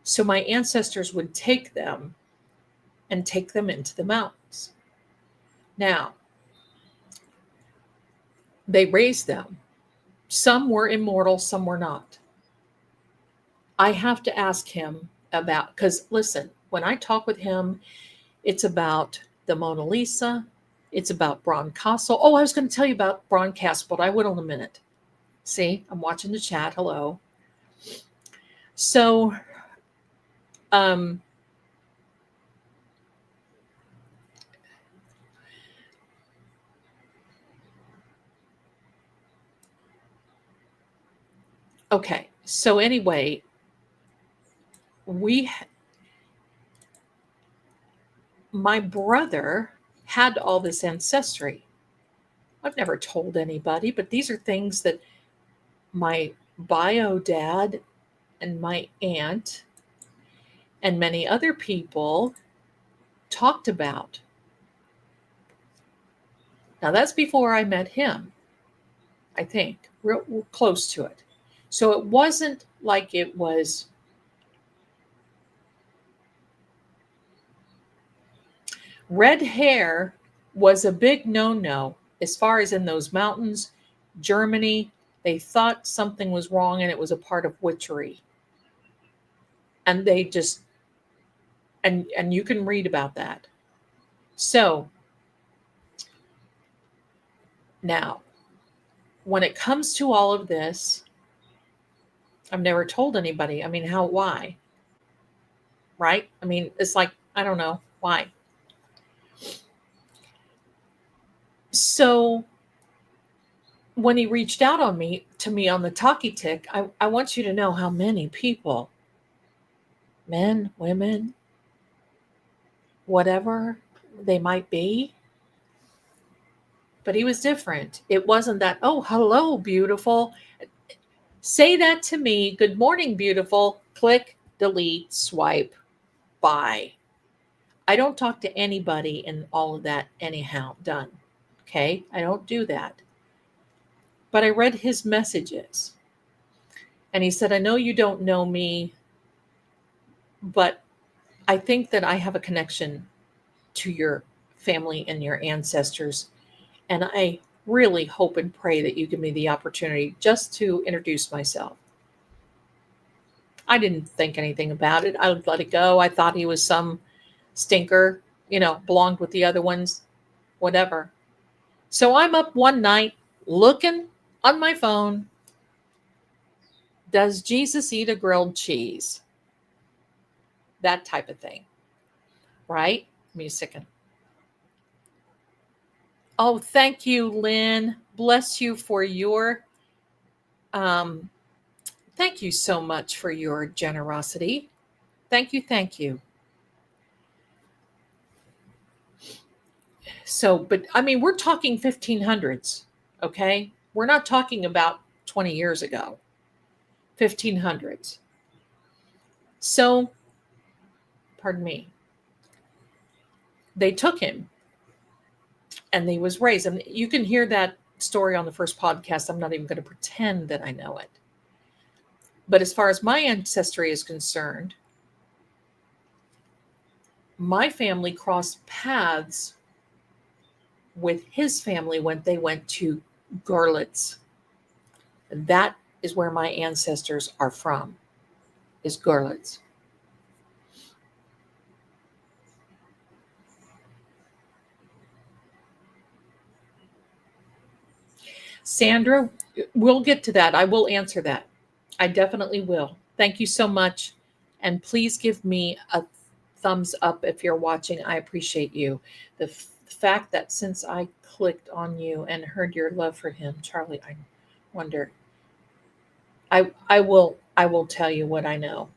Speaker 1: So my ancestors would take them and take them into the mountains. Now, they raised them. Some were immortal, some were not. I have to ask him about, because listen, when I talk with him, it's about the Mona Lisa, it's about Bron Castle. Oh, I was going to tell you about Bron Castle, but I will in a minute. See, I'm watching the chat. Hello. So, okay. So anyway, my brother had all this ancestry. I've never told anybody, but these are things that my bio dad and my aunt and many other people talked about. Now, that's before I met him, I think, real close to it. So it wasn't like it was red hair was a big no-no as far as in those mountains, Germany. They thought something was wrong and it was a part of witchery. And they just, and you can read about that. So now, when it comes to all of this, I've never told anybody. I mean, why? Right? I mean, it's like, I don't know why. So when he reached out to me on the Talkie Tick, I want you to know how many people, men, women, whatever they might be, but he was different. It wasn't that, oh, hello, beautiful. Say that to me. Good morning, beautiful. Click, delete, swipe, bye. I don't talk to anybody in all of that anyhow. Done. Okay? I don't do that. But I read his messages. And he said, I know you don't know me, but I think that I have a connection to your family and your ancestors. And I really hope and pray that you give me the opportunity just to introduce myself. I didn't think anything about it. I would let it go. I thought he was some stinker, belonged with the other ones, whatever. So I'm up one night looking on my phone. Does Jesus eat a grilled cheese? That type of thing. Right? Give me a second. Oh, thank you, Lynn. Bless you for your, thank you so much for your generosity. Thank you. Thank you. So, but I mean, we're talking 1500s, okay? We're not talking about 20 years ago, 1500s. So, pardon me, they took him and he was raised. And you can hear that story on the first podcast. I'm not even going to pretend that I know it. But as far as my ancestry is concerned, my family crossed paths with his family when they went to Görlitz. That is where my ancestors are from, is Görlitz. Sandra, we'll get to that. I will answer that. I definitely will. Thank you so much. And please give me a thumbs up if you're watching. I appreciate you. The the fact that since I clicked on you and heard your love for him, Charlie, I wonder. I will tell you what I know.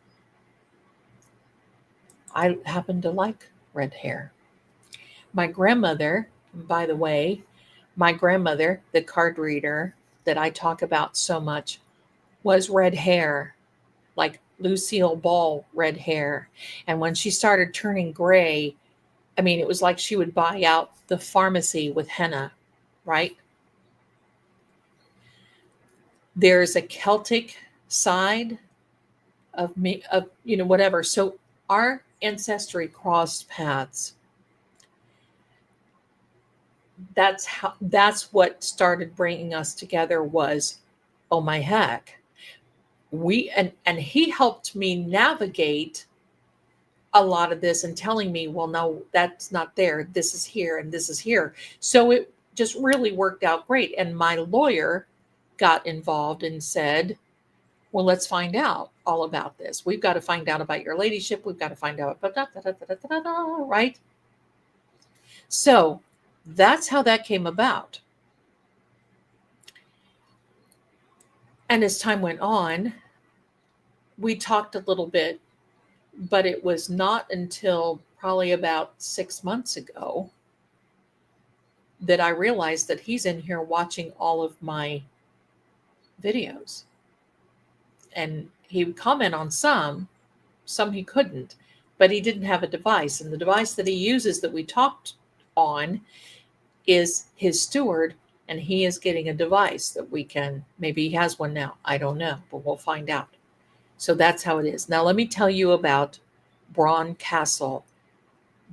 Speaker 1: I happen to like red hair. My grandmother, by the way, my grandmother, the card reader that I talk about so much, was red hair, like Lucille Ball red hair. And when she started turning gray, I mean, it was like she would buy out the pharmacy with henna, right? There's a Celtic side of me, of, whatever. So our ancestry crossed paths. That's what started bringing us together was, oh my heck. And he helped me navigate a lot of this and telling me, well, no, that's not there. This is here and this is here. So it just really worked out great. And my lawyer got involved and said, well, let's find out all about this. We've got to find out about your ladyship. We've got to find out about right? So that's how that came about. And as time went on, we talked a little bit, but it was not until probably about 6 months ago that I realized that he's in here watching all of my videos. And he would comment on some he couldn't, but he didn't have a device. And the device that he uses that we talked on is his steward, and he is getting a device that we can, maybe he has one now. I don't know, but we'll find out. So that's how it is. Now, let me tell you about Bran Castle,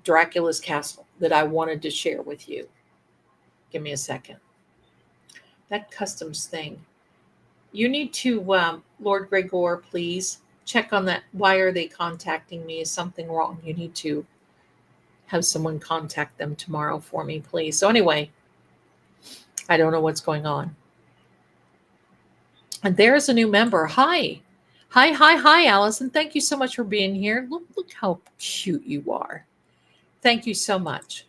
Speaker 1: Dracula's castle, that I wanted to share with you. Give me a second. That customs thing. You need to, Lord Gregor, please check on that. Why are they contacting me? Is something wrong? You need to have someone contact them tomorrow for me, please. So anyway, I don't know what's going on. And there's a new member. Hi, Allison. Thank you so much for being here. Look how cute you are. Thank you so much.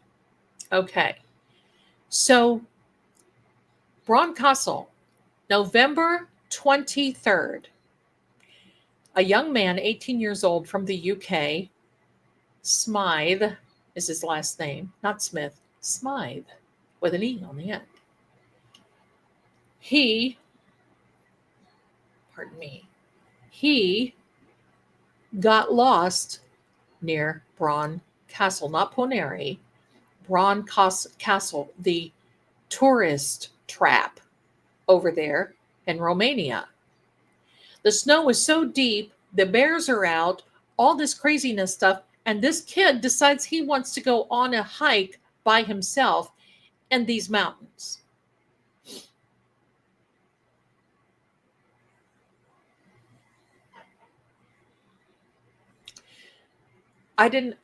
Speaker 1: Okay. So, Bran Castle, November 23rd. A young man, 18 years old, from the UK, Smythe is his last name, not Smith, Smythe, with an E on the end. He got lost near Bran Castle, not Poneri, Bran Castle, the tourist trap over there in Romania. The snow was so deep, the bears are out, all this craziness stuff, and this kid decides he wants to go on a hike by himself in these mountains. I didn't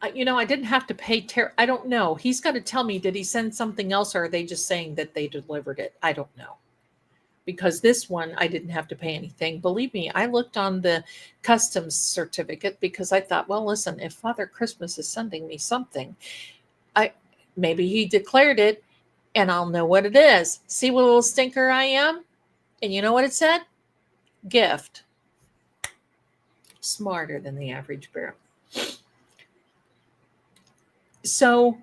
Speaker 1: have to pay. I don't know. He's got to tell me, did he send something else, or are they just saying that they delivered it? I don't know. Because this one, I didn't have to pay anything. Believe me, I looked on the customs certificate because I thought, well, listen, if Father Christmas is sending me something, maybe he declared it and I'll know what it is. See what little stinker I am? And you know what it said? Gift. Smarter than the average bear. So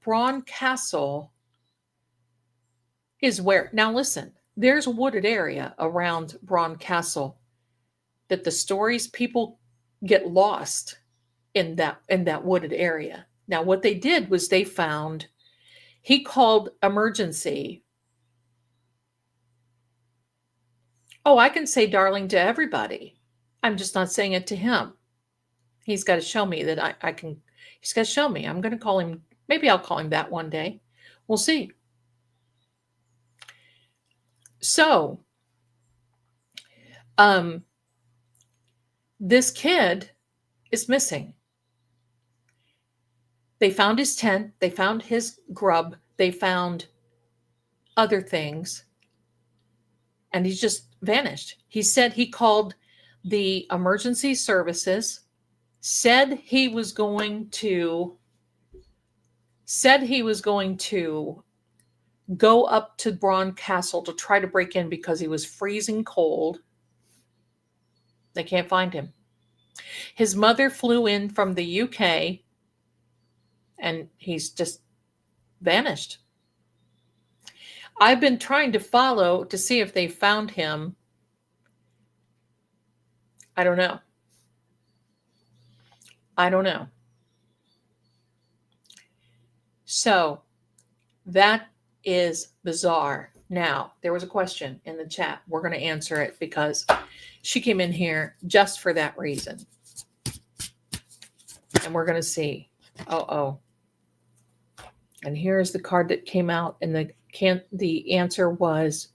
Speaker 1: Bran Castle is where, now listen, there's a wooded area around Bran Castle that the stories, people get lost in that wooded area. Now what they did was he called emergency. Oh, I can say darling to everybody. I'm just not saying it to him. He's got to show me that I can. He's got to show me. I'm going to call him. Maybe I'll call him that one day. We'll see. So, this kid is missing. They found his tent. They found his grub. They found other things. And he's just vanished. He said he called the emergency services said he was going to go up to Braun Castle to try to break in because he was freezing cold. They can't find him. His mother flew in from the UK and he's just vanished. I've been trying to follow to see if they found him. I don't know. So that is bizarre. Now, there was a question in the chat. We're going to answer it because she came in here just for that reason. And we're going to see. And here's the card that came out, and the answer was,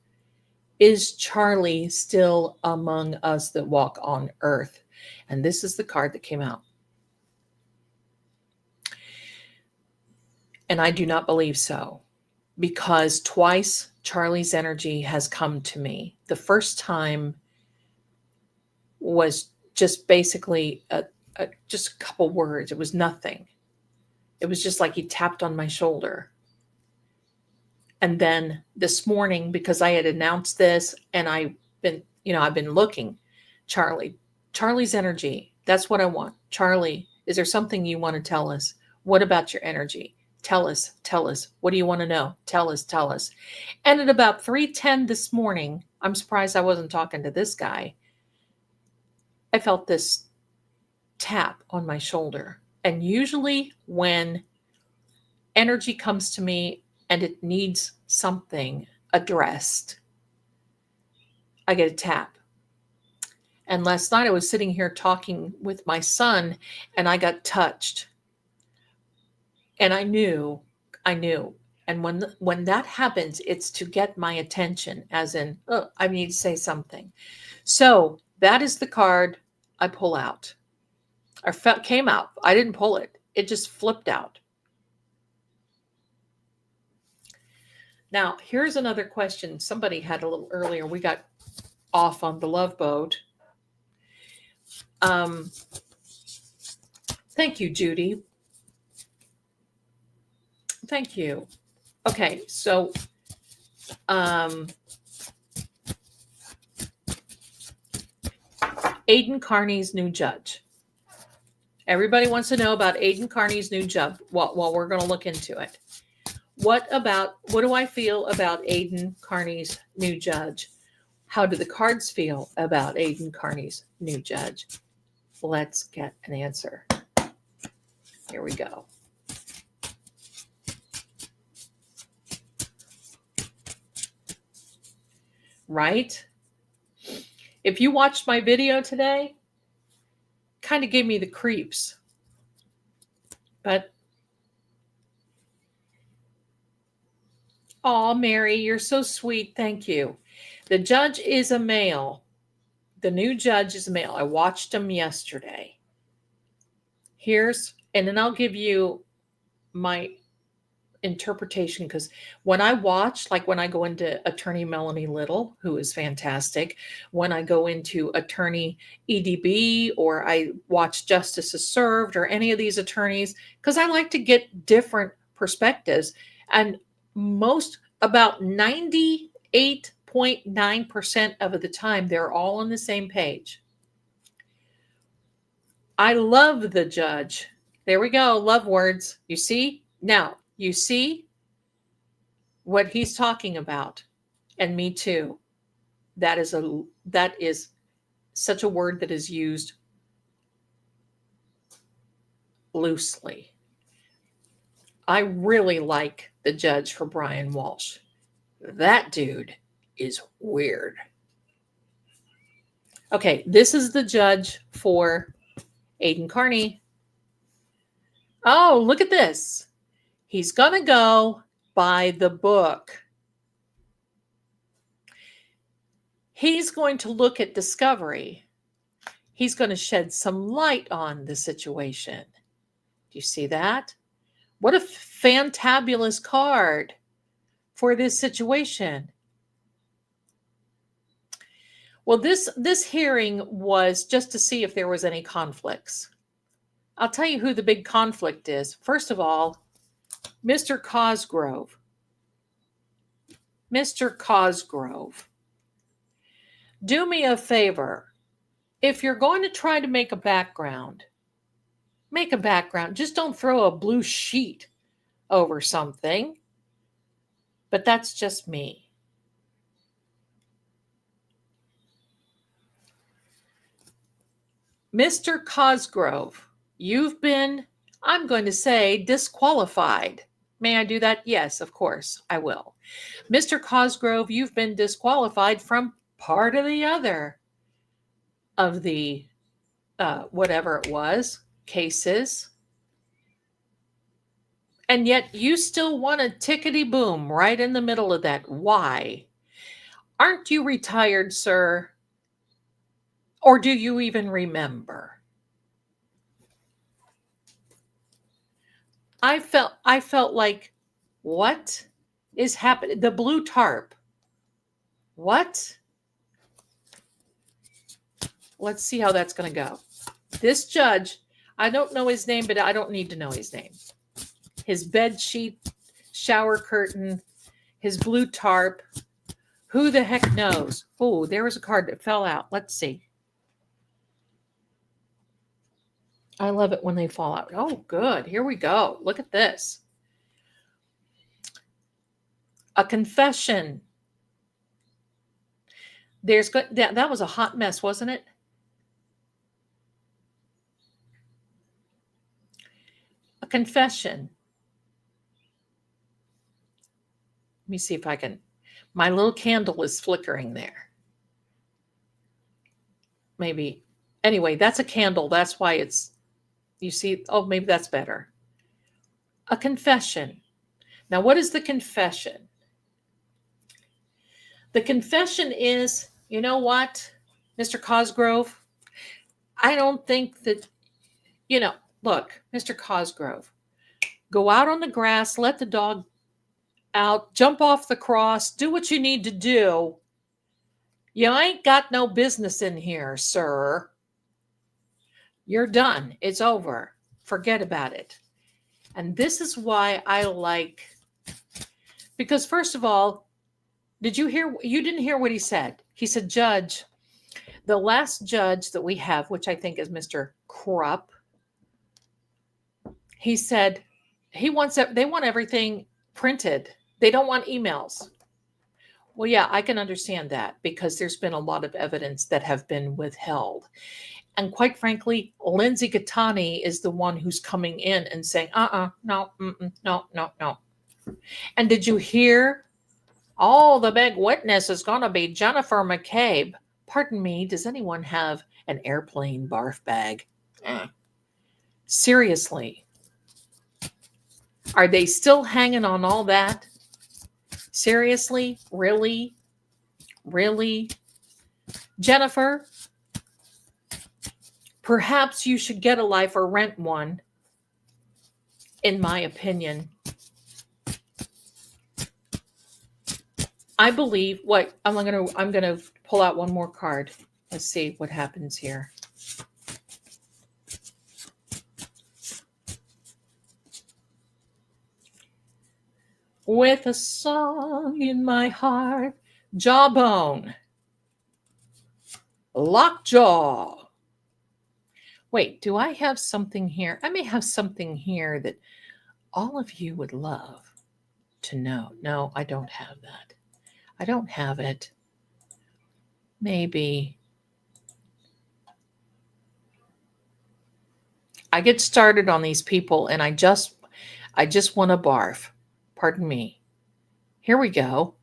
Speaker 1: is Charlie still among us that walk on earth? And this is the card that came out. And I do not believe so, because twice Charlie's energy has come to me. The first time was just basically just a couple words. It was nothing. It was just like he tapped on my shoulder. And then this morning, because I had announced this and I've been looking, Charlie's energy. That's what I want. Charlie, is there something you want to tell us? What about your energy? Tell us. What do you want to know? Tell us. And at about 3:10 this morning, I'm surprised I wasn't talking to this guy. I felt this tap on my shoulder. And usually when energy comes to me and it needs something addressed, I get a tap. And last night I was sitting here talking with my son and I got touched. And I knew. And when that happens, it's to get my attention, as in, I need to say something. So that is the card I pull out. Or came out. I didn't pull it. It just flipped out. Now, here's another question somebody had a little earlier. We got off on the love boat. Thank you, Judy. Thank you. Okay, so Aidan Carney's new judge. Everybody wants to know about Aidan Carney's new judge. Well, we're going to look into it. What do I feel about Aidan Carney's new judge? How do the cards feel about Aidan Carney's new judge? Let's get an answer. Here we go. Right? If you watched my video today, kind of gave me the creeps. But, oh, Mary, you're so sweet. Thank you. The judge is a male. The new judge is a male. I watched him yesterday. And then I'll give you my interpretation, because when I watch, like when I go into attorney Melanie Little, who is fantastic, when I go into attorney EDB, or I watch Justice is Served, or any of these attorneys, because I like to get different perspectives, and about 98.9% of the time they're all on the same page. I love the judge. There we go. Love words. You see? Now, you see what he's talking about, and me too. That is such a word that is used loosely. I really like the judge for Brian Walsh. That dude is weird. Okay, this is the judge for Aidan Carney. Oh, look at this. He's going to go by the book. He's going to look at discovery. He's going to shed some light on the situation. Do you see that? What a fantabulous card for this situation. Well, this hearing was just to see if there was any conflicts. I'll tell you who the big conflict is. First of all, Mr. Cosgrove. Mr. Cosgrove. Do me a favor. If you're going to try to make a background. Just don't throw a blue sheet over something. But that's just me. Mr. Cosgrove, you've been, I'm going to say, disqualified. May I do that? Yes, of course, I will. Mr. Cosgrove, you've been disqualified from part or the other of the whatever it was, cases. And yet you still want a tickety boom right in the middle of that. Why? Aren't you retired, sir? Or do you even remember? I felt like, what is happening? The blue tarp. What? Let's see how that's going to go. This judge, I don't know his name, but I don't need to know his name. His bed sheet, shower curtain, his blue tarp. Who the heck knows? Oh, there was a card that fell out. Let's see. I love it when they fall out. Oh, good. Here we go. Look at this. A confession. That was a hot mess, wasn't it? A confession. Let me see if I can. My little candle is flickering there. Maybe. Anyway, that's a candle. That's why it's, you see, oh, maybe that's better. A confession. Now, what is the confession? The confession is, you know what, Mr. Cosgrove? I don't think that, look, Mr. Cosgrove, go out on the grass, let the dog out, jump off the cross, do what you need to do. You ain't got no business in here, sir. You're done. It's over. Forget about it. And this is why I like, because first of all, you didn't hear what he said. He said, Judge, the last judge that we have, which I think is Mr. Krupp, he said they want everything printed. They don't want emails. Well, yeah, I can understand that because there's been a lot of evidence that have been withheld. And quite frankly, Lindsay Gattani is the one who's coming in and saying, no. And did you hear? Oh, the big witness is going to be Jennifer McCabe. Pardon me, does anyone have an airplane barf bag? Seriously. Are they still hanging on all that? Seriously? Really? Really? Jennifer, perhaps you should get a life or rent one, in my opinion. I believe I'm going to pull out one more card. Let's see what happens here. With a song in my heart, jawbone, lockjaw. Wait, do I have something here? I may have something here that all of you would love to know. No, I don't have that. I don't have it. Maybe. I get started on these people and I just want to barf. Pardon me. Here we go.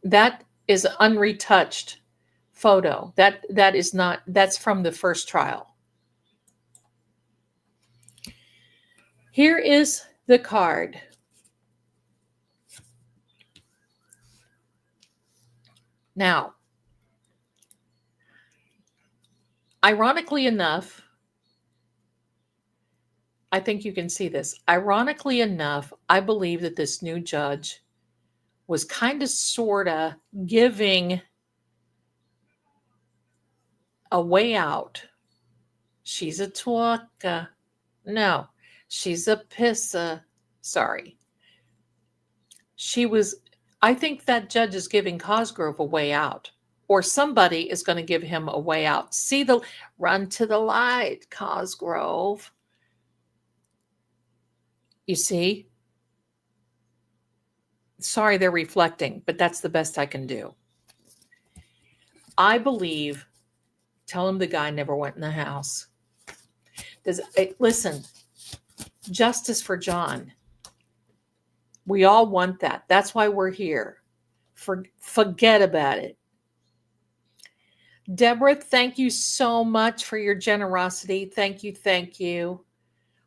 Speaker 1: That is an unretouched photo. That is not, that's from the first trial. Here is the card. Now, ironically enough, I think you can see this. Ironically enough, I believe that this new judge was kind of sort of giving a way out. She's a twaka. No, she's a pissa. Sorry. I think that judge is giving Cosgrove a way out, or somebody is going to give him a way out. Run to the light, Cosgrove. You see? Sorry, they're reflecting, but that's the best I can do. I believe, tell him the guy never went in the house. Listen, justice for John. We all want that. That's why we're here. Forget about it. Deborah, thank you so much for your generosity. Thank you. Thank you.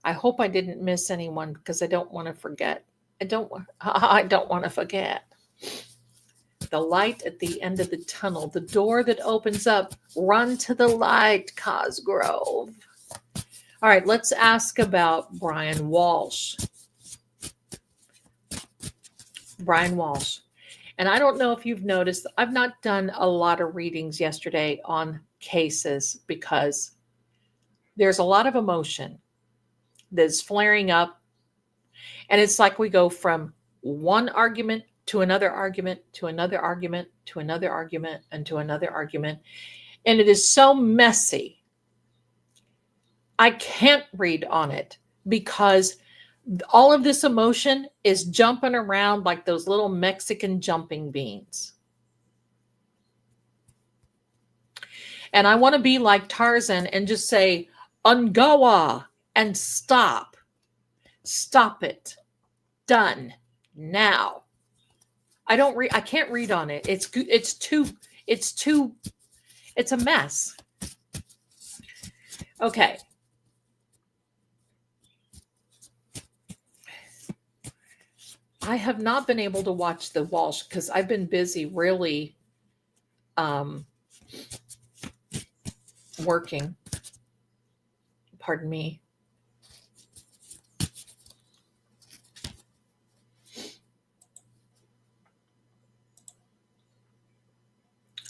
Speaker 1: I hope I didn't miss anyone because I don't want to forget. I don't want to forget. The light at the end of the tunnel, the door that opens up. Run to the light, Cosgrove. All right, let's ask about Brian Walsh. Brian Walsh. And I don't know if you've noticed, I've not done a lot of readings yesterday on cases because there's a lot of emotion that's flaring up. And it's like we go from one argument to another argument, to another argument, to another argument, and to another argument. And it is so messy. I can't read on it because all of this emotion is jumping around like those little Mexican jumping beans. And I want to be like Tarzan and just say, Ungawa, and stop. Stop it. Done. Now. I can't read on it. It's a mess. Okay. I have not been able to watch the Walsh because I've been busy really working. Pardon me.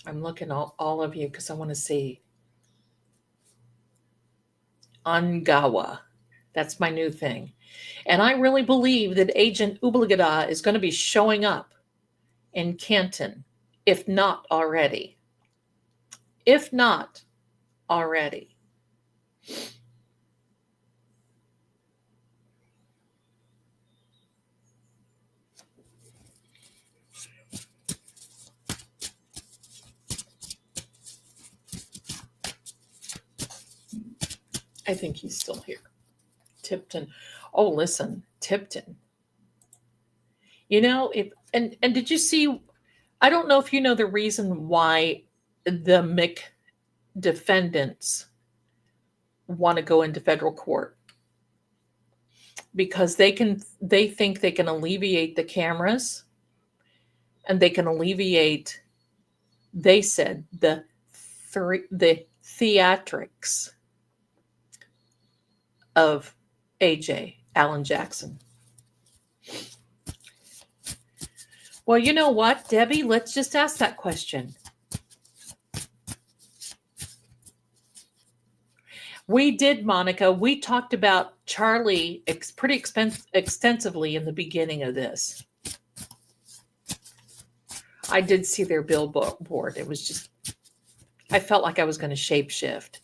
Speaker 1: I'm looking at all of you because I want to see. Angawa. That's my new thing. And I really believe that Agent Ubligada is going to be showing up in Canton, if not already. If not already. I think he's still here. Tipton. Oh, listen, Tipton. You know, and did you see, I don't know if you know the reason why the Mick defendants want to go into federal court. Because they think they can alleviate the cameras and they can alleviate, they said, the theatrics of AJ, Alan Jackson. Well, you know what, Debbie? Let's just ask that question. We did, Monica. We talked about Charlie pretty extensively in the beginning of this. I did see their billboard. It was just, I felt like I was going to shapeshift.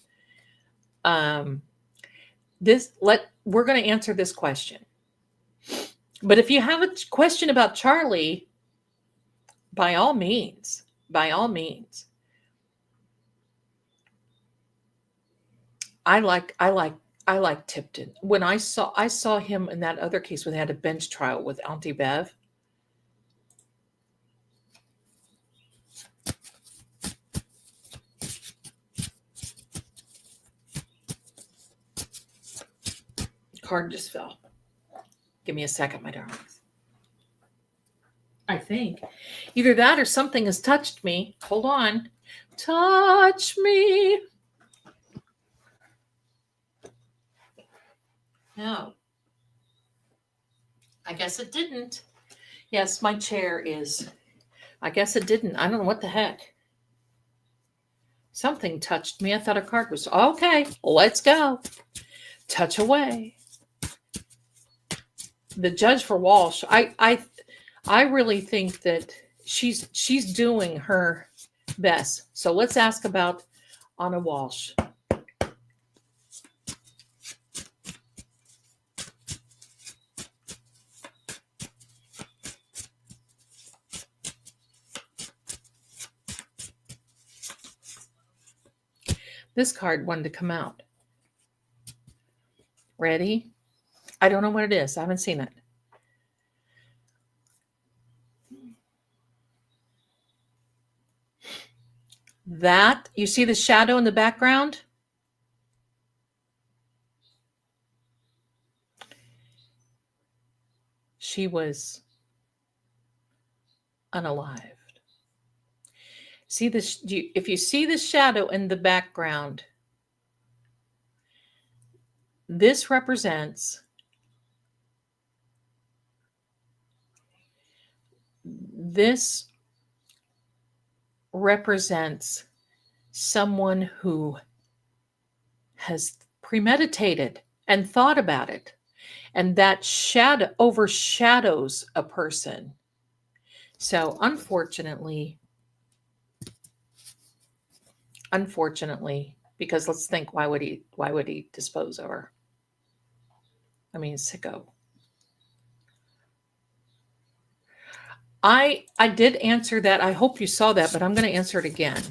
Speaker 1: We're going to answer this question. But if you have a question about Charlie, by all means. I like Tipton. When I saw him in that other case when they had a bench trial with Auntie Bev. Card just fell. Give me a second, my darlings. I think either that or something has touched me. Hold on. Touch me. No. I guess it didn't. Yes, my chair is. I guess it didn't. I don't know what the heck. Something touched me. I thought a card was okay. Let's go. Touch away. The judge for Walsh. I really think that she's doing her best. So let's ask about Anna Walsh. This card wanted to come out. Ready? I don't know what it is. I haven't seen it. That, you see the shadow in the background? She was unalived. See this? If you see the shadow in the background, this represents someone who has premeditated and thought about it, and that shadow overshadows a person. So unfortunately, because let's think, why would he dispose of her? I mean, sicko. I did answer that. I hope you saw that, but I'm going to answer it again.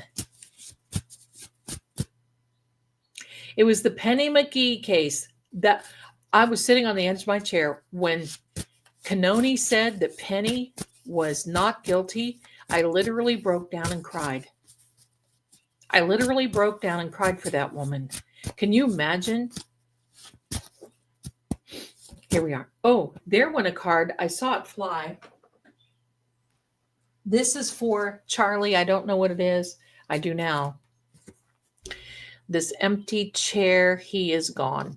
Speaker 1: It was the Penny McGee case that I was sitting on the edge of my chair when Cannoni said that Penny was not guilty. I literally broke down and cried. I literally broke down and cried for that woman. Can you imagine? Here we are. Oh, there went a card. I saw it fly. This is for Charlie. I don't know what it is. I do now. This empty chair, he is gone.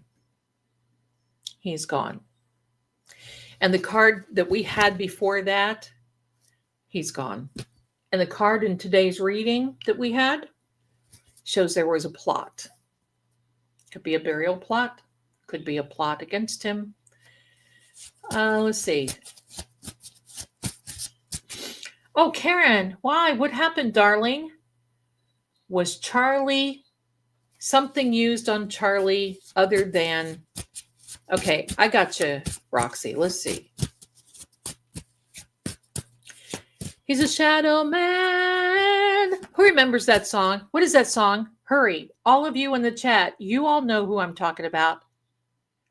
Speaker 1: He's gone. And the card that we had before that, he's gone. And the card in today's reading that we had shows there was a plot. Could be a burial plot. Could be a plot against him. Let's see. Oh, Karen, why? What happened, darling? Was Charlie something used on Charlie other than... Okay, I got you, Roxy. Let's see. He's a shadow man. Who remembers that song? What is that song? Hurry. All of you in the chat, you all know who I'm talking about,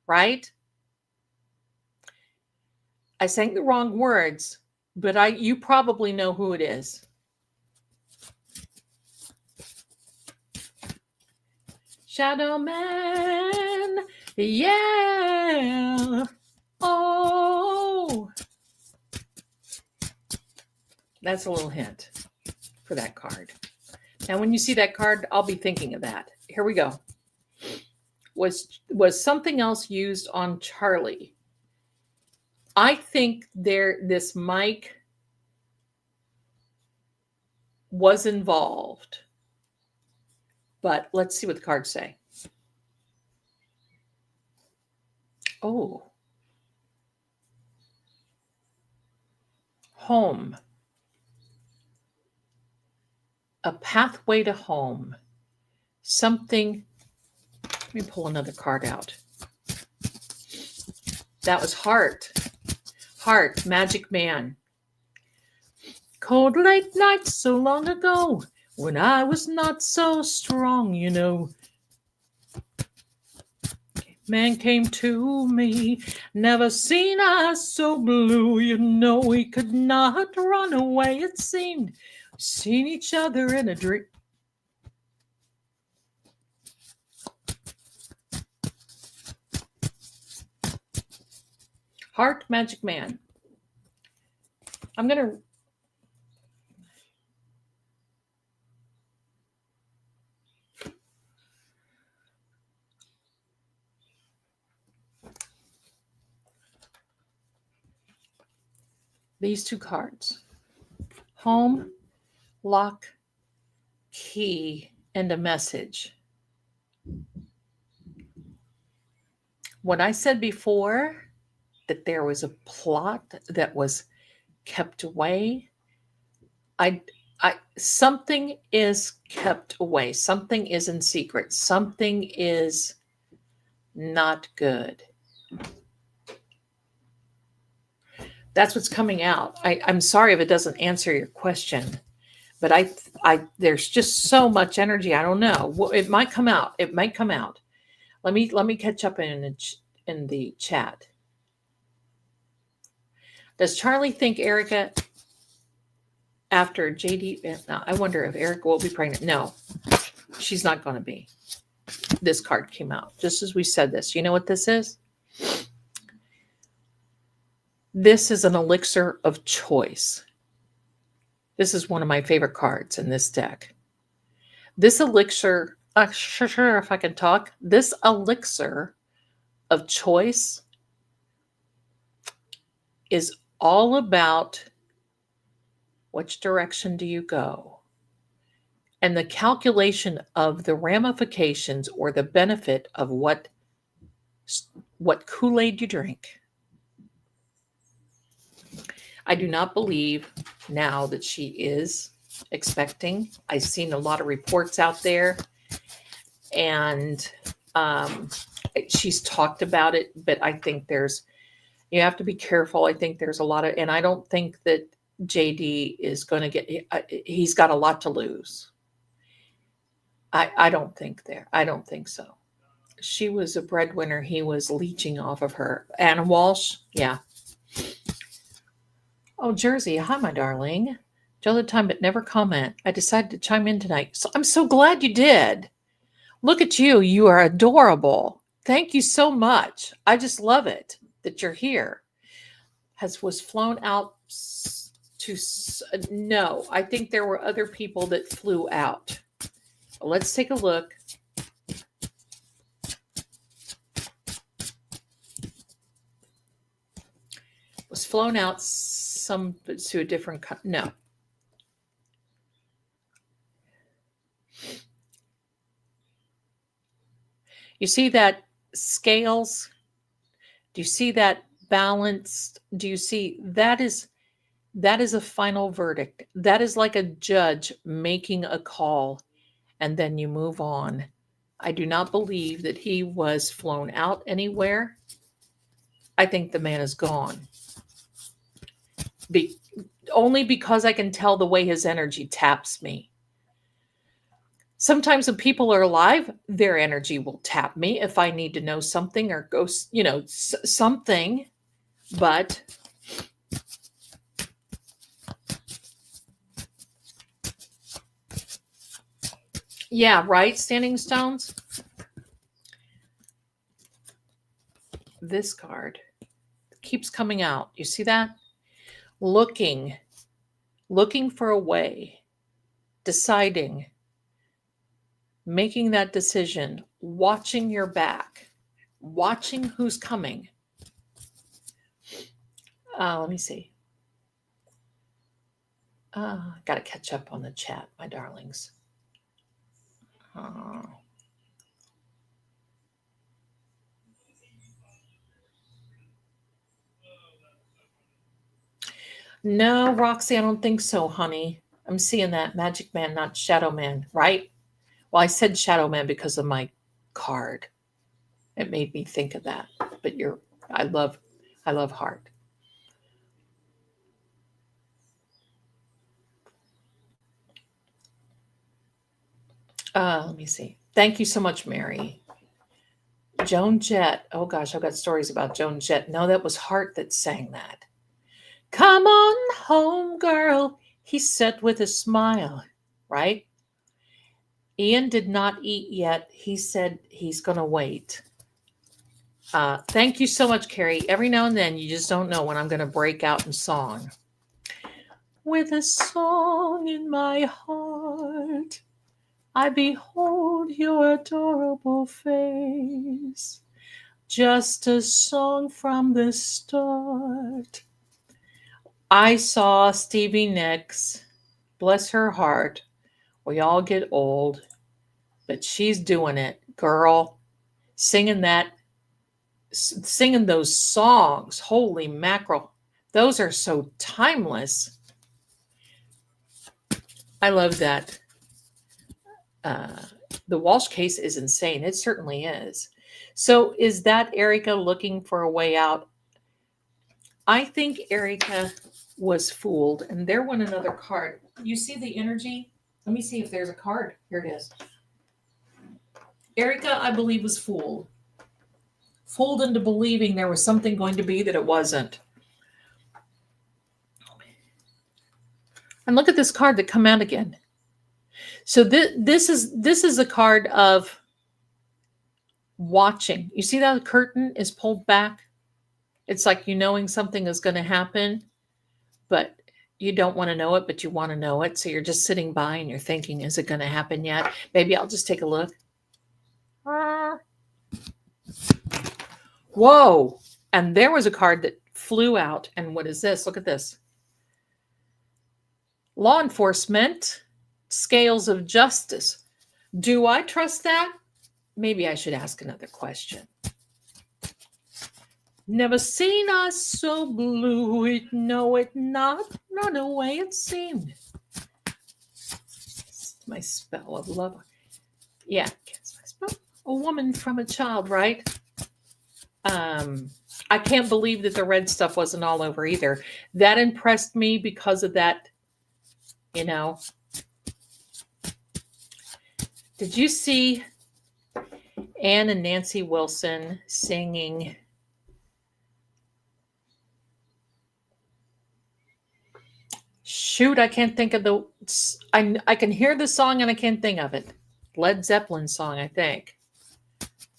Speaker 1: right? I sang the wrong words, but you probably know who it is. Shadow man, yeah. Oh. That's a little hint for that card. Now, when you see that card, I'll be thinking of that. Here we go. Was something else used on Charlie? I think this mic was involved. But let's see what the cards say. Oh. Home. A pathway to home. Something. Let me pull another card out. That was Heart. Heart, Magic Man. Cold late nights so long ago, when I was not so strong, you know. Man came to me, never seen us so blue, you know. We could not run away, it seemed. Seen each other in a dream. Heart, Magic Man. I'm going to... these two cards. Home, lock, key, and a message. When I said before that there was a plot that was kept away, I something is kept away. Something is in secret. Something is not good. That's what's coming out. I'm sorry if it doesn't answer your question, but I there's just so much energy. I don't know. Well, it might come out. It might come out. Let me catch up in the chat. Does Charlie think Erica after JD? No, I wonder if Erica will be pregnant. No, she's not going to be. This card came out just as we said this. You know what this is? This is an elixir of choice. This is one of my favorite cards in this deck. This elixir, sure, if I can talk, this elixir of choice is all about which direction do you go? And the calculation of the ramifications or the benefit of what Kool-Aid you drink. I do not believe now that she is expecting. I've seen a lot of reports out there, and she's talked about it, but I think you have to be careful. I think there's a lot of, and I don't think that JD is going to he's got a lot to lose. I don't think so. She was a breadwinner. He was leeching off of her. Anna Walsh, yeah. Oh, Jersey, hi, my darling. Joe the time, but never comment. I decided to chime in tonight. So I'm so glad you did. Look at you. You are adorable. Thank you so much. I just love it that you're here. Was flown out to, no, I think there were other people that flew out. Let's take a look. Was flown out to a different no. You see that scales? Do you see that balanced? Do you see that is a final verdict? That is like a judge making a call, and then you move on. I do not believe that he was flown out anywhere. I think the man is gone. Only because I can tell the way his energy taps me. Sometimes when people are alive, their energy will tap me if I need to know something or go, something. But yeah, right, Standing Stones. This card keeps coming out. You see that? Looking for a way, deciding, making that decision, watching your back, watching who's coming. Let me see. Got to catch up on the chat, my darlings. No, Roxy, I don't think so, honey. I'm seeing that Magic Man, not Shadow Man, right? Well, I said Shadow Man because of my card. It made me think of that. But I love Heart. Let me see. Thank you so much, Mary. Joan Jett. Oh gosh, I've got stories about Joan Jett. No, that was Heart that sang that. Come on home, girl, he said with a smile, right? Ian did not eat yet. He said he's going to wait. Thank you so much, Carrie. Every now and then, you just don't know when I'm going to break out in song. With a song in my heart, I behold your adorable face. Just a song from the start. I saw Stevie Nicks, bless her heart. We all get old, but she's doing it, girl. Singing those songs. Holy mackerel. Those are so timeless. I love that. The Walsh case is insane. It certainly is. So is that Erica looking for a way out? I think Erica was fooled, and there went another card. You see the energy? Let me see if there's a card. Here it is. Erica, I believe, was fooled. Fooled into believing there was something going to be that it wasn't. And look at this card that come out again. So this is a card of watching. You see that the curtain is pulled back? It's like you knowing something is going to happen, but you don't want to know it, but you want to know it. So you're just sitting by and you're thinking, is it going to happen yet? Maybe I'll just take a look. Whoa. And there was a card that flew out. And what is this? Look at this. Law enforcement, scales of justice. Do I trust that? Maybe I should ask another question. Never seen us so blue, it know it not, run away it seemed. My spell of love. Yeah, my spell. A woman from a child, right? I can't believe that the red stuff wasn't all over either. That impressed me because of that, you know. Did you see Ann and Nancy Wilson singing shoot, I can't think of the I can hear the song and I can't think of it. Led Zeppelin song, I think.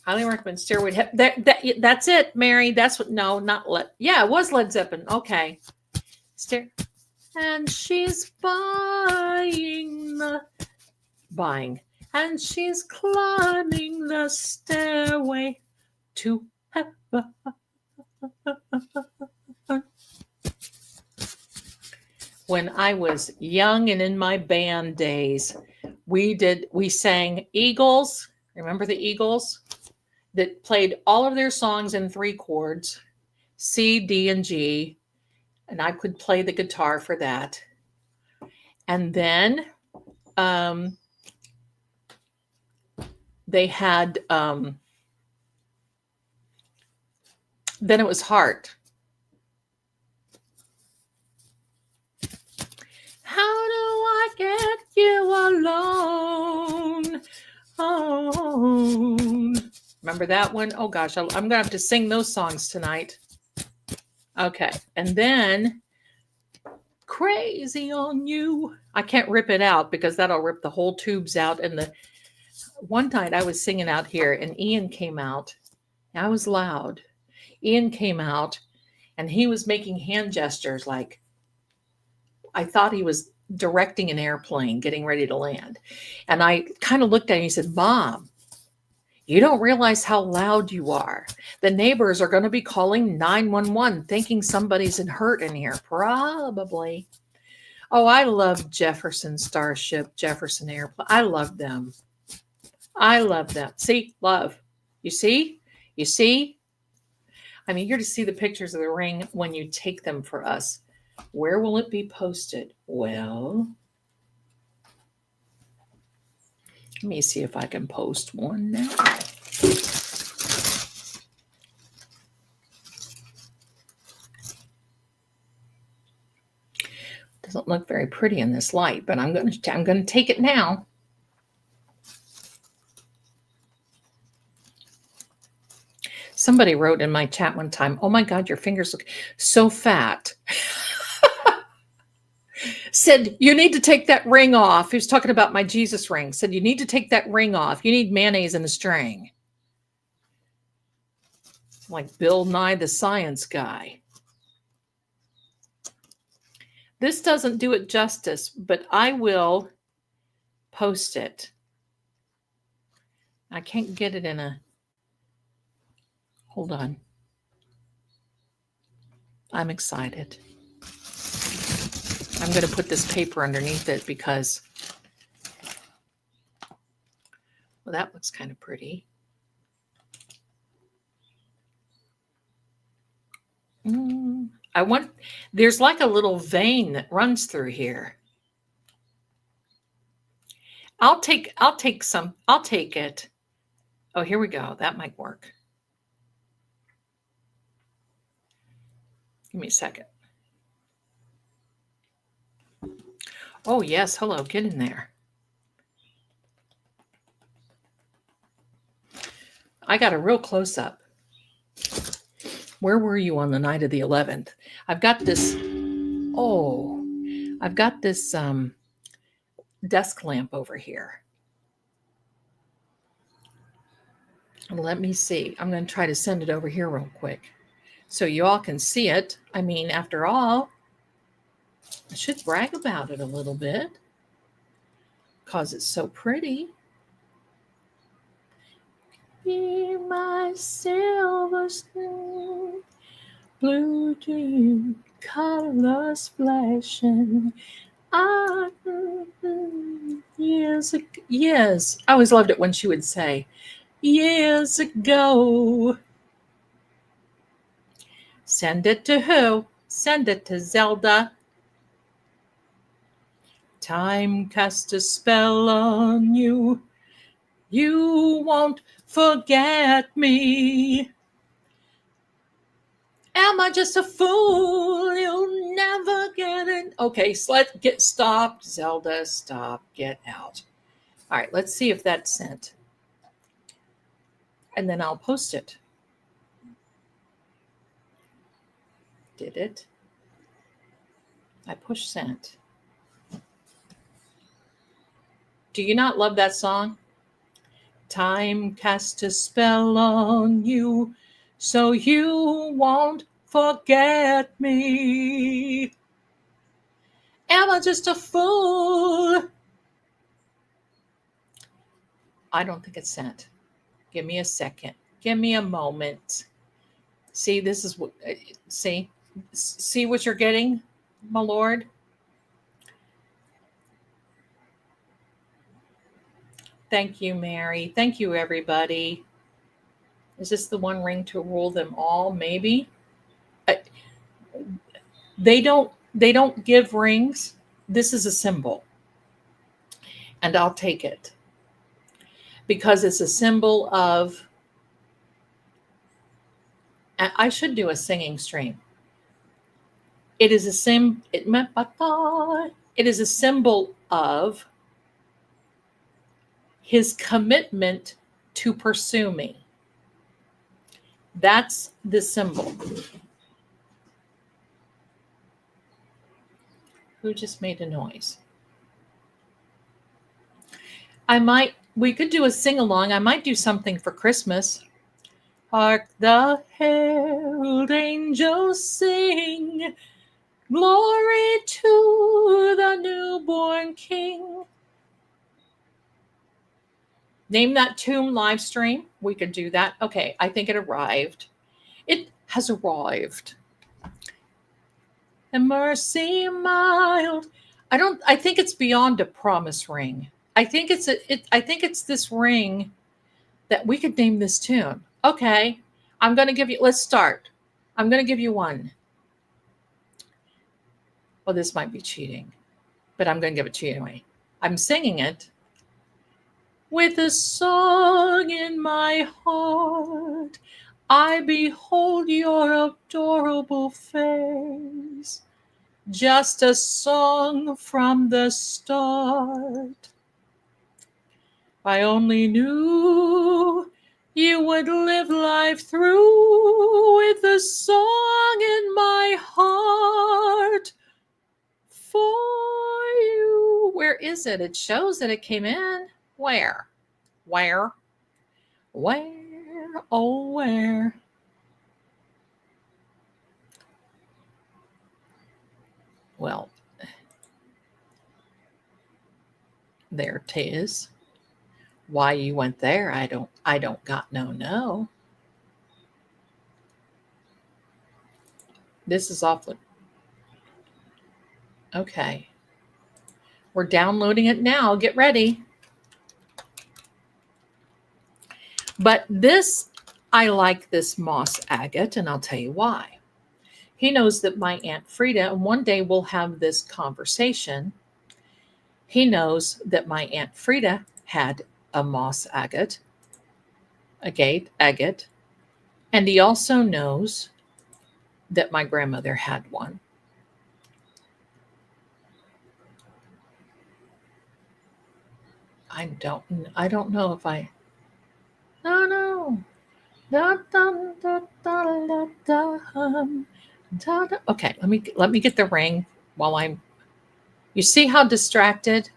Speaker 1: Highly recommend Stairway to Heaven. That's it, Mary. That's what no, not Led. Yeah, it was Led Zeppelin. Okay. And she's buying and she's climbing the stairway to heaven. When I was young and in my band days, we sang Eagles. Remember the Eagles? That played all of their songs in 3 chords, C, D, and G. And I could play the guitar for that. And then they had, then it was Heart. How do I get you alone? Oh. Remember that one? Oh gosh, I'm going to have to sing those songs tonight. Okay. And then Crazy on You. I can't rip it out because that'll rip the whole tubes out. And the one night I was singing out here and Ian came out. I was loud. Ian came out and he was making hand gestures like I thought he was directing an airplane getting ready to land. And I kind of looked at him and he said, Mom, you don't realize how loud you are. The neighbors are going to be calling 911 thinking somebody's hurt in here. Probably. Oh, I love Jefferson Starship, Jefferson Airplane. I love them. I love them. See, love. You see? You see? I'm eager to see the pictures of the ring when you take them for us. Where will it be posted? Well, let me see if I can post one now. Doesn't look very pretty in this light, but I'm going to take it now. Somebody wrote in my chat one time, "Oh my God, your fingers look so fat." Said, you need to take that ring off. He was talking about my Jesus ring. Said, you need to take that ring off. You need mayonnaise in a string. Like Bill Nye the Science Guy. This doesn't do it justice, but I will post it. I can't get it in a... Hold on. I'm excited. I'm going to put this paper underneath it because, well, that looks kind of pretty. There's like a little vein that runs through here. I'll take it. Oh, here we go. That might work. Give me a second. Oh, yes. Hello. Get in there. I got a real close up. Where were you on the night of the 11th? I've got this desk lamp over here. Let me see. I'm going to try to send it over here real quick so you all can see it. I mean, after all, I should brag about it a little bit because it's so pretty. Be my silver spoon, blue dream, colors flashing. Yes. I always loved it when she would say, years ago. Send it to who? Send it to Zelda. Time cast a spell on you. You won't forget me. Am I just a fool? You'll never get it. Okay, so let's get stopped. Zelda, stop. Get out. All right, let's see if that's sent. And then I'll post it. Did it? I push sent. Do you not love that song? Time cast a spell on you, so you won't forget me. Am I just a fool? I don't think it's sent. Give me a second. Give me a moment. See, this is what, see what you're getting, my Lord? Thank you, Mary. Thank you, everybody. Is this the one ring to rule them all? Maybe. They don't give rings. This is a symbol. And I'll take it. Because it's a symbol of, I should do a singing stream. It is a symbol of his commitment to pursue me. That's the symbol. Who just made a noise? We could do a sing-along. I might do something for Christmas. Hark the herald angels sing, glory to the newborn King. Name that tune live stream. We could do that. Okay, I think it arrived. It has arrived. And mercy mild. I think it's beyond a promise ring. I think it's this ring that we could name this tune. Okay, I'm going to give you, let's start. I'm going to give you one. Well, this might be cheating, but I'm going to give it to you anyway. I'm singing it. With a song in my heart, I behold your adorable face. Just a song from the start. I only knew you would live life through with a song in my heart for you. Where is it? It shows that it came in. Where? Oh, where? Well, there 'tis. Why you went there, I don't got no. This is awfully. Okay. We're downloading it now. Get ready. But this, I like this moss agate, and I'll tell you why. He knows that my Aunt Frida, and one day we'll have this conversation. He knows that my Aunt Frida had a moss agate, agate, and he also knows that my grandmother had one. I don't know if I. No. Da, da, da, da, da, da, da, da. Okay, let me get the ring while I'm. You see how distracted?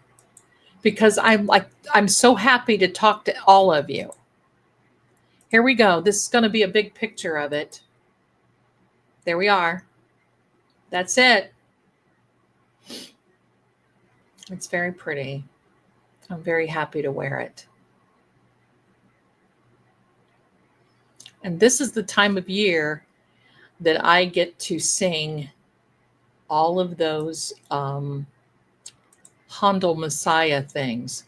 Speaker 1: Because I'm so happy to talk to all of you. Here we go. This is going to be a big picture of it. There we are. That's it. It's very pretty. I'm very happy to wear it. And this is the time of year that I get to sing all of those Handel Messiah things.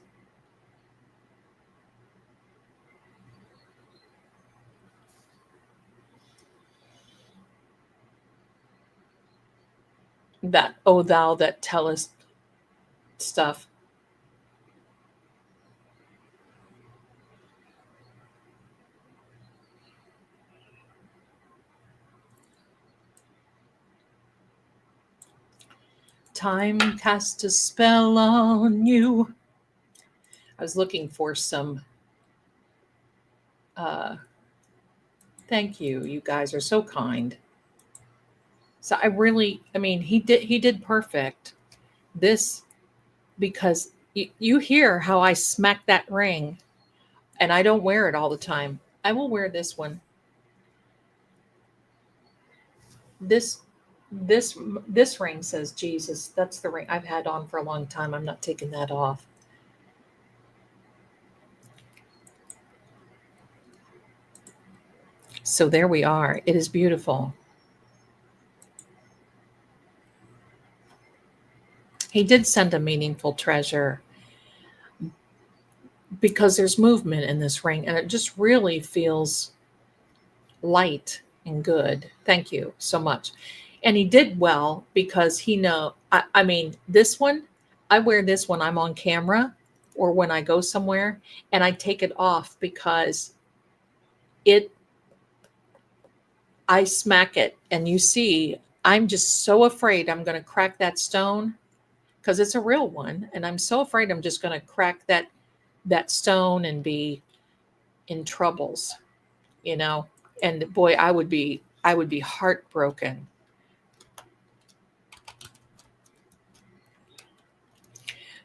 Speaker 1: That, O thou that tellest stuff. Time cast a spell on you. I was looking for some. Thank you. You guys are so kind. So I mean, he did perfect. This, because you hear how I smack that ring, and I don't wear it all the time. I will wear this one. This this ring says Jesus. That's the ring I've had on for a long time. I'm not taking that off. So there we are. It is beautiful. He did send a meaningful treasure because there's movement in this ring, and it just really feels light and good. Thank you so much. And he did well because I mean, this one, I wear this when I'm on camera or when I go somewhere, and I take it off because it I smack it, and you see I'm just so afraid I'm going to crack that stone because it's a real one, and I'm so afraid I'm just going to crack that stone and be in troubles, you know. And boy, I would be heartbroken.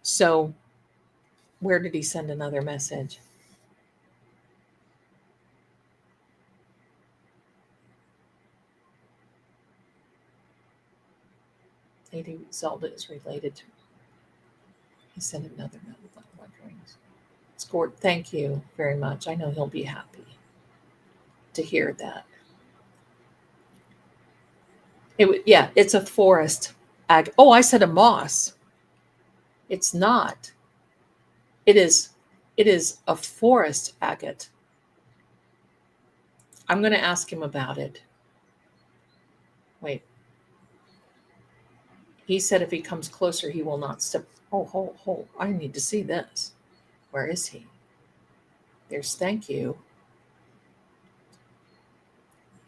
Speaker 1: So where did he send another message? Lady Zelda is related to. He sent another note. Scored. Thank you very much. I know he'll be happy to hear that. Yeah, it's a forest. Oh, I said a moss. It's not. It is. It is a forest agate. I'm going to ask him about it. Wait. He said if he comes closer, he will not step. Oh, hold. I need to see this. Where is he? There's thank you.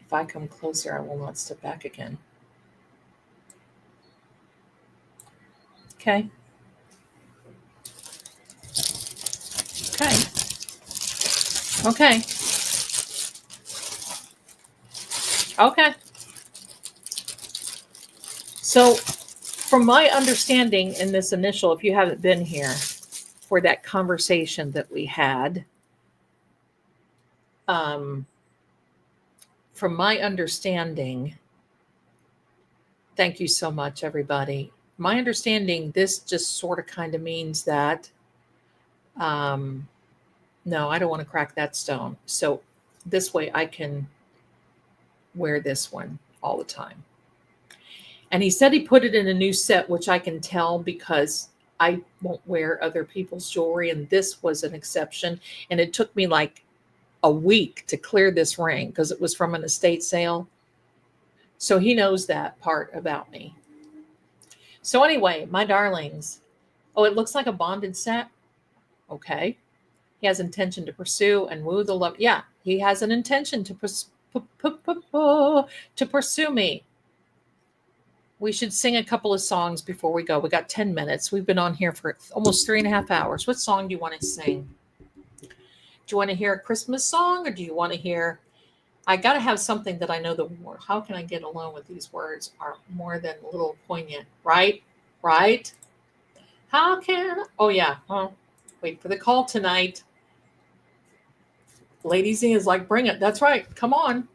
Speaker 1: If I come closer, I will not step back again. Okay. Okay. Okay. Okay. So, from my understanding in this initial, if you haven't been here for that conversation that we had, from my understanding, thank you so much, everybody. My understanding, this just sort of kind of means that, no, I don't want to crack that stone. So, this way I can wear this one all the time. And he said he put it in a new set, which I can tell because I won't wear other people's jewelry. And this was an exception. And it took me like a week to clear this ring because it was from an estate sale. So he knows that part about me. So anyway, my darlings. Oh, it looks like a bonded set. Okay. He has intention to pursue and woo the love. Yeah, he has an intention to pursue me. We should sing a couple of songs before we go. We got 10 minutes. We've been on here for almost 3.5 hours. What song do you want to sing? Do you want to hear a Christmas song or do you want to hear... I got to have something that I know the word. How can I get along with these words are more than a little poignant, right? Right? How can... Oh, yeah. Well, wait for the call tonight. Lady Z is like, bring it. That's right. Come on.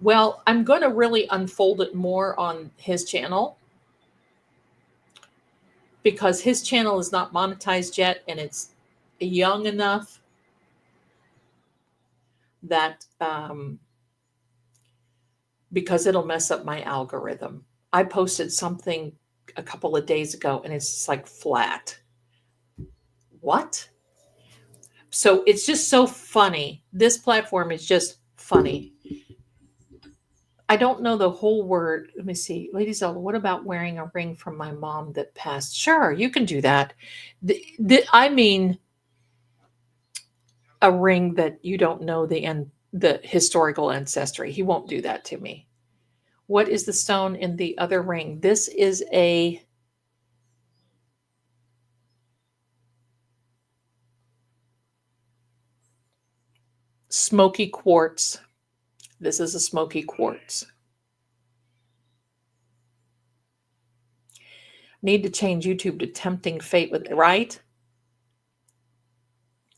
Speaker 1: Well, I'm going to really unfold it more on his channel because his channel is not monetized yet and it's young enough that because it'll mess up my algorithm. I posted something a couple of days ago and it's just like flat. What? So it's just so funny. This platform is just funny. I don't know the whole word. Let me see. Lady Zelda, what about wearing a ring from my mom that passed? Sure, you can do that. I mean, a ring that you don't know the historical ancestry. He won't do that to me. What is the stone in the other ring? This is a smoky quartz. This is a smoky quartz. Need to change YouTube to tempting fate with it, right?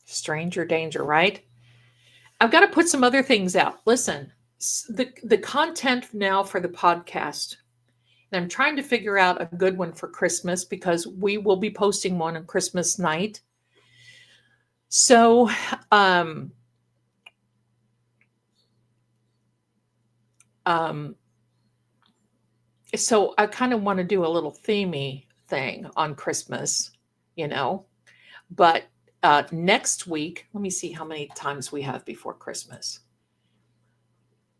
Speaker 1: Stranger danger, right? I've got to put some other things out. Listen, the content now for the podcast, and I'm trying to figure out a good one for Christmas because we will be posting one on Christmas night. So, so I kind of want to do a little themey thing on Christmas, but next week, let me see how many times we have before Christmas.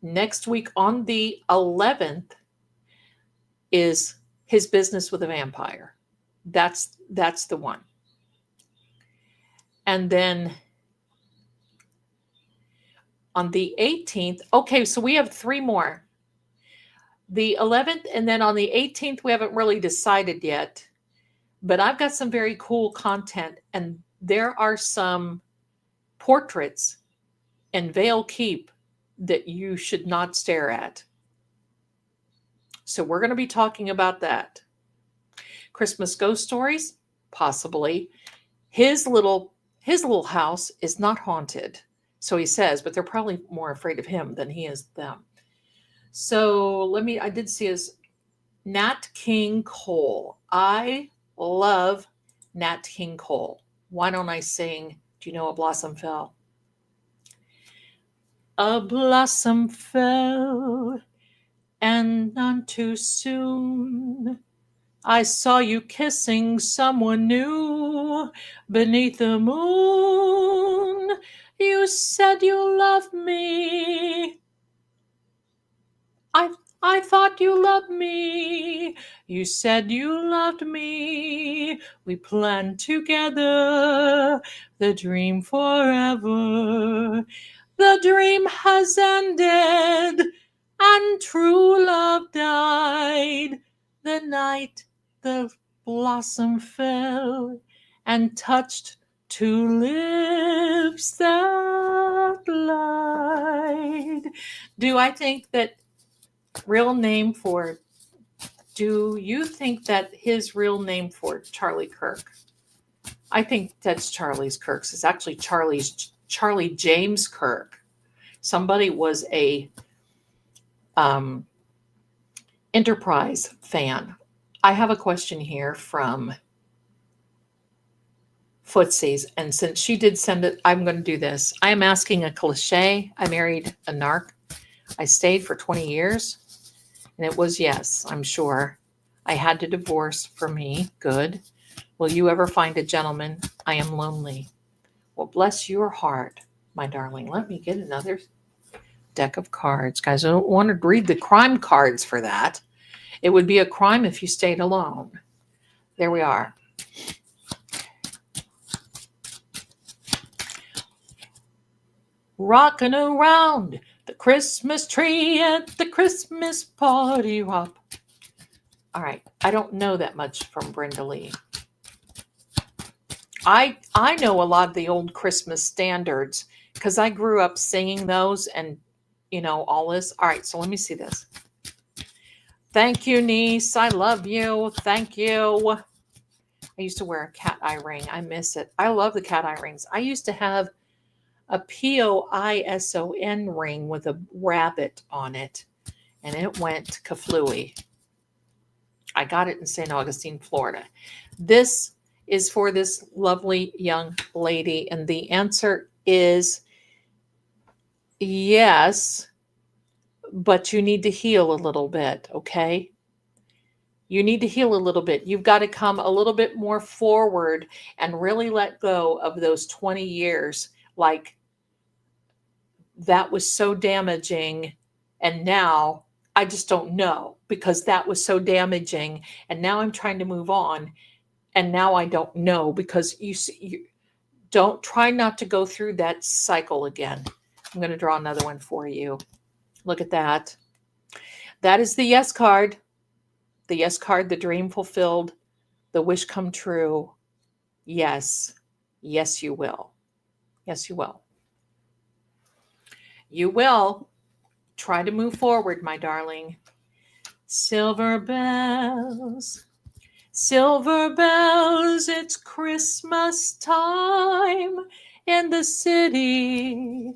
Speaker 1: Next week on the 11th is His Business with a Vampire. That's the one. And then on the 18th, okay, so we have 3 more. The 11th, and then on the 18th, we haven't really decided yet, but I've got some very cool content, and there are some portraits in Vale Keep that you should not stare at. So we're going to be talking about that. Christmas ghost stories, possibly. His little house is not haunted, so he says, but they're probably more afraid of him than he is them. So I did see his Nat King Cole. I love Nat King Cole. Why don't I sing, do you know A Blossom Fell? A blossom fell, and none too soon. I saw you kissing someone new beneath the moon. You said you loved me. I thought you loved me. You said you loved me. We planned together the dream forever. The dream has ended and true love died. The night the blossom fell and touched 2 lips that lied. Do you think that his real name for Charlie Kirk? I think that's Charlie Kirk's. It's actually Charlie James Kirk. Somebody was a Enterprise fan. I have a question here from footsies. And since she did send it, I'm going to do this. I am asking a cliche. I married a narc. I stayed for 20 years. And it was yes, I'm sure. I had to divorce for me. Good. Will you ever find a gentleman? I am lonely. Well, bless your heart, my darling. Let me get another deck of cards. Guys, I don't want to read the crime cards for that. It would be a crime if you stayed alone. There we are. Rocking around the Christmas tree at the Christmas party hop. All right. I don't know that much from Brenda Lee. I know a lot of the old Christmas standards because I grew up singing those and, all this. All right. So let me see this. Thank you, niece. I love you. Thank you. I used to wear a cat eye ring. I miss it. I love the cat eye rings. I used to have a POISON ring with a rabbit on it, and it went kaflooey. I got it in St. Augustine, Florida. This is for this lovely young lady, and the answer is yes, but you need to heal a little bit, okay? You need to heal a little bit. You've got to come a little bit more forward and really let go of those 20 years. Like, that was so damaging, and now I just don't know because that was so damaging, and now I'm trying to move on, and now I don't know because you don't try not to go through that cycle again. I'm going to draw another one for you. Look at that. That is the yes card. The yes card, the dream fulfilled, the wish come true. Yes. Yes, you will. Yes, you will. You will. Try to move forward, my darling. Silver bells, it's Christmas time in the city.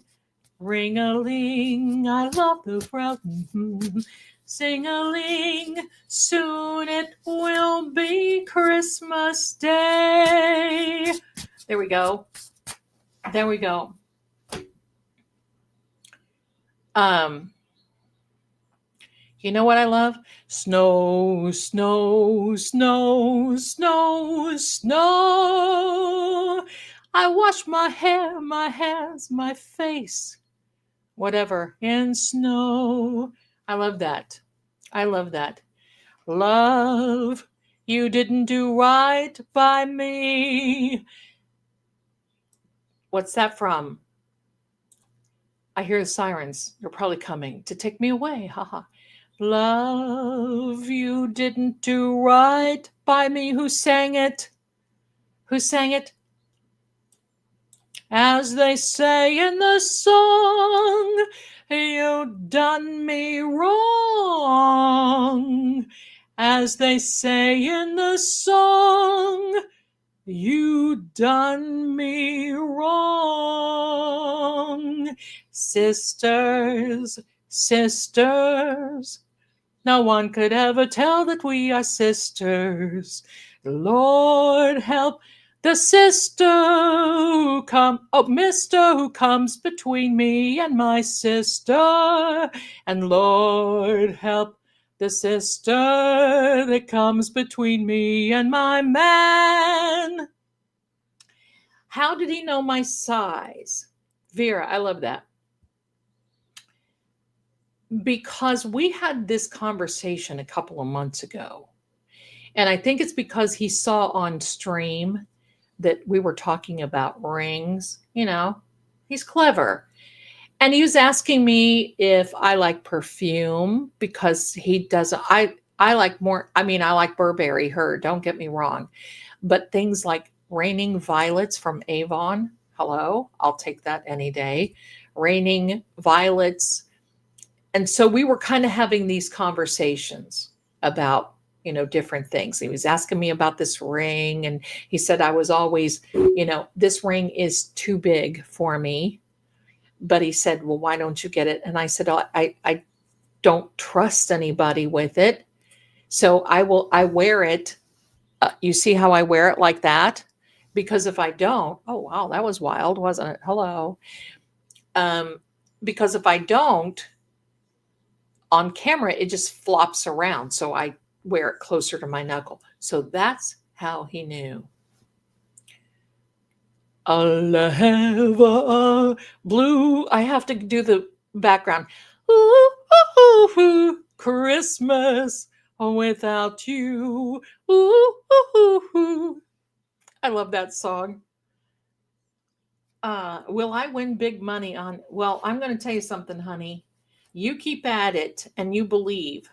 Speaker 1: Ring-a-ling, I love the front. Sing-a-ling, soon it will be Christmas Day. There we go. There we go. You know what I love? Snow, snow, snow, snow, snow. I wash my hair, my hands, my face, whatever, in snow. I love that. I love that. Love, you didn't do right by me. What's that from? I hear the sirens. They're probably coming to take me away. Haha. Love, you didn't do right by me. Who sang it? Who sang it? As they say in the song, you done me wrong. As they say in the song, you done me wrong. Sisters, sisters, no one could ever tell that we are sisters. Lord help the sister who Mister who comes between me and my sister. And Lord help the sister that comes between me and my man. How did he know my size? Vera, I love that. Because we had this conversation a couple of months ago. And I think it's because he saw on stream that we were talking about rings. He's clever. And he was asking me if I like perfume because he doesn't. I like more. I like Burberry, don't get me wrong. But things like Raining Violets from Avon. Hello, I'll take that any day. Raining Violets. And so we were kind of having these conversations about, different things. He was asking me about this ring, and he said I was always, this ring is too big for me. But he said, well, why don't you get it? And I said, I don't trust anybody with it. So I wear it. You see how I wear it like that? Because if I don't, oh wow, that was wild, wasn't it? Hello. Because if I don't, on camera, it just flops around. So I wear it closer to my knuckle. So that's how he knew. I'll have a blue. I have to do the background. Ooh, ooh, ooh, Christmas without you. Ooh, ooh, ooh. I love that song. Will I win big money on? Well, I'm going to tell you something, honey. You keep at it and you believe.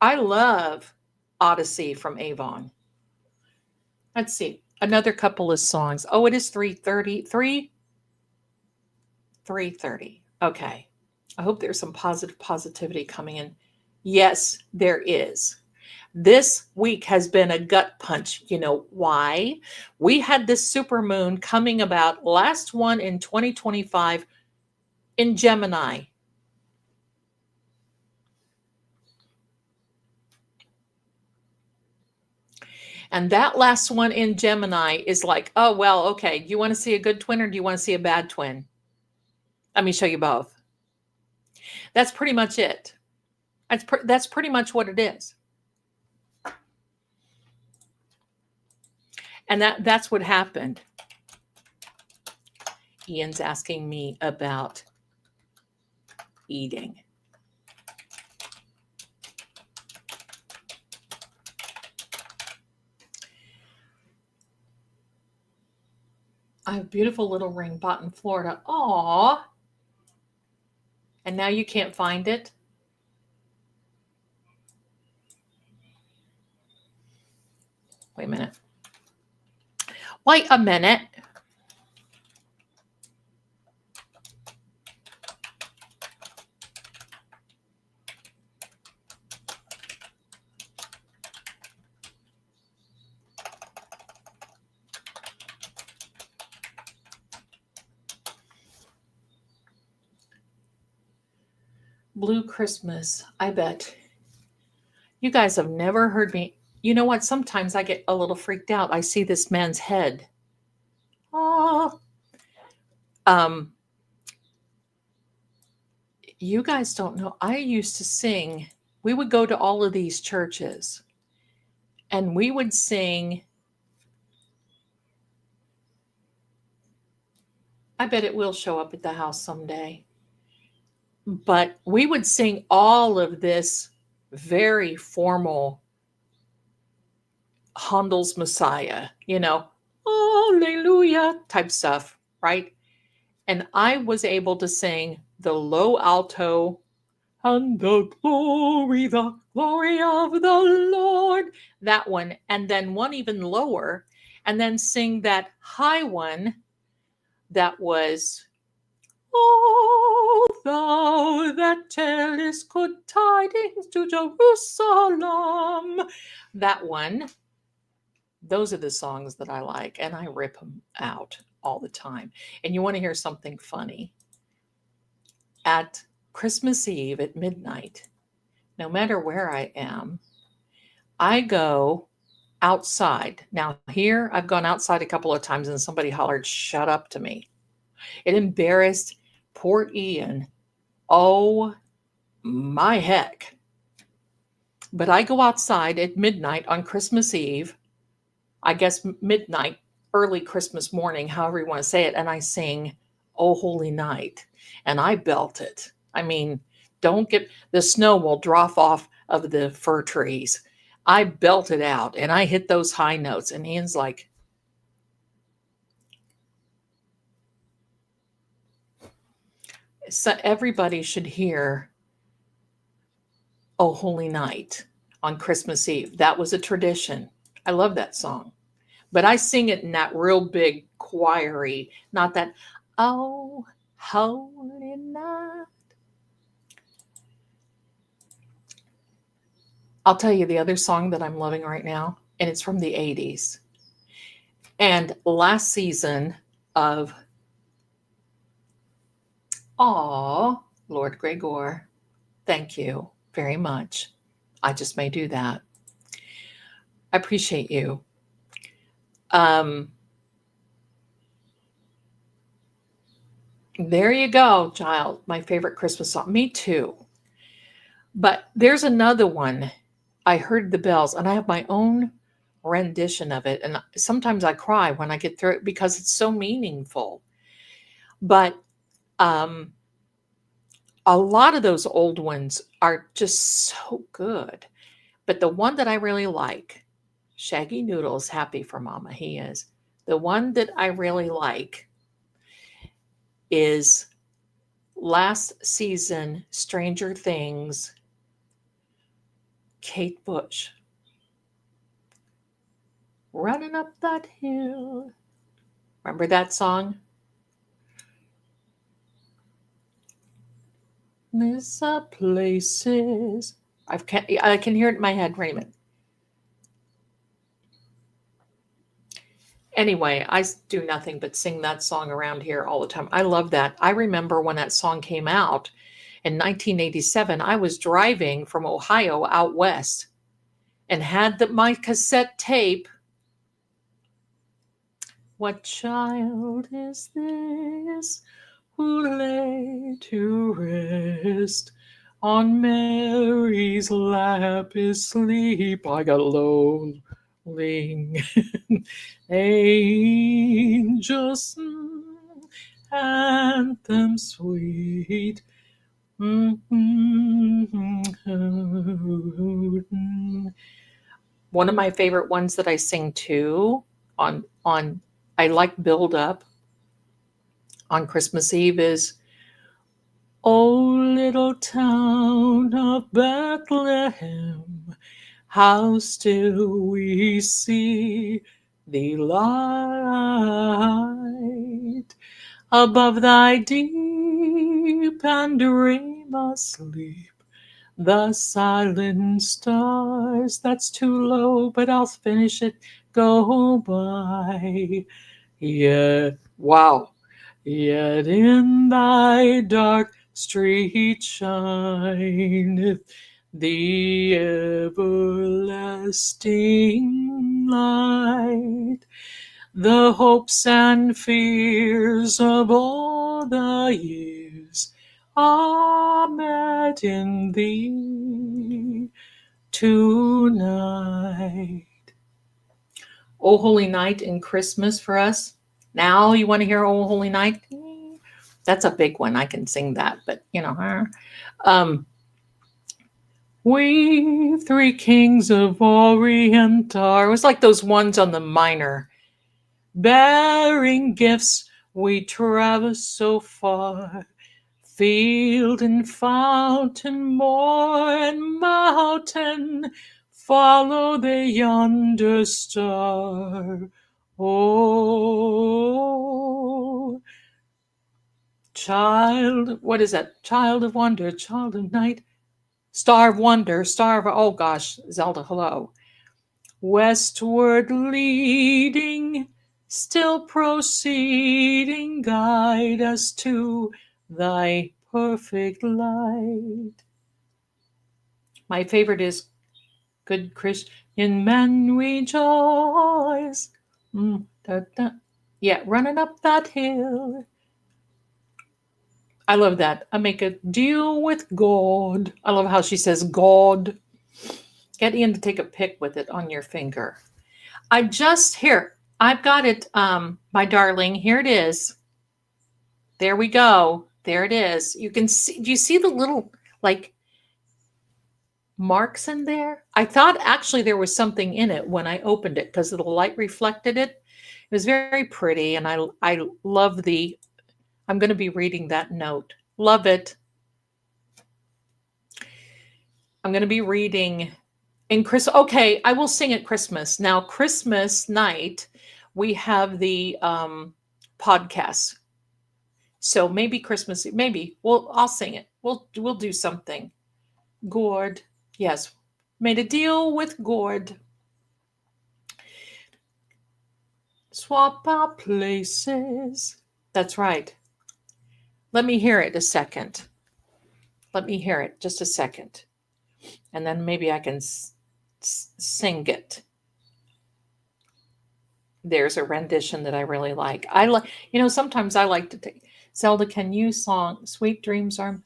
Speaker 1: I love Odyssey from Avon. Let's see. Another couple of songs. Oh, it is 3:30. 3:30. Okay. I hope there's some positivity coming in. Yes, there is. This week has been a gut punch. You know why? We had this super moon coming about, last one in 2025 in Gemini. And that last one in Gemini is like, oh, well, okay. Do you want to see a good twin or do you want to see a bad twin? Let me show you both. That's pretty much it. That's pretty much what it is. And that's what happened. Ian's asking me about eating. I have a beautiful little ring bought in Florida. Aw. And now you can't find it? Wait a minute. Wait a minute. Blue Christmas. I bet. You guys have never heard me. You know what? Sometimes I get a little freaked out. I see this man's head. Oh. You guys don't know. I used to sing. We would go to all of these churches and we would sing. I bet it will show up at the house someday. But we would sing all of this very formal Handel's Messiah, Hallelujah type stuff, right? And I was able to sing the low alto and the glory of the Lord, that one, and then one even lower, and then sing that high one that was, oh, thou that tellest good tidings to Jerusalem. That one. Those are the songs that I like, and I rip them out all the time. And you want to hear something funny? At Christmas Eve at midnight, no matter where I am, I go outside. Now, here, I've gone outside a couple of times and somebody hollered, "Shut up" to me. It embarrassed poor Ian. Oh, my heck. But I go outside at midnight on Christmas Eve, I guess midnight, early Christmas morning, however you want to say it, and I sing "Oh Holy Night," and I belt it. I mean, the snow will drop off of the fir trees. I belt it out, and I hit those high notes, and Ian's like, so everybody should hear "Oh Holy Night" on Christmas Eve. That was a tradition. I love that song. But I sing it in that real big choiry, not that, "Oh, holy night." I'll tell you the other song that I'm loving right now, and it's from the 80s. And last season of, Lord Gregor, thank you very much. I just may do that. I appreciate you. There you go, child. My favorite Christmas song. Me too. But there's another one. I heard the bells, and I have my own rendition of it. And sometimes I cry when I get through it because it's so meaningful. But um, a lot of those old ones are just so good. But the one that I really like, Shaggy Noodle's happy for Mama. He is. The one that I really like is last season Stranger Things, Kate Bush. Running up that hill. Remember that song? There's places. I can hear it in my head. Wait a minute. Anyway, I do nothing but sing that song around here all the time. I love that. I remember when that song came out in 1987, I was driving from Ohio out west and had my cassette tape. What child is this who lay to rest? On Mary's lap is sleep. I got lonely. Angels anthem sweet. One of my favorite ones that I sing too on I like build up on Christmas Eve is "Oh little town of Bethlehem, how still we see thee light above thy deep and dreamless sleep. The silent stars," that's too low, but I'll finish it, "go by. Yet, wow, yet in thy dark street shineth the everlasting light. The hopes and fears of all the years are met in thee tonight." "O Holy Night" in Christmas for us. Now you want to hear "O Holy Night"? That's a big one. I can sing that, but we three kings of Orient are. It was like those ones on the minor. Bearing gifts, we traverse so far. Field and fountain, moor and mountain, follow the yonder star. Oh, child, what is that? Child of wonder, child of night, star of wonder, star of, oh gosh, Zelda, hello. Westward leading, still proceeding, guide us to thy perfect light. My favorite is "Good Christian men rejoice." Yeah, running up that hill. I love that. I make a deal with God. I love how she says God. Get Ian to take a pic with it on your finger. I've got it, my darling. Here it is. There we go. There it is. You can see, do you see the little like marks in there? I thought actually there was something in it when I opened it because the light reflected it. It was very pretty, and I love I'm going to be reading that note. Love it. I'm going to be reading in Christmas. Okay, I will sing at Christmas. Now, Christmas night, we have the podcast. So maybe Christmas, maybe I'll sing it. We'll do something. Gord, yes, made a deal with Gord. Swap our places. That's right. Let me hear it a second. Let me hear it just a second. And then maybe I can sing it. There's a rendition that I really like. Sometimes I like to take Zelda, can you song Sweet dreams are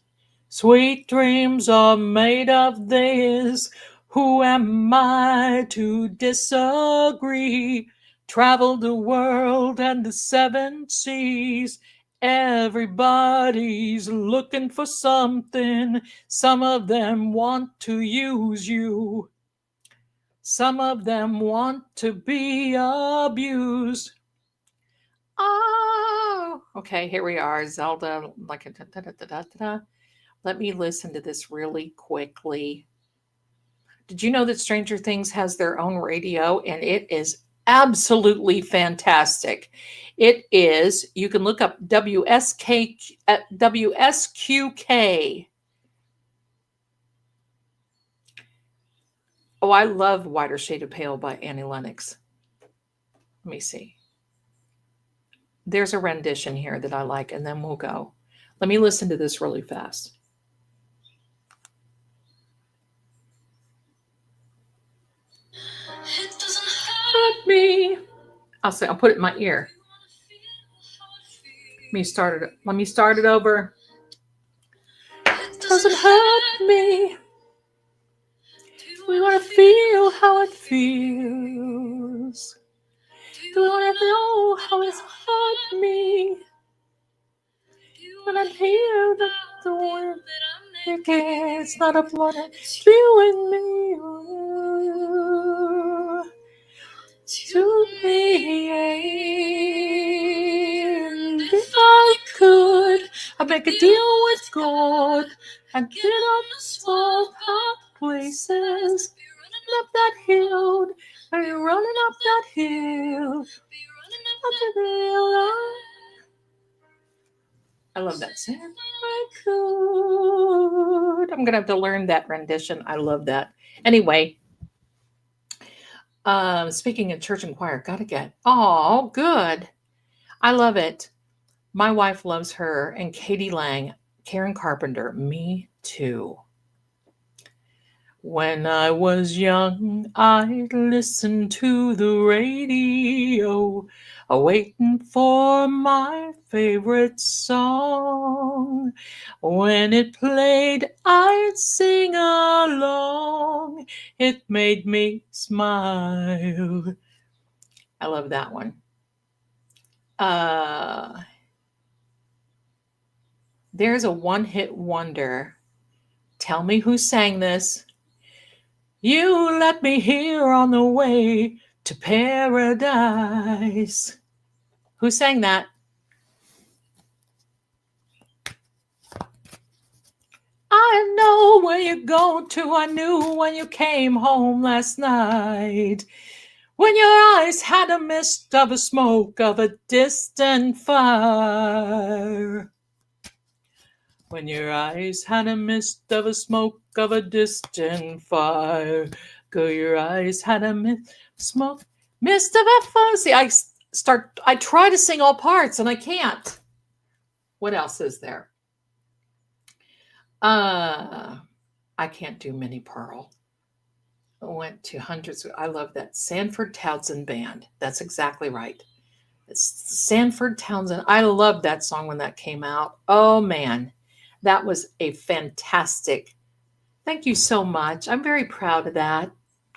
Speaker 1: made of this. Who am I to disagree? Travel the world and the seven seas. Everybody's looking for something. Some of them want to use you. Some of them want to be abused. Oh, okay, here we are, Zelda. Like Let me listen to this really quickly. Did you know that Stranger Things has their own radio and it is absolutely fantastic? It is, you can look up WSQK. Oh, I love Whiter Shade of Pale by Annie Lennox. Let me see. There's a rendition here that I like, and then we'll go. Let me listen to this really fast. It doesn't hurt me. I'll put it in my ear. Let me start it over. It doesn't hurt me. We want to feel how it feels. Do you want to know how it's hurt me? When I hear the word, it's not a blood, it's you and me. To me, and if I could, I'd make a deal with God and get on the small hot places. Up that hill, are you running up that hill? Up the hill. I love that. If I could. I'm gonna have to learn that rendition. I love that. Anyway. Speaking of church and choir, gotta get. Oh, good. I love it. My wife loves her, and Katie Lang, Karen Carpenter, me too. When I was young, I listened to the radio, waiting for my favorite song. When it played, I'd sing along. It made me smile. I love that one. There's a one-hit wonder. Tell me who sang this. You let me hear on the way to paradise. Who sang that? I know where you're going to. I knew when you came home last night. When your eyes had a mist of a smoke of a distant fire. When your eyes had a mist of a smoke of a distant fire. Girl, your eyes had a mist of a fire. See, I try to sing all parts and I can't. What else is there? I can't do Minnie Pearl. I went to hundreds. I love that Sanford Townsend Band. That's exactly right. It's Sanford Townsend. I loved that song when that came out. Oh man, that was a fantastic. Thank you so much. I'm very proud of that.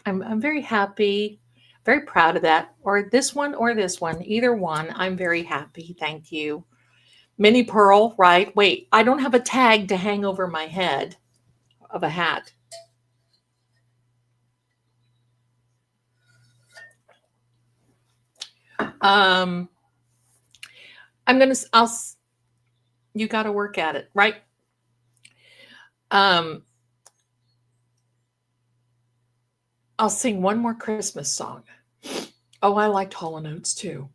Speaker 1: I'm very happy, very proud of that. Or this one, either one. I'm very happy. Thank you. Minnie Pearl, right? Wait, I don't have a tag to hang over my head of a hat. You got to work at it, right? I'll sing one more Christmas song. Oh, I liked Hall & Oates too.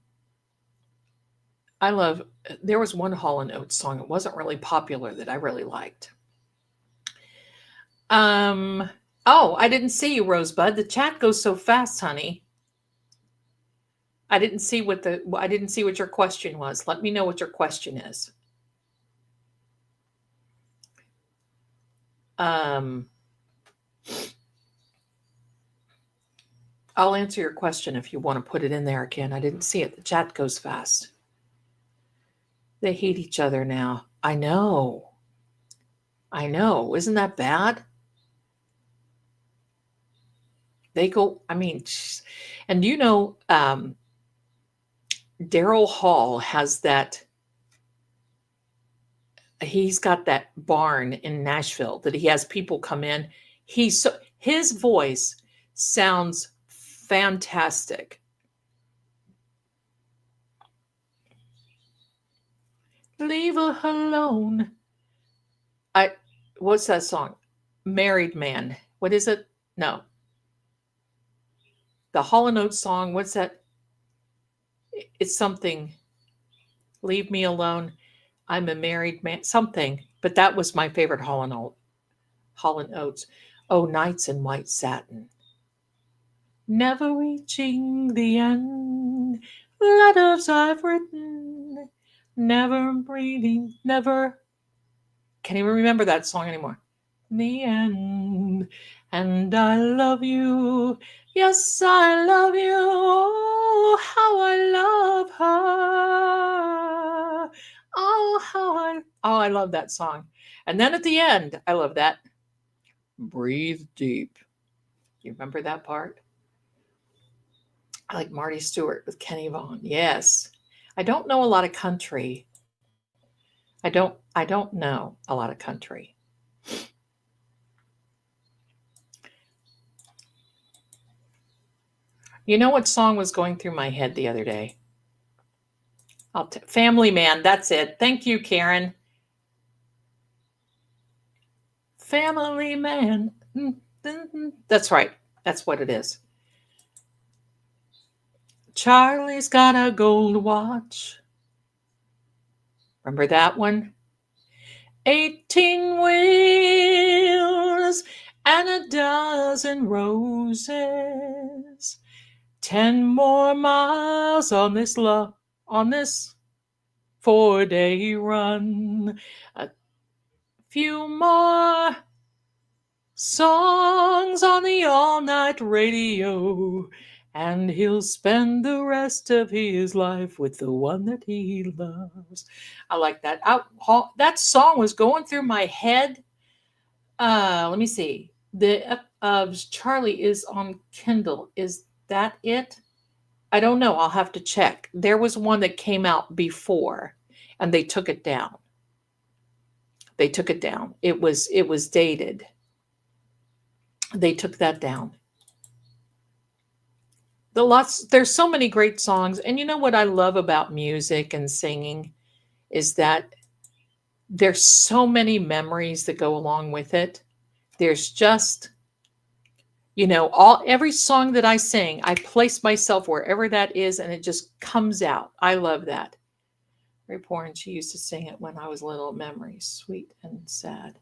Speaker 1: There was one Hall & Oates song. It wasn't really popular that I really liked. Oh, I didn't see you, Rosebud. The chat goes so fast, honey. I didn't see what your question was. Let me know what your question is. I'll answer your question if you want to put it in there again. I didn't see it. The chat goes fast. They hate each other now. I know. I know. Isn't that bad? They go, I mean, and you know, Daryl Hall has that, he's got that barn in Nashville that he has people come in. His voice sounds fantastic. Leave her alone. What's that song? Married Man. What is it? No. The Hall & Oates song. What's that? It's something. Leave me alone. I'm a married man. Something. But that was my favorite Hall & Oates. Oh, Nights in White Satin. Never reaching the end. Letters I've written. Never breathing. Never. Can't even remember that song anymore. The end. And I love you. Yes, I love you. Oh, how I love her. Oh, I love that song. And then at the end, I love that. Breathe deep. You remember that part? I like Marty Stewart with Kenny Vaughan. Yes. I don't know a lot of country. I don't know a lot of country. You know what song was going through my head the other day? Family Man, that's it. Thank you, Karen. Family Man. That's right. That's what it is. Charlie's got a gold watch. Remember that one? 18 wheels and a dozen roses. 10 more miles on this 4-day run. A few more songs on the all-night radio, and he'll spend the rest of his life with the one that he loves. I like that. That song was going through my head. Let me see. The Charlie is on Kindle. Is that it? I don't know. I'll have to check. There was one that came out before, and they took it down. It was dated. They took that down. There's so many great songs. And you know what I love about music and singing is that there's so many memories that go along with it. There's just, every song that I sing, I place myself wherever that is, and it just comes out. I love that. Very poor, and she used to sing it when I was little. Memories, sweet and sad.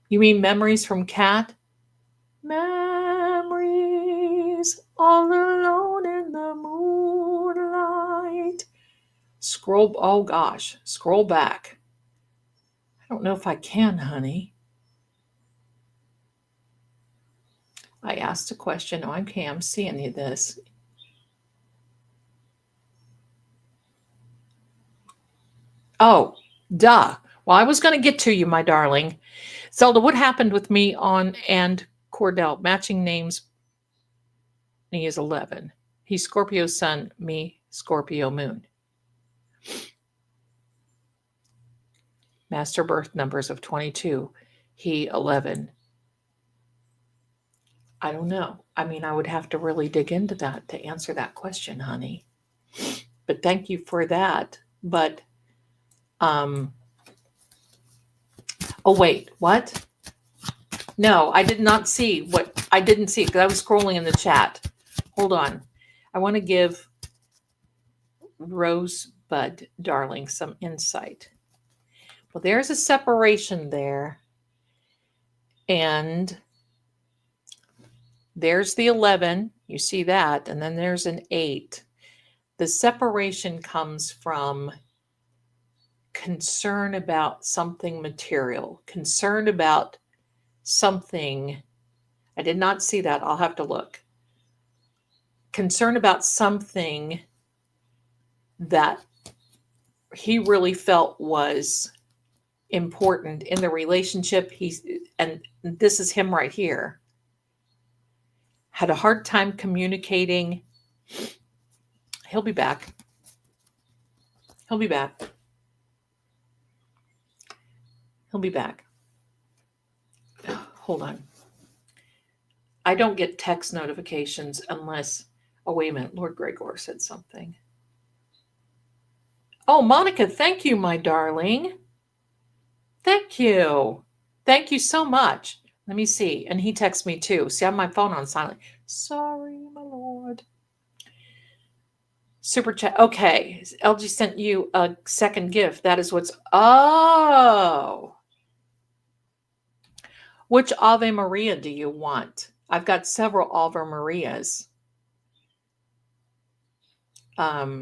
Speaker 1: You mean Memories from Cat? Memories all alone in the moonlight. Scroll back. I don't know if I can, honey. I asked a question. Oh, okay, I'm seeing this. Oh, duh. Well, I was going to get to you, my darling. Zelda, what happened with me and Cordell? Matching names. He is 11. He's Scorpio sun, me Scorpio moon. Master birth numbers of 22. He 11. I don't know. I mean, I would have to really dig into that to answer that question, honey. But thank you for that. But, oh, wait, what? No, I did not see what, I didn't see it because I was scrolling in the chat. Hold on. I want to give Rosebud, darling, some insight. Well, there's a separation there. And there's the 11. You see that. And then there's an 8. The separation comes from concern about something material, concern about something. I did not see that. I'll have to look. concerned about something that he really felt was important in the relationship. And this is him right here. Had a hard time communicating. He'll be back. He'll be back. He'll be back. Hold on. I don't get text notifications unless, oh, wait a minute. Lord Gregor said something. Oh, Monica, thank you, my darling. Thank you. Thank you so much. Let me see. And he texts me too. See, I have my phone on silent. Sorry, my Lord. Super chat. Okay. LG sent you a second gift. That is what's. Oh. Which Ave Maria do you want? I've got several Ave Marias. I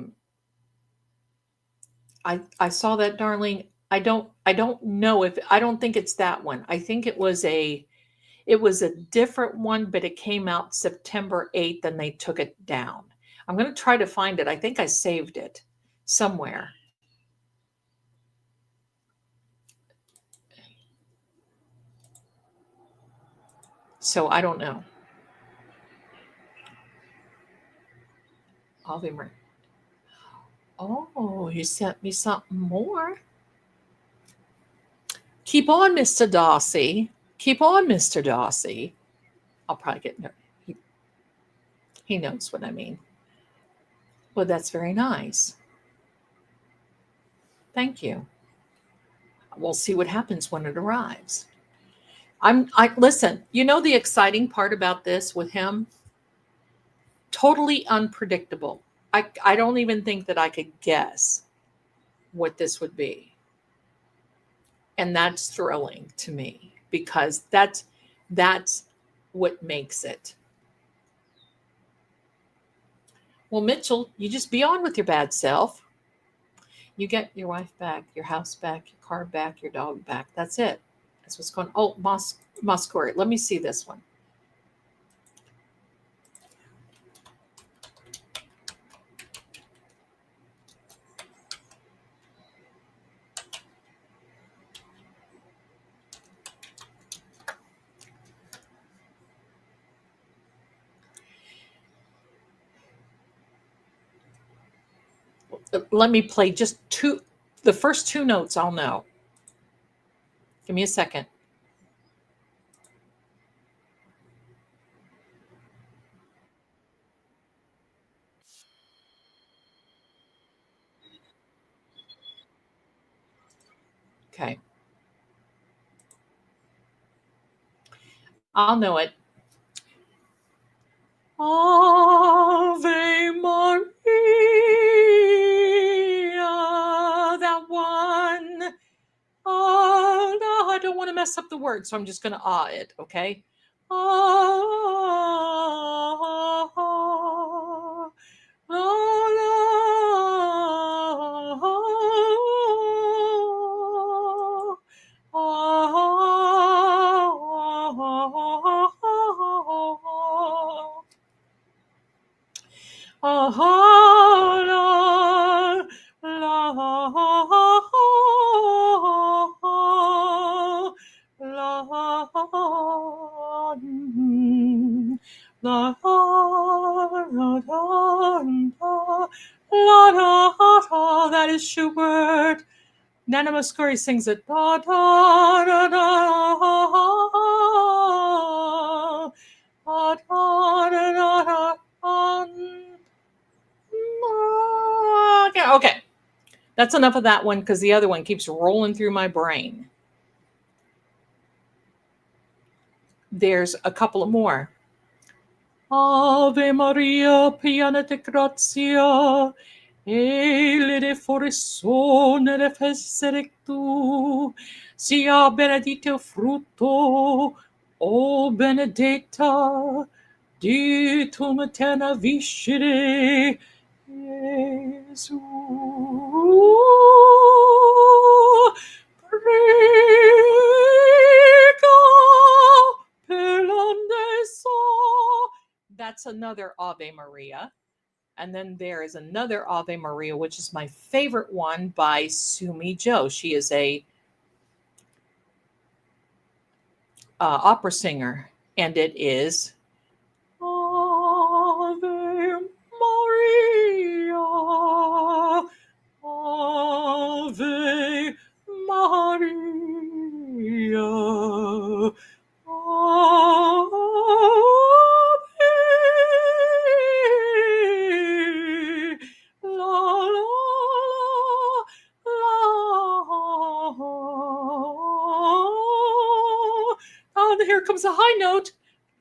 Speaker 1: saw that, darling. I don't know if, I don't think it's that one. I think it was a different one, but it came out September 8th and they took it down. I'm going to try to find it. I think I saved it somewhere. So I don't know. Ave Maria. Oh, you sent me something more. Keep on, Mr. Darcy. Keep on, Mr. Darcy. I'll probably get he knows what I mean. Well, that's very nice. Thank you. We'll see what happens when it arrives. Listen, you know the exciting part about this with him? Totally unpredictable. I don't even think that I could guess what this would be. And that's thrilling to me because that's what makes it. Well, Mitchell, you just be on with your bad self. You get your wife back, your house back, your car back, your dog back. That's it. That's what's going on. Oh, Moscow. Let me see this one. Let me play just the first two notes I'll know. Give me a second. Okay. I'll know it. Ave Maria, that one. Oh, no, I don't want to mess up the word, so I'm just going to it, okay? That is Schubert. Nana Muscuri sings it. Da, da, da, da, da, da, da. Okay. That's enough of that one because the other one keeps rolling through my brain. There's a couple of more. Ave Maria, piena de grazia, ele de foressone de fessere tu, sia benedito frutto, o benedetta, di tum eterna viscere, Gesù. Prega. another Ave Maria. And then there is another Ave Maria, which is my favorite one by Sumi Jo. She is a opera singer, and it is Ave Maria, Ave Maria, Ave, la la la. Oh, here comes a high note.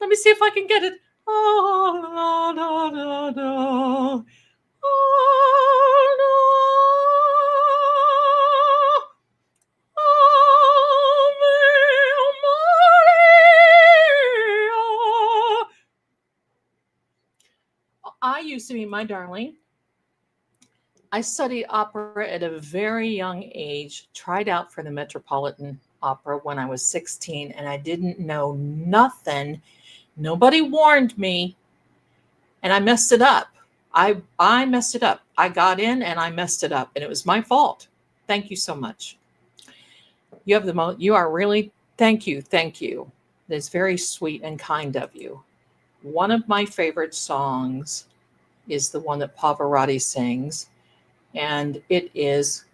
Speaker 1: Let me see if I can get it. Oh, la, da, da, da. Oh, no. I used to be, my darling. I studied opera at a very young age, tried out for the Metropolitan Opera when I was 16, and I didn't know nothing. Nobody warned me, and I messed it up. I messed it up. I got in and I messed it up, and it was my fault. Thank you so much. You have the most. You are really. Thank you. That's very sweet and kind of you. One of my favorite songs is the one that Pavarotti sings, and it is.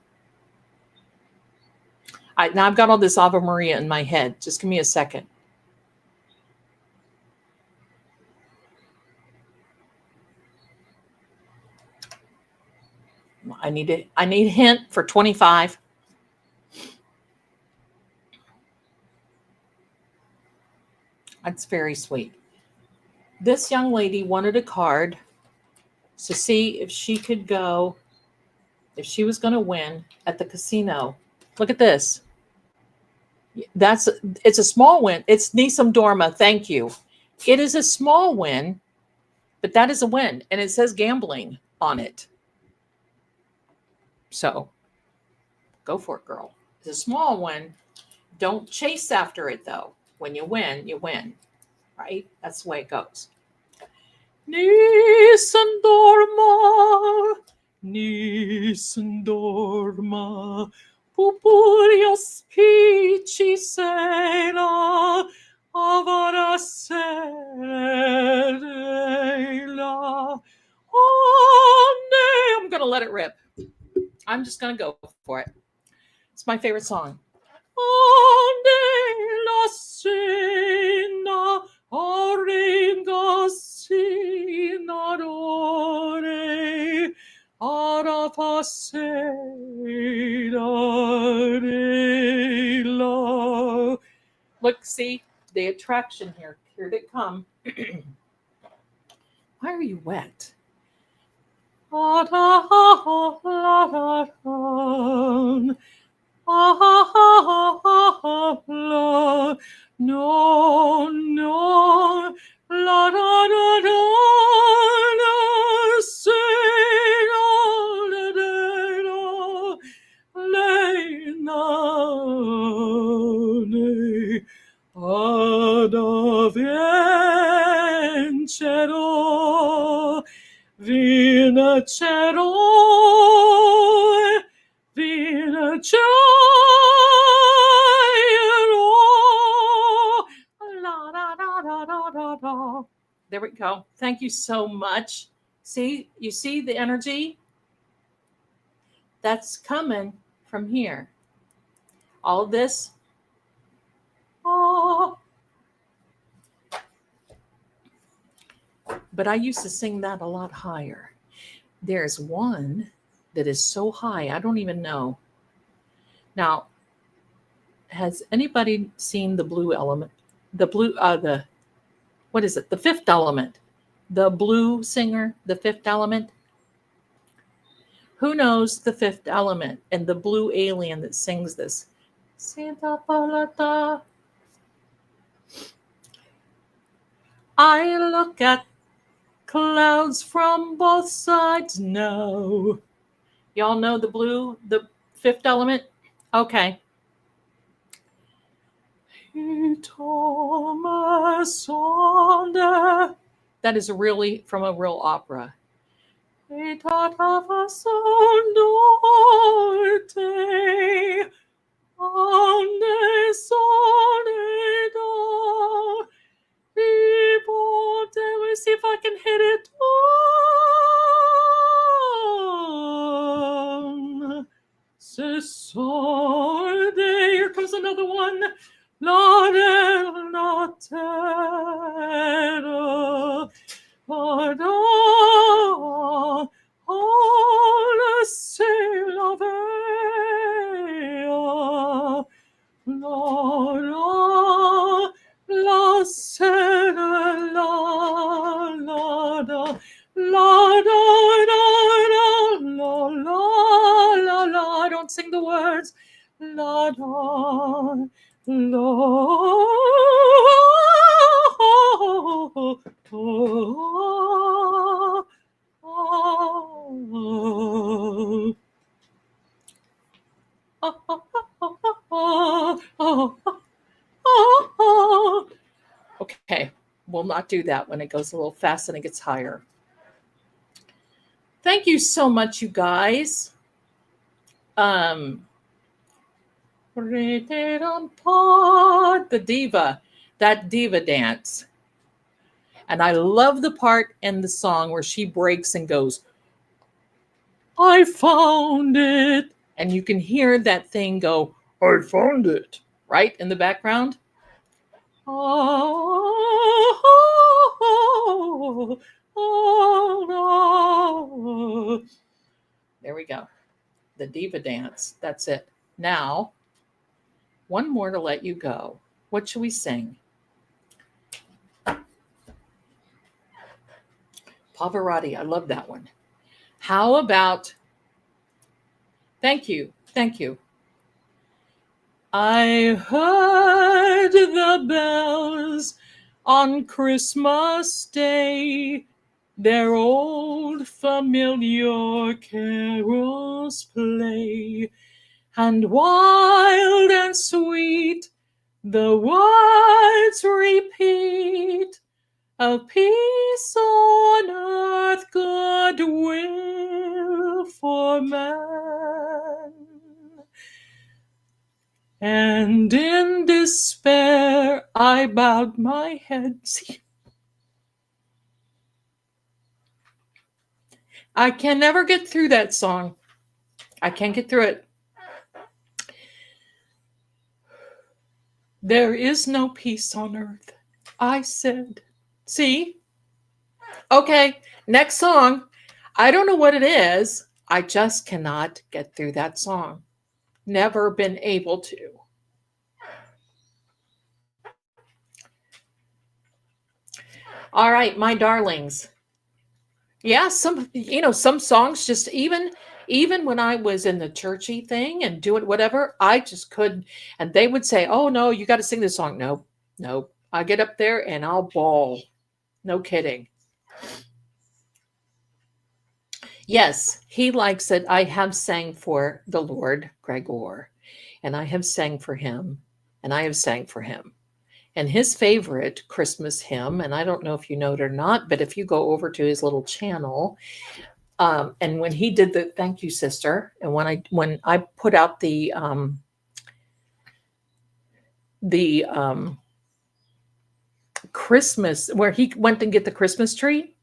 Speaker 1: Now I've got all this Ave Maria in my head. Just give me a second. I need a hint for 25. That's very sweet. This young lady wanted a card to see if she could go, if she was going to win at the casino. Look at this. It's a small win. It's Nisam Dorma. Thank you. It is a small win, but that is a win. And it says gambling on it. So go for it, girl. It's a small one. Don't chase after it, though. When you win, you win. Right? That's the way it goes. Nisam Dorma, Pupuria spici sera, avara serela. Oh, I'm going to let it rip. I'm just going to go for it. It's my favorite song. La sena, oringa sina dore, ara pasera. Look, see the attraction here. Here they come. Why are you wet? No, la da da da da, say la da da, lay na ne, ad vincero, vincero, vincero. There we go. Thank you so much. See, you see the energy? That's coming from here. All of this. Oh. But I used to sing that a lot higher. There's one that is so high, I don't even know. Now, has anybody seen the Blue Element? What is it? The Fifth Element. The blue singer, the Fifth Element. Who knows the Fifth Element and the blue alien that sings this? Santa Palata. I look at clouds from both sides now. Y'all know the Fifth Element? Okay. That is really from a real opera. Norte, onde soledad, let me see if I can hit it. Se sol de, here comes another one. La la terra, la se la vea, la se la da la I don't sing the words. La da la Okay, we'll not do that when it goes a little fast and it gets higher. Thank you so much, you guys. The diva, that diva dance. And I love the part in the song where she breaks and goes, I found it. And you can hear that thing go, I found it, right in the background. There we go. The diva dance. That's it. Now, one more to let you go. What should we sing? Pavarotti. I love that one. How about, thank you. I heard the bells on Christmas Day, their old familiar carols play, and wild and sweet the words repeat, of peace on earth, goodwill for man. And in despair, I bowed my head. See, I can never get through that song. I can't get through it. There is no peace on earth, I said. See? Okay, next song. I don't know what it is. I just cannot get through that song. Never been able to. All right, my darlings. Yeah, some songs just even when I was in the churchy thing and doing whatever, I just couldn't. And they would say, oh no, you got to sing this song. Nope. I get up there and I'll bawl. No kidding. Yes, he likes it. I have sang for the Lord, Gregor, and I have sang for him, and I have sang for him. And his favorite Christmas hymn, and I don't know if you know it or not, but if you go over to his little channel, and when he did the thank you, sister, and when I put out the Christmas, where he went and get the Christmas tree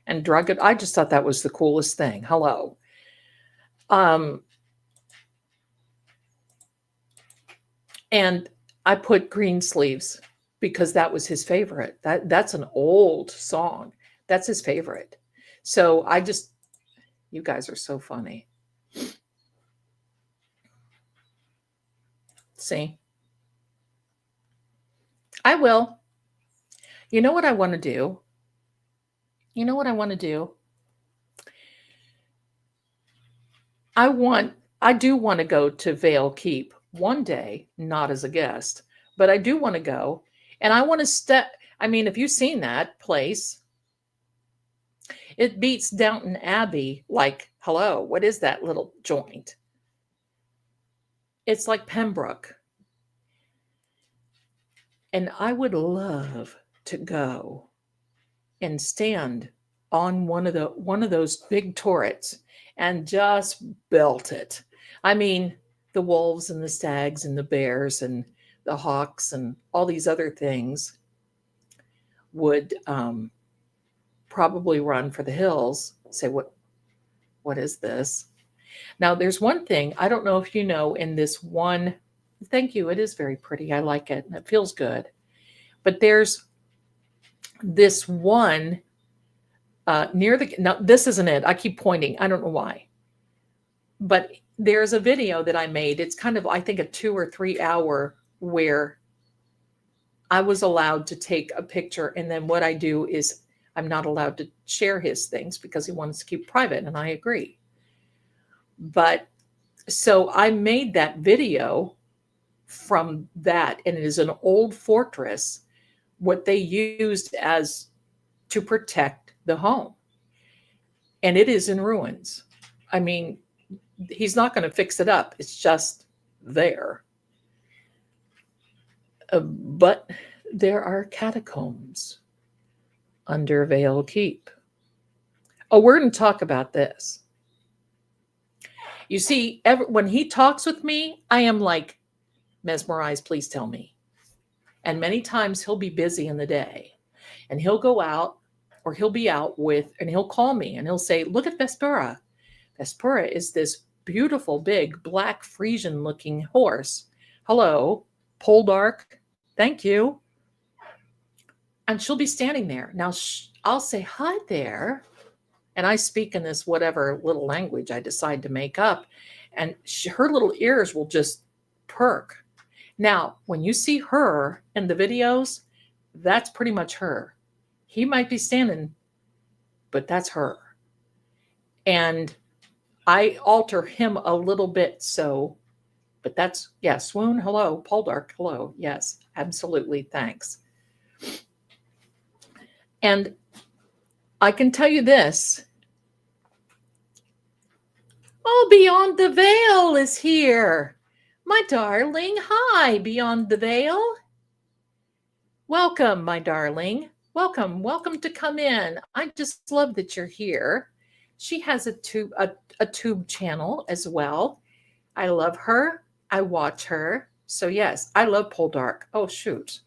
Speaker 1: and drug it, I just thought that was the coolest thing. Hello. And I put Green Sleeves because that was his favorite. That's an old song. That's his favorite. So you guys are so funny. See? I will. You know what I want to do? I do want to go to Vale Keep one day, not as a guest, but I do want to go. And I want to if you've seen that place, it beats Downton Abbey. Like, hello, what is that little joint? It's like Pembroke. And I would love to go and stand on one of those big turrets and just belt it. I mean, the wolves and the stags and the bears and the hawks and all these other things would probably run for the hills, say, what is this? Now, there's one thing, I don't know if you know, in this one, thank you, it is very pretty. I like it. It feels good. But there's this one near the, now this isn't it. I keep pointing. I don't know why. But there's a video that I made. It's kind of, I think, a 2 or 3 hour where I was allowed to take a picture. And then what I do is I'm not allowed to share his things because he wants to keep private. And I agree. But so I made that video from that. And it is an old fortress, what they used as to protect the home. And it is in ruins. I mean, he's not going to fix it up. It's just there. But there are catacombs under Vale Keep. Oh, we're going to talk about this. You see, when he talks with me, I am like mesmerized, please tell me. And many times he'll be busy in the day and he'll go out or he'll be out with, and he'll call me and he'll say, look at Vespera. Vespera is this beautiful, big, black Frisian looking horse. Hello, Poldark. Thank you. And she'll be standing there. Now I'll say, hi there. And I speak in this whatever little language I decide to make up. And her little ears will just perk. Now, when you see her in the videos, that's pretty much her. He might be standing, but that's her. And I alter him a little bit. So, but that's, yeah, Swoon, hello. Poldark, hello. Yes, absolutely. Thanks. And I can tell you this. Oh, Beyond the Veil is here. My darling. Hi, Beyond the Veil. Welcome, my darling. Welcome. Welcome to come in. I just love that you're here. She has a tube channel as well. I love her. I watch her. So yes, I love Poldark. Oh, shoot.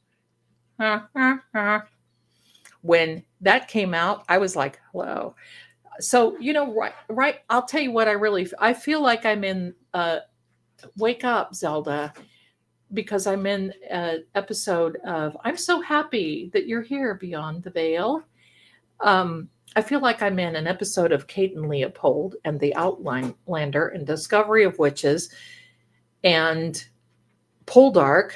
Speaker 1: When that came out, I was like, hello. So, you know, right. I'll tell you what I feel like I'm in, Wake Up, Zelda, because I'm in an episode of, I'm so happy that you're here, Beyond the Veil. I feel like I'm in an episode of Kate and Leopold and the Outlander and Discovery of Witches and Poldark.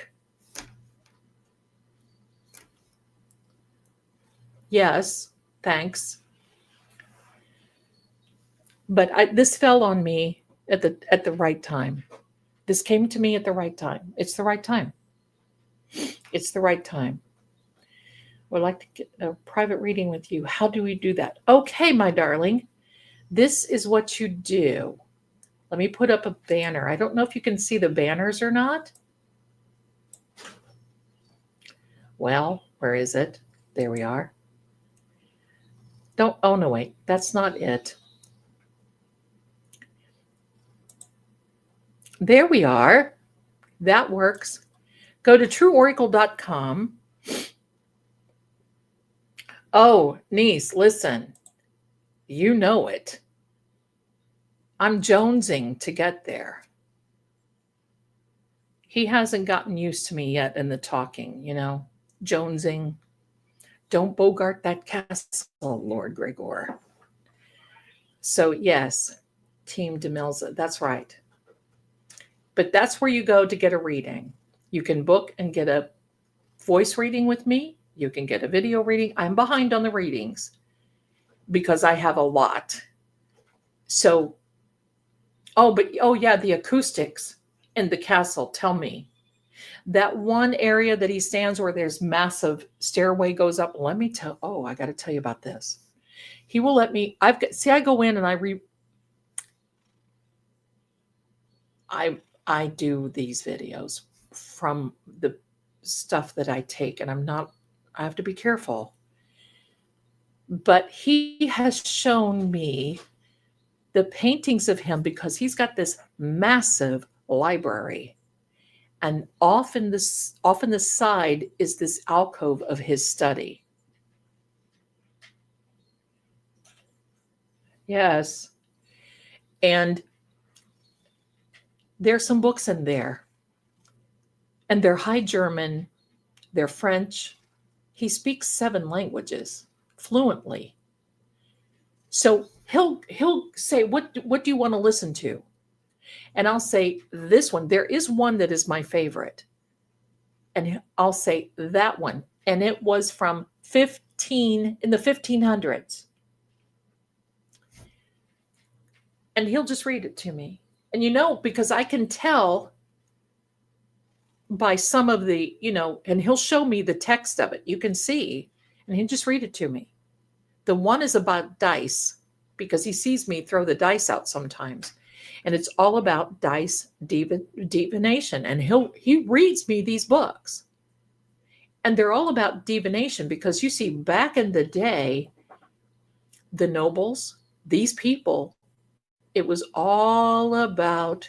Speaker 1: Yes, thanks. But this fell on me at the right time. This came to me at the right time. It's the right time. It's the right time. Would like to get a private reading with you. How do we do that? Okay, my darling. This is what you do. Let me put up a banner. I don't know if you can see the banners or not. Well, where is it? There we are. Oh no, wait. That's not it. There we are. That works. Go to trueoracle.com. Oh, niece, listen. You know it. I'm jonesing to get there. He hasn't gotten used to me yet in the talking, you know, jonesing. Don't bogart that castle, Lord Gregor. So yes, Team DeMilza, that's right. But that's where you go to get a reading. You can book and get a voice reading with me. You can get a video reading. I'm behind on the readings because I have a lot. So, oh yeah, the acoustics in the castle, tell me. That one area that he stands where there's massive stairway goes up. Let me tell, I got to tell you about this. He will let me, I go in and I do these videos from the stuff that I take, and I have to be careful. But he has shown me the paintings of him because he's got this massive library. And off the side is this alcove of his study. Yes. And there's some books in there. And they're High German, they're French. He speaks 7 languages fluently. So he'll say, what do you want to listen to? And I'll say, this one. There is one that is my favorite. And I'll say that one. And it was from in the 1500s. And he'll just read it to me. And because I can tell by some of the, and he'll show me the text of it. You can see, and he'll just read it to me. The one is about dice because he sees me throw the dice out sometimes. And it's all about dice divination. And he reads me these books. And they're all about divination because you see, back in the day, the nobles, these people, it was all about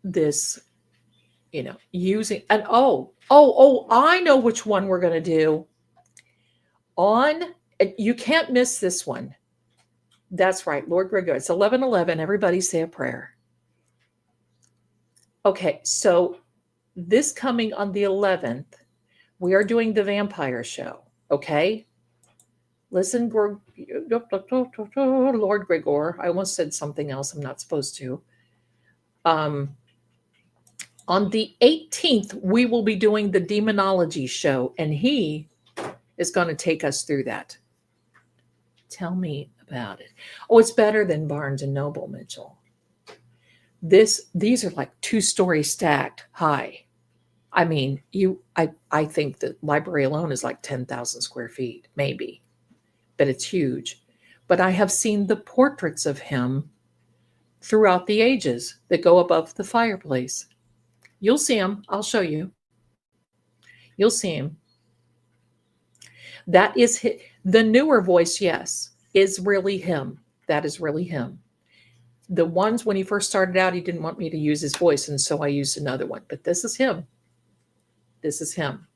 Speaker 1: this, using, and I know which one we're going to do. You can't miss this one. That's right, Lord Gregor. It's 11:11. Everybody say a prayer. Okay, so this coming on the 11th, we are doing the vampire show, okay? Listen, Lord Gregor. I almost said something else I'm not supposed to. On the 18th, we will be doing the demonology show, and he is going to take us through that. Tell me about it. Oh, it's better than Barnes and Noble, Mitchell. These are like 2-story stacked high. I mean, I think the library alone is like 10,000 square feet, maybe, but it's huge. But I have seen the portraits of him throughout the ages that go above the fireplace. You'll see him. I'll show you. You'll see him. That is the newer voice, yes, is really him. That is really him. The ones when he first started out, he didn't want me to use his voice, and so I used another one. But this is him. This is him.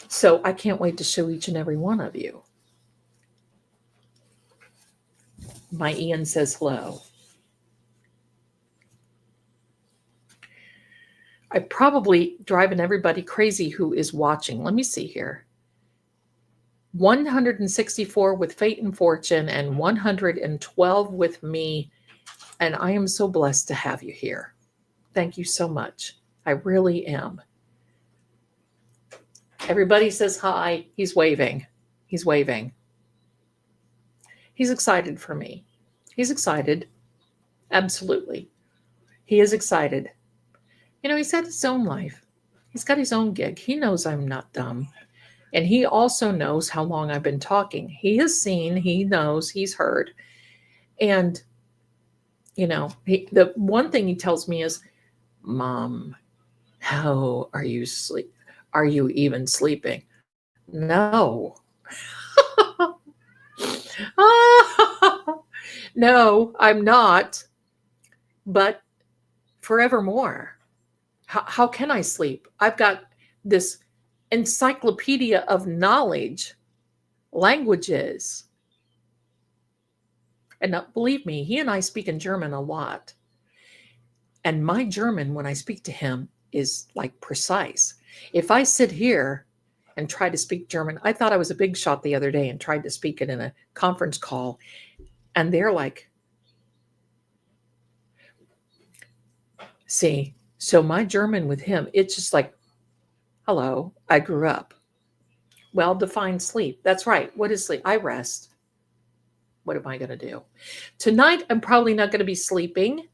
Speaker 1: So I can't wait to show each and every one of you. My Ian says hello. I'm probably driving everybody crazy who is watching. Let me see here. 164 with Fate and Fortune and 112 with me. And I am so blessed to have you here. Thank you so much. I really am. Everybody says hi. He's waving. He's waving. He's excited for me. He's excited. Absolutely. He is excited. He's had his own life. He's got his own gig. He knows I'm not dumb. And he also knows how long I've been talking. He has seen, he knows, he's heard. And, the one thing he tells me is, Mom, how are you sleep? Are you even sleeping? No. No, I'm not. But forevermore. How can I sleep? I've got this encyclopedia of knowledge, languages. And believe me, he and I speak in German a lot. And my German, when I speak to him, is like precise. If I sit here and try to speak German, I thought I was a big shot the other day and tried to speak it in a conference call. And they're like, see, so my German with him, it's just like, hello, I grew up. Well, define sleep. That's right. What is sleep? I rest. What am I going to do? Tonight, I'm probably not going to be sleeping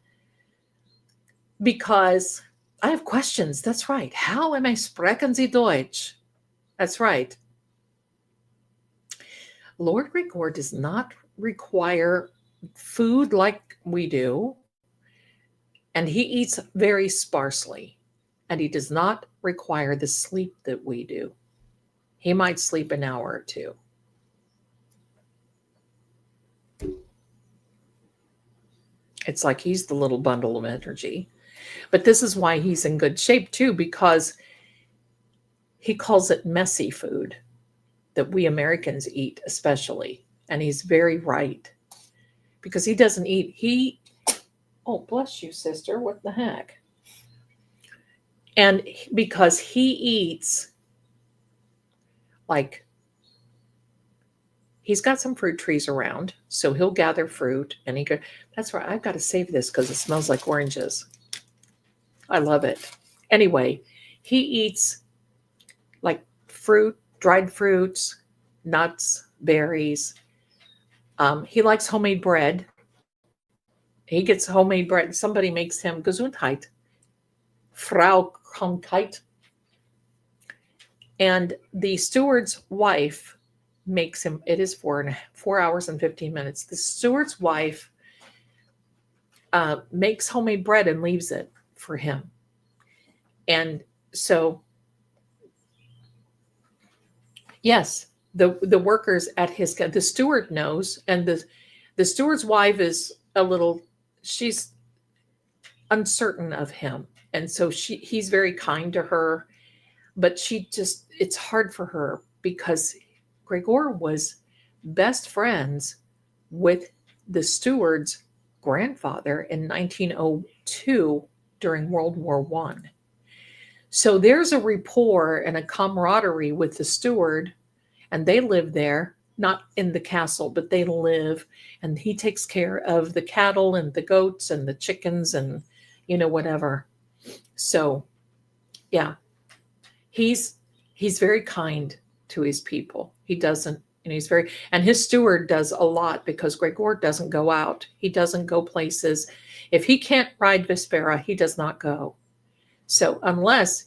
Speaker 1: because I have questions. That's right. How am I sprechen Sie Deutsch? That's right. Lord Gregor does not require food like we do, and he eats very sparsely, and he does not require the sleep that we do. He might sleep an hour or two. It's like he's the little bundle of energy. But this is why he's in good shape too, because he calls it messy food that we Americans eat, especially. And he's very right. Because he doesn't eat, oh, bless you, sister, what the heck? And because he eats, like, he's got some fruit trees around, so he'll gather fruit, and he could, that's right, I've got to save this because it smells like oranges. I love it. Anyway, he eats like fruit, dried fruits, nuts, berries. He likes homemade bread. He gets homemade bread. Somebody makes him Gesundheit, Frau Krankheit. And the steward's wife makes him, it is 4 hours and 15 minutes. The steward's wife makes homemade bread and leaves it for him. And so, yes, the workers at his, the steward knows, and the steward's wife is a little, she's uncertain of him. And so he's very kind to her, but it's hard for her because Gregor was best friends with the steward's grandfather in 1902 during World War I. So there's a rapport and a camaraderie with the steward, and they live there, not in the castle, but they live, and he takes care of the cattle and the goats and the chickens and, whatever. So, yeah, he's very kind to his people. He doesn't, and his steward does a lot because Gregor doesn't go out. He doesn't go places. If he can't ride Vespera, he does not go. So unless,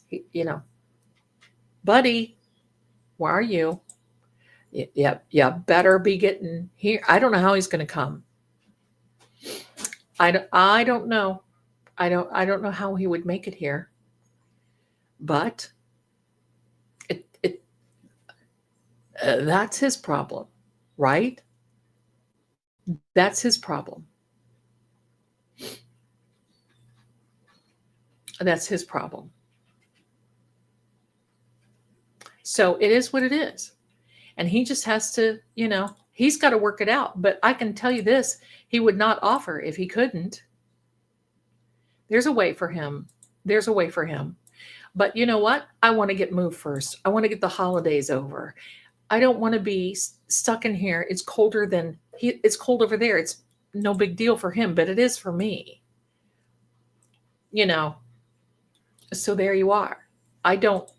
Speaker 1: buddy, where are you? Yeah, better be getting here. I don't know how he's going to come. I don't know. I don't know how he would make it here. But that's his problem, right? That's his problem. That's his problem. So it is what it is. And he just has to, he's got to work it out. But I can tell you this, he would not offer if he couldn't. There's a way for him. There's a way for him. But you know what? I want to get moved first. I want to get the holidays over. I don't want to be stuck in here. It's colder than it's cold over there. It's no big deal for him, but it is for me. So there you are. I don't,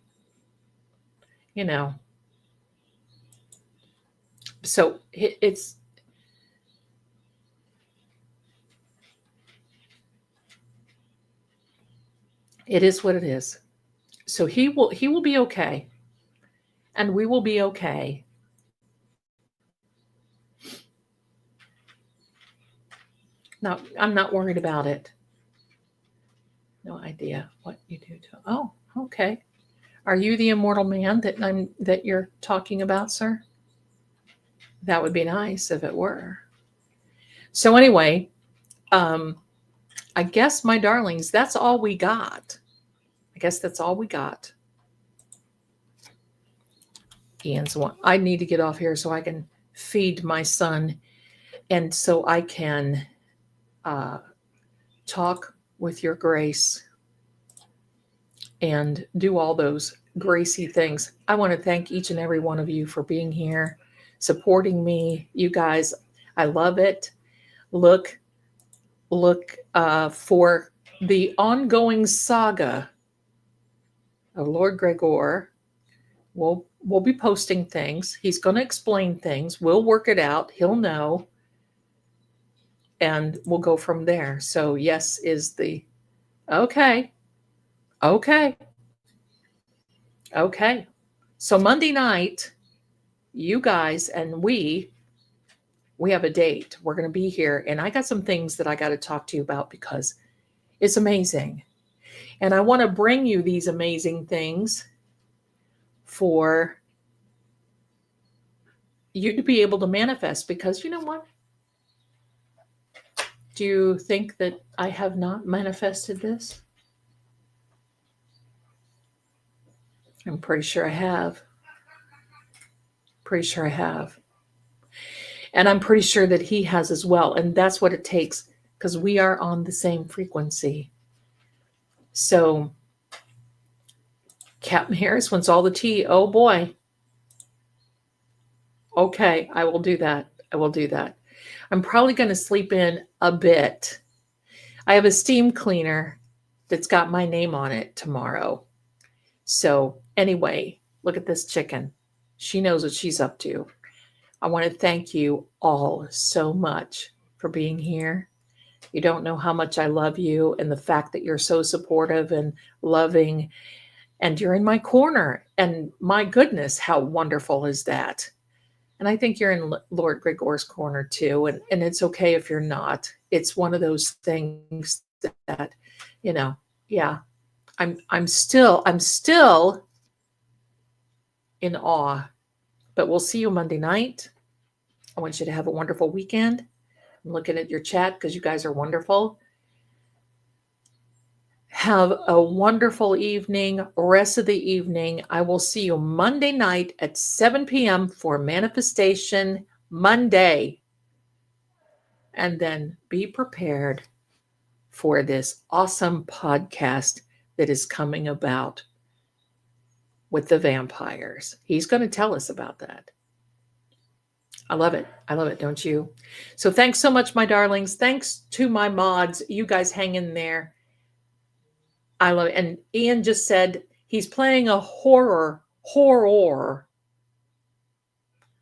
Speaker 1: so it is what it is. So he will be okay. And we will be okay. No, I'm not worried about it. No idea what you do to. Oh, okay. Are you the immortal man that you're talking about, sir? That would be nice if it were. So anyway, I guess, my darlings, that's all we got. I guess that's all we got. Ian's one. I need to get off here so I can feed my son, and so I can talk with your grace and do all those gracie things. I want to thank each and every one of you for being here, supporting me. You guys, I love it. Look for the ongoing saga of Lord Gregor. We'll be posting things. He's going to explain things. We'll work it out. He'll know. And we'll go from there. So yes is the okay. So Monday night, you guys and we have a date. We're going to be here. And I got some things that I got to talk to you about because it's amazing. And I want to bring you these amazing things for you to be able to manifest, because you know what? Do you think that I have not manifested this? I'm pretty sure I have. Pretty sure I have. And I'm pretty sure that he has as well. And that's what it takes, because we are on the same frequency. So Captain Harris wants all the tea. Oh boy. Okay, I will do that. I will do that. I'm probably going to sleep in a bit. I have a steam cleaner that's got my name on it tomorrow. So anyway, look at this chicken. She knows what she's up to. I want to thank you all so much for being here. You don't know how much I love you, and the fact that you're so supportive and loving, and you're in my corner. And my goodness, how wonderful is that? And I think you're in Lord Gregor's corner too. And it's okay if you're not. It's one of those things that, yeah, I'm still in awe. But we'll see you Monday night. I want you to have a wonderful weekend. I'm looking at your chat because you guys are wonderful. Have a wonderful evening, rest of the evening. I will see you Monday night at 7 p.m. for Manifestation Monday. And then be prepared for this awesome podcast that is coming about with the vampires. He's going to tell us about that. I love it. I love it, don't you? So thanks so much, my darlings. Thanks to my mods. You guys hang in there. I love it. And Ian just said he's playing a horror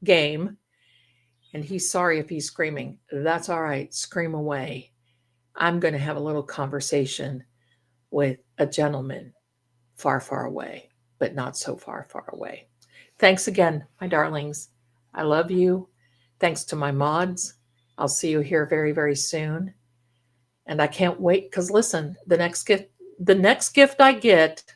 Speaker 1: game. And he's sorry if he's screaming. That's all right. Scream away. I'm going to have a little conversation with a gentleman far, far away, but not so far, far away. Thanks again, my darlings. I love you. Thanks to my mods. I'll see you here very, very soon. And I can't wait, because listen, the next gift I get,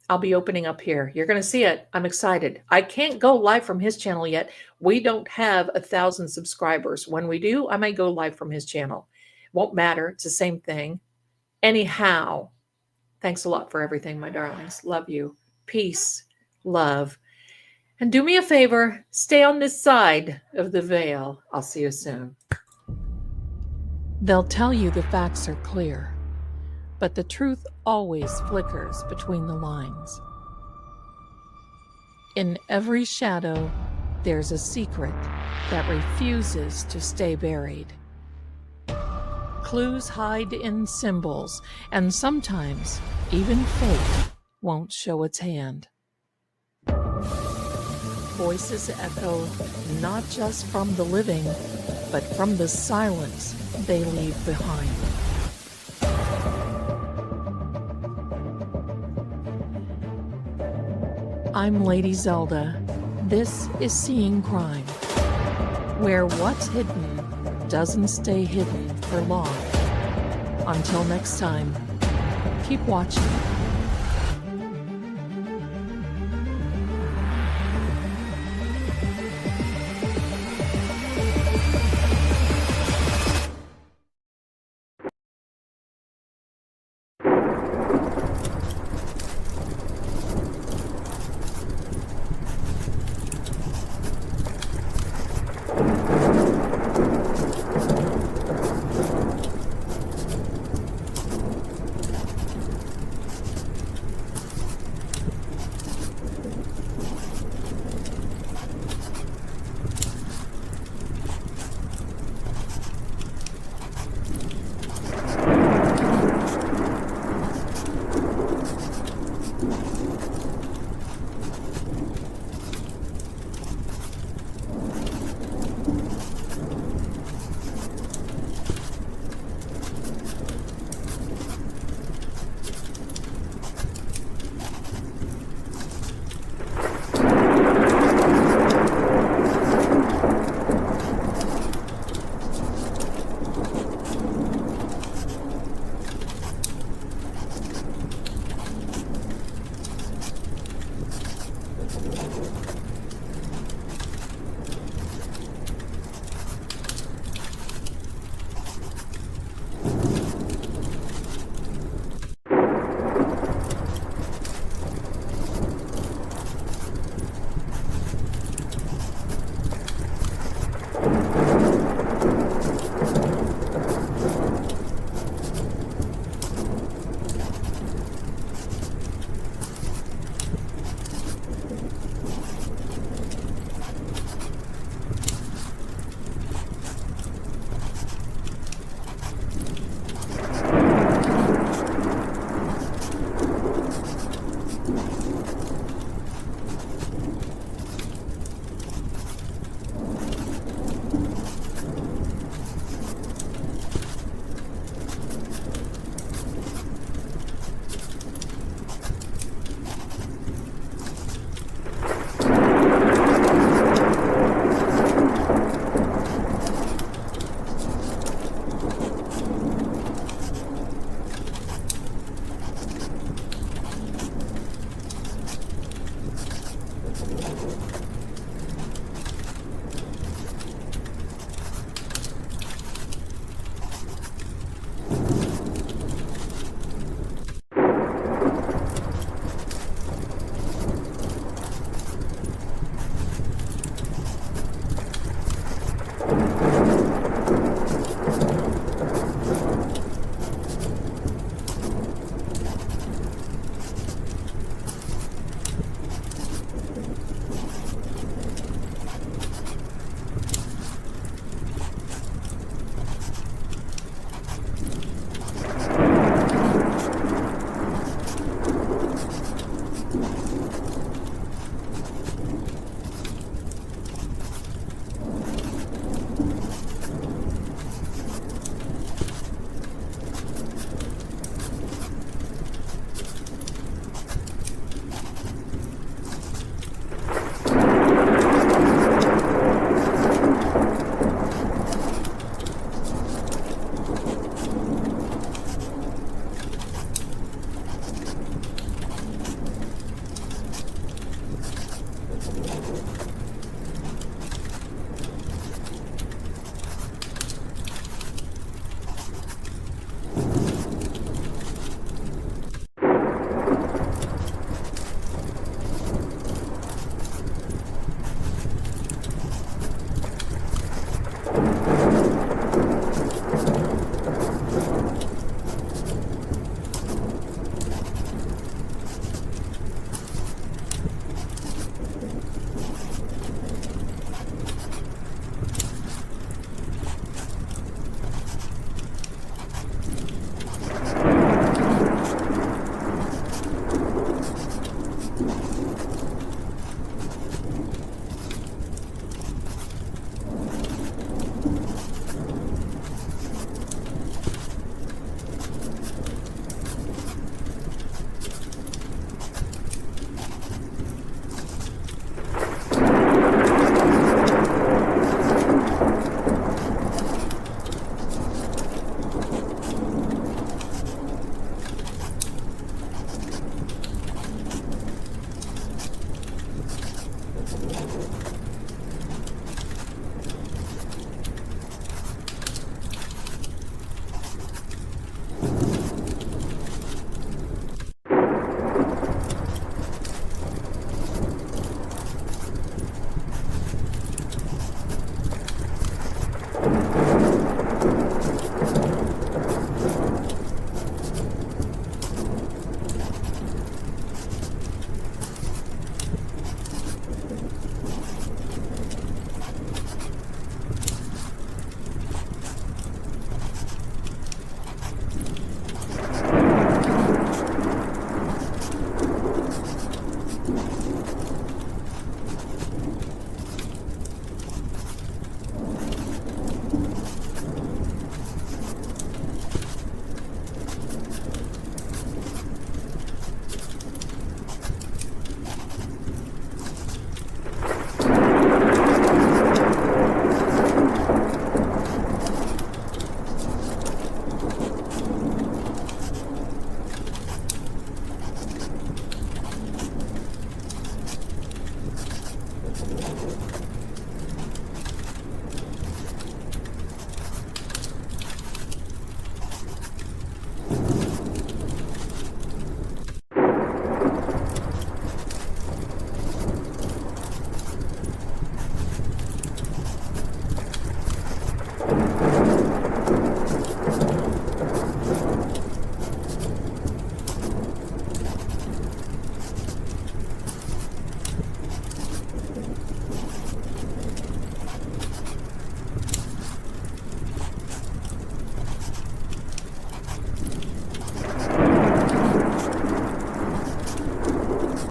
Speaker 1: I'll be opening up here. You're going to see it. I'm excited. I can't go live from his channel yet. We don't have 1,000 subscribers. When we do, I might go live from his channel. Won't matter. It's the same thing. Anyhow, thanks a lot for everything, my darlings. Love you. Peace, love. And do me a favor, stay on this side of the veil. I'll see you soon. They'll tell you the facts are clear, but the truth always flickers between the lines. In every shadow, there's a secret that refuses to stay buried. Clues hide in symbols, and sometimes even fate won't show its hand. Voices echo not just from the living, but from the silence they leave behind. I'm Lady Zelda. This is Seeing Crime, where what's hidden doesn't stay hidden for long. Until next time, keep watching.